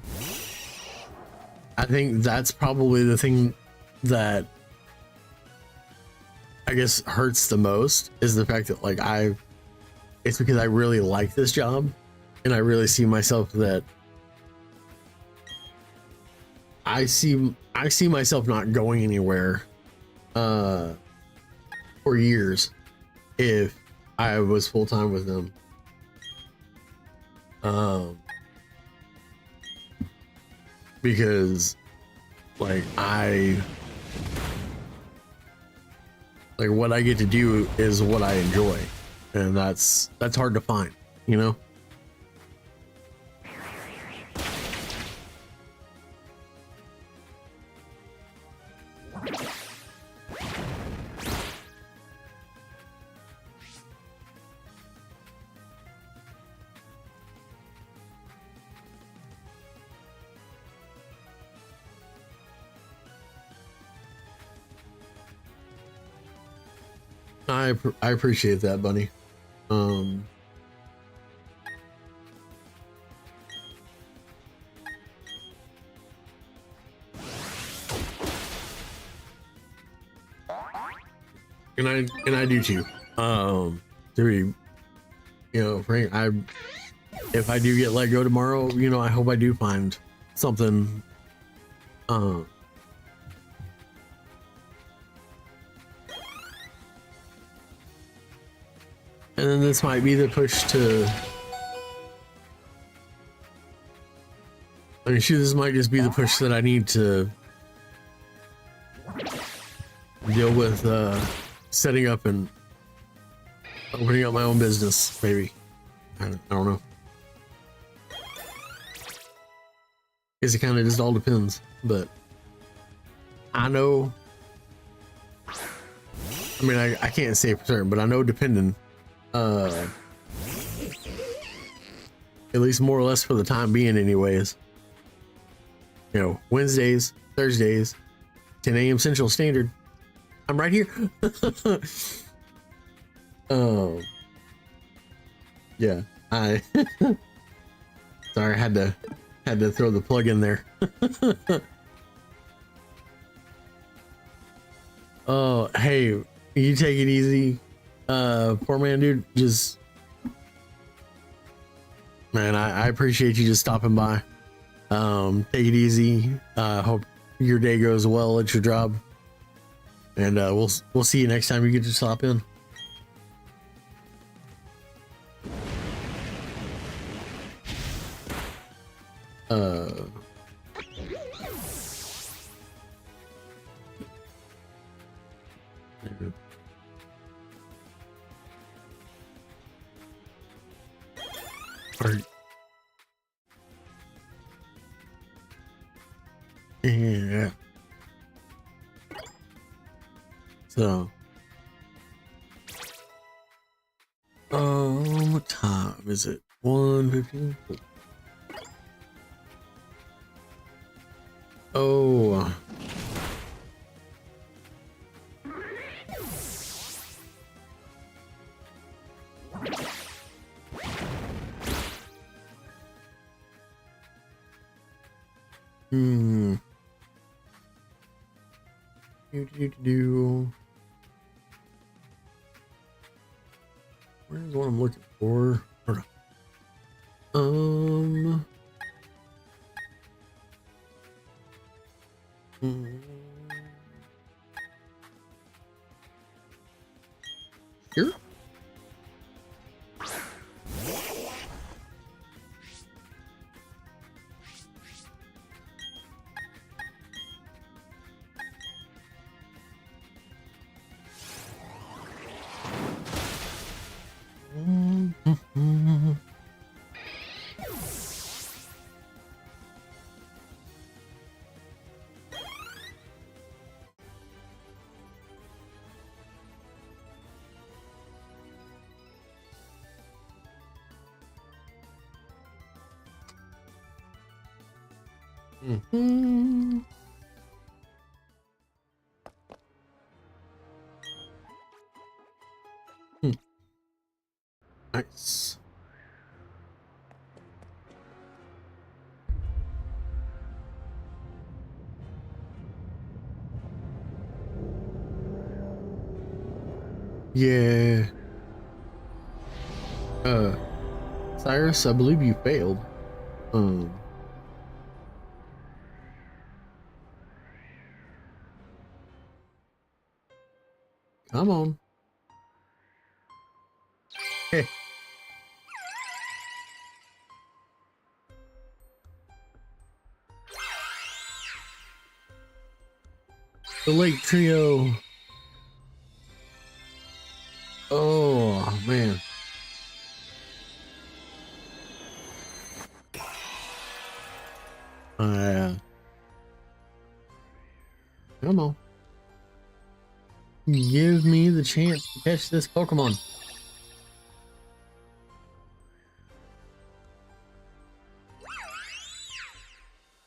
I think that's probably the thing that I guess hurts the most, is the fact that it's because I really like this job, and I really see myself that I see myself not going anywhere for years if I was full-time with them. Because what I get to do is what I enjoy, and that's hard to find, I appreciate that, Bunny. And I do too. To be, Frank, if I do get let go tomorrow, I hope I do find something. And then this might be the push to. I mean, shoot, this might just be the push that I need to deal with setting up and opening up my own business, maybe. I don't know. Guess it kind of just all depends, but I know. I mean, I can't say for certain, but I know depending, at least more or less for the time being, anyways. Wednesdays, Thursdays, 10 a.m. Central Standard. I'm right here. Yeah. Sorry, I had to throw the plug in there. Oh, hey, you take it easy. Poor man, dude. Just, man, I appreciate you just stopping by. Take it easy. Hope your day goes well at your job. And we'll see you next time you get to stop in. Yeah. So, what time is it? 1:15. Oh. Where's what I'm looking for? Hold on. Here? Nice. Yeah. Cyrus, I believe you failed. Come on. Hey. The Lake Trio. Oh, man. Come on. Give me the chance to catch this Pokemon.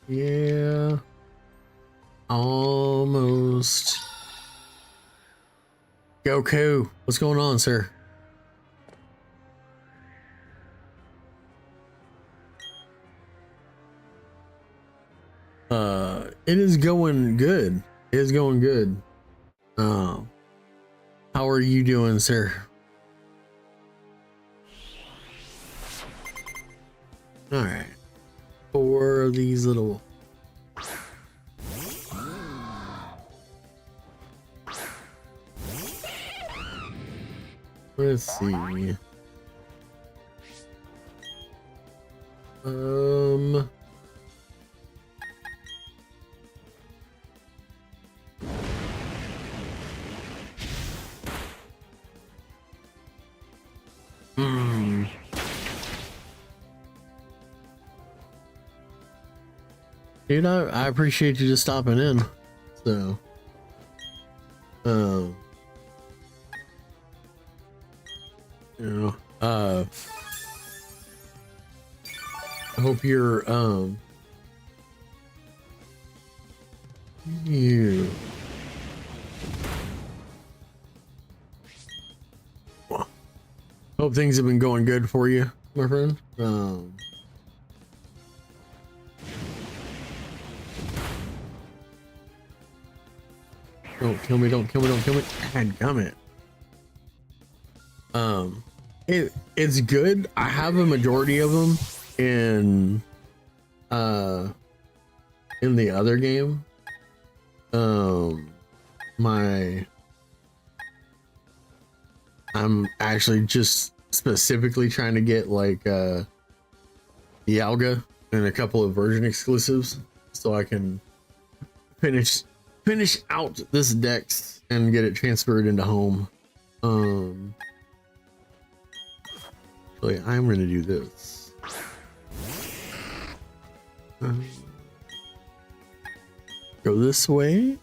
Yeah. Almost. Goku, what's going on, sir? It is going good. It is going good. How are you doing, sir? All right. For these little. Let's see. Dude, I appreciate you just stopping in. So, you know, I hope you're, you. Hope things have been going good for you, my friend. Don't kill me, don't kill me, don't kill me. Dadgummit. It's good. I have a majority of them in the other game. I'm actually just specifically trying to get like Dialga and a couple of version exclusives so I can finish out this Dex and get it transferred into home. Actually, I'm gonna do this. Go this way.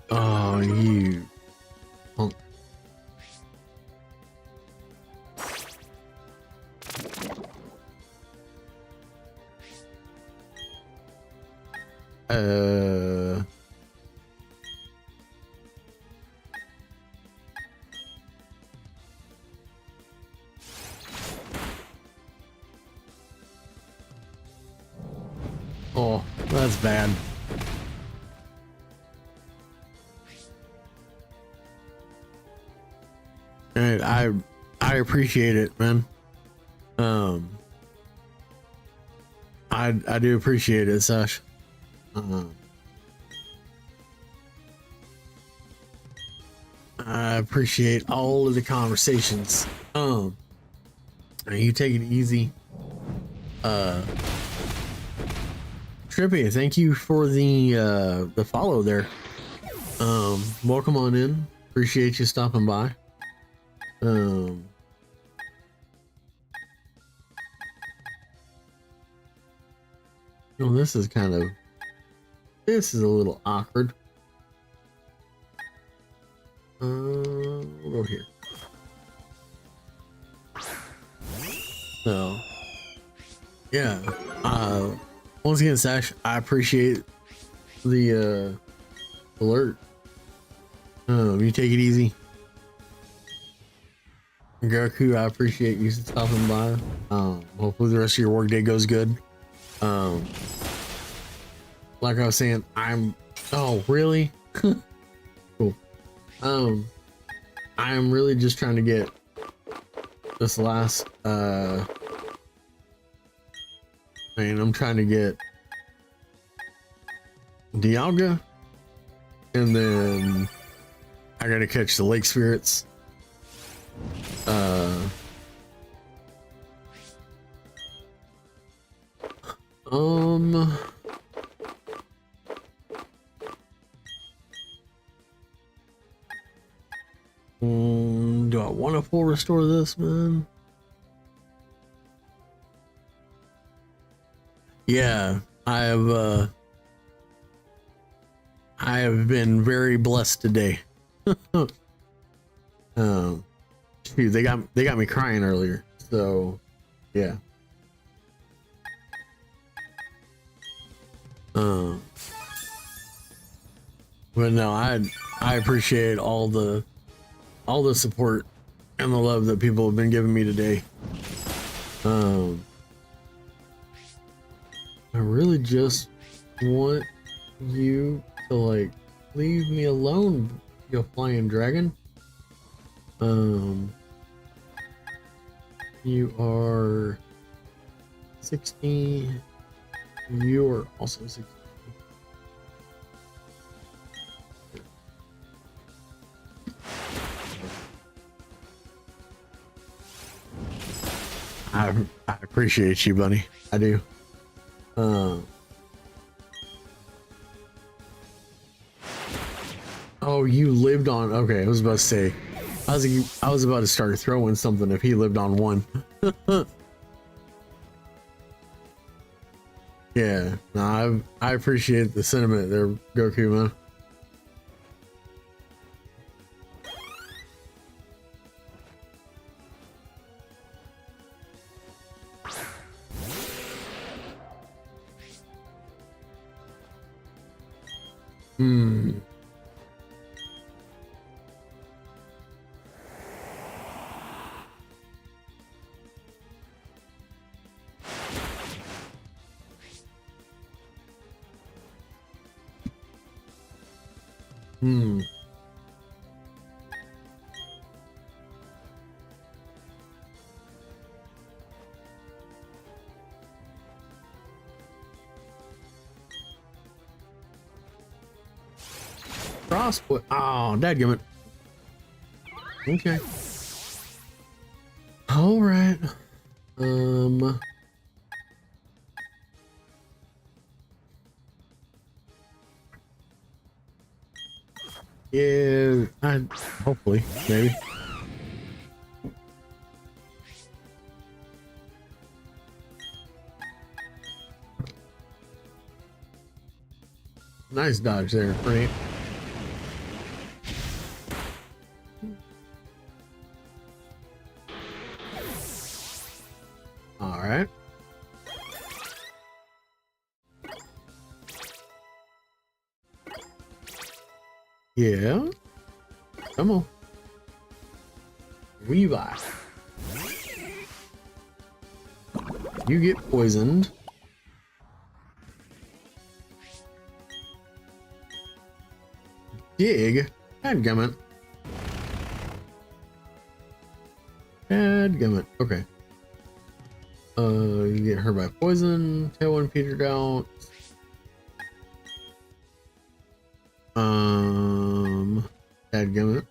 Oh, you punk. Oh, that's bad. And I appreciate it, man. I do appreciate it, Sash. I appreciate all of the conversations. You take it easy. Trippy, thank you for the follow there. Welcome on in. Appreciate you stopping by. Oh, this is a little awkward. We'll go here. So, yeah. Once again, Sash, I appreciate the alert. You take it easy. Goku, I appreciate you stopping by. Hopefully the rest of your workday goes good. Like I was saying, oh, really? Cool. I am really just trying to get this last, I'm trying to get Dialga, and then I gotta catch the lake spirits. Do I want to full restore this, man? Yeah, I have been very blessed today. Shoot, they got me crying earlier. So, yeah. Uh, but no, I appreciate all the support and the love that people have been giving me today. I really just want you to like leave me alone, you flying dragon. You are 16. You are also 16. I appreciate you, buddy. I do. Oh, you lived on. Okay, I was about to say. I was about to start throwing something if he lived on one. Yeah, no, I appreciate the sentiment there, Goku, man. Hmm. Hmm. Crossbow. Oh, dadgummit. Okay. All right. Yeah. Hopefully, maybe. Nice dodge there, Frank. All right. Yeah. Come on. Levi. You get poisoned. Dig. Dadgummit. Dadgummit. Okay. You get hurt by poison. Tailwind petered out. Dadgummit.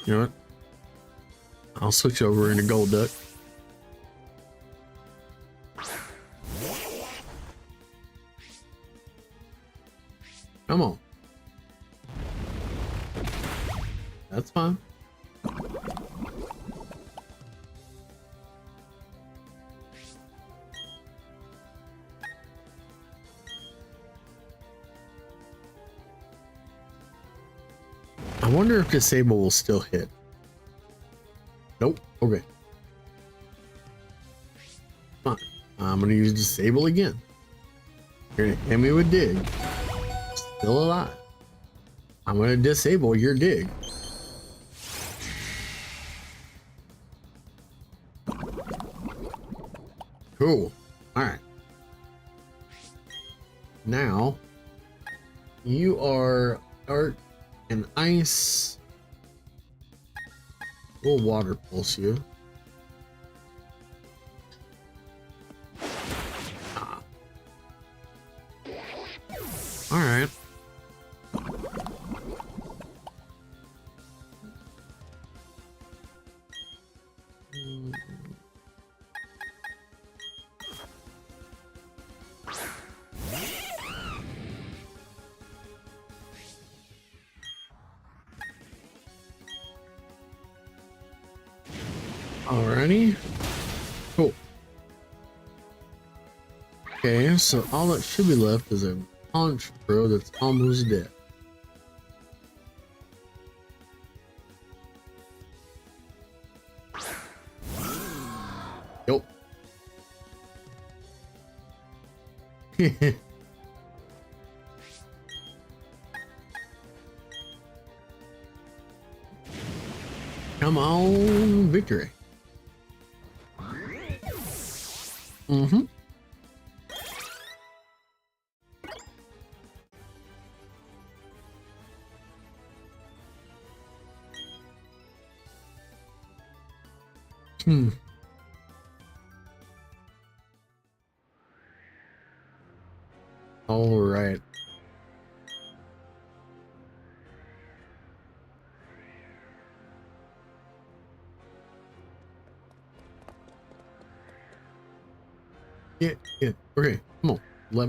You know what? I'll switch over into Golduck. Come on. That's fine. I wonder if Disable will still hit. Nope. Okay. Fine. I'm gonna use Disable again. You're gonna hit me with Dig. Still alive. I'm gonna disable your Dig. Cool. Alright. Now you are dark and ice. We'll water pulse you. All right. Alrighty. Cool. Okay, so all that should be left is a punch bro that's almost dead. Yep. Come on, victory. Mm-hmm. Hmm. All right. Yeah, yeah. Okay, come on. Let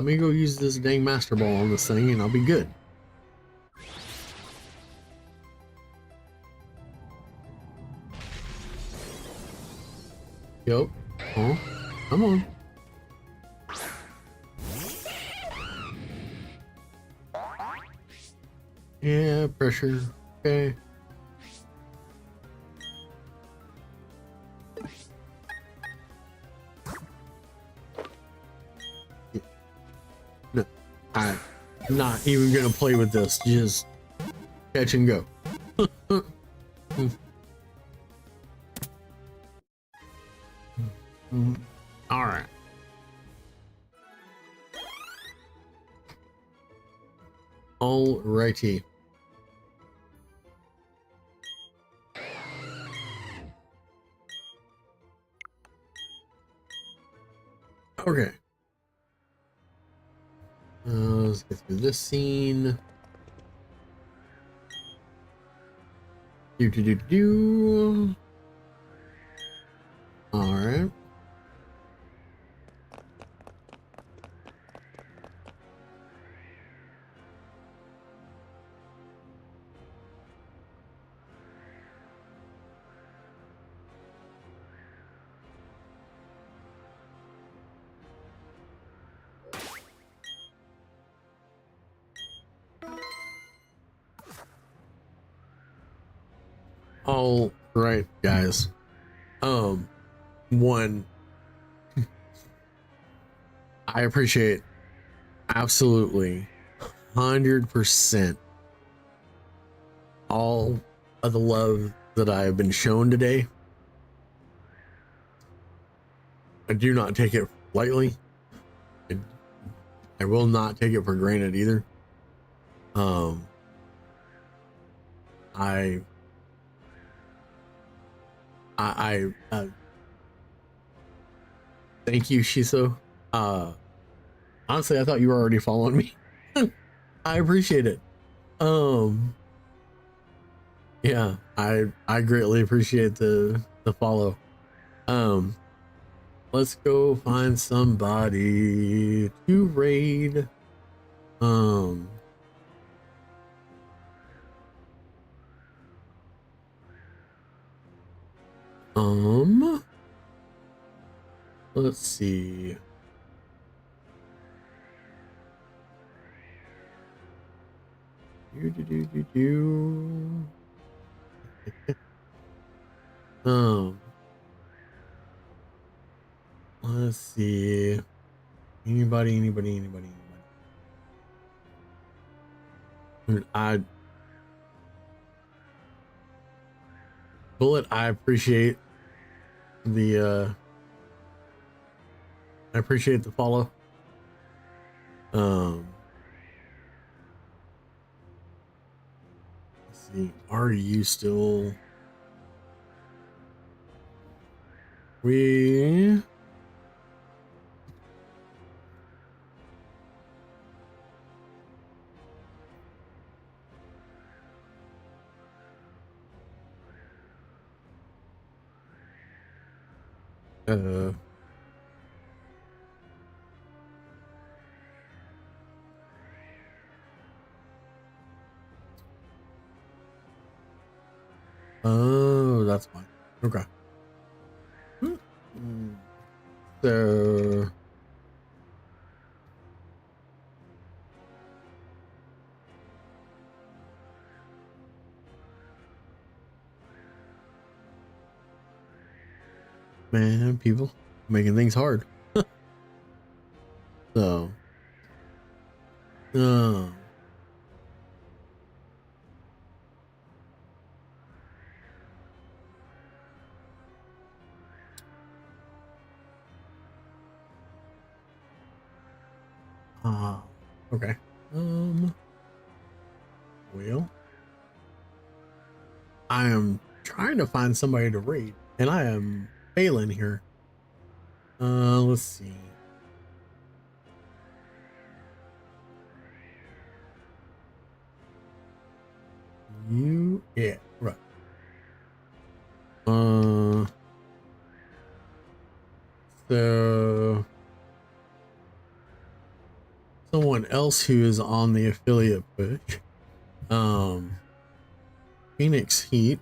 me go use this dang master ball on this thing and I'll be good. Yup. Oh, come on. Yeah, pressure. Okay. No, I'm not even gonna play with this. Just catch and go. All right. All righty. Okay. Let's get through this scene. Do. All right. All right, guys. One, I appreciate absolutely 100% all of the love that I have been shown today. I do not take it lightly. I will not take it for granted either. Um, I thank you, Shiso. Honestly, I thought you were already following me. I appreciate it. Um, yeah, I greatly appreciate the follow. Um, let's go find somebody to raid. Um, let's see. Do. Um, let's see. Anybody. I Bullet, the I appreciate the follow. Um, let's see. Are you still we uh oh, that's fine. Okay. So Man, people making things hard. So, uh, okay. Well, I am trying to find somebody to raid, and I am failing here. Let's see. Yeah, right. So someone else who is on the affiliate push, Phoenix Heat,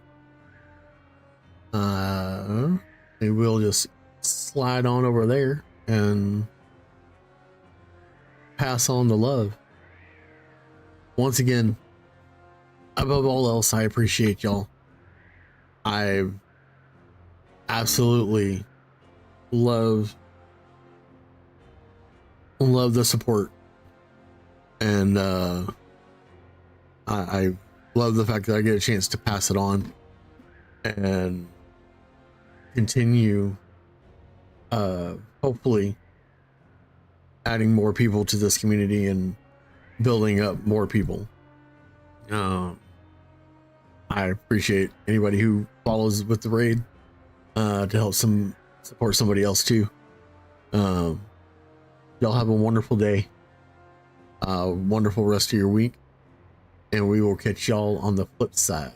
they will just slide on over there and pass on the love. Once again, above all else, I appreciate y'all. I absolutely love the support, and I love the fact that I get a chance to pass it on and continue hopefully adding more people to this community and building up more people. I appreciate anybody who follows with the raid to help support somebody else too. Y'all have a wonderful day, wonderful rest of your week, and we will catch y'all on the flip side.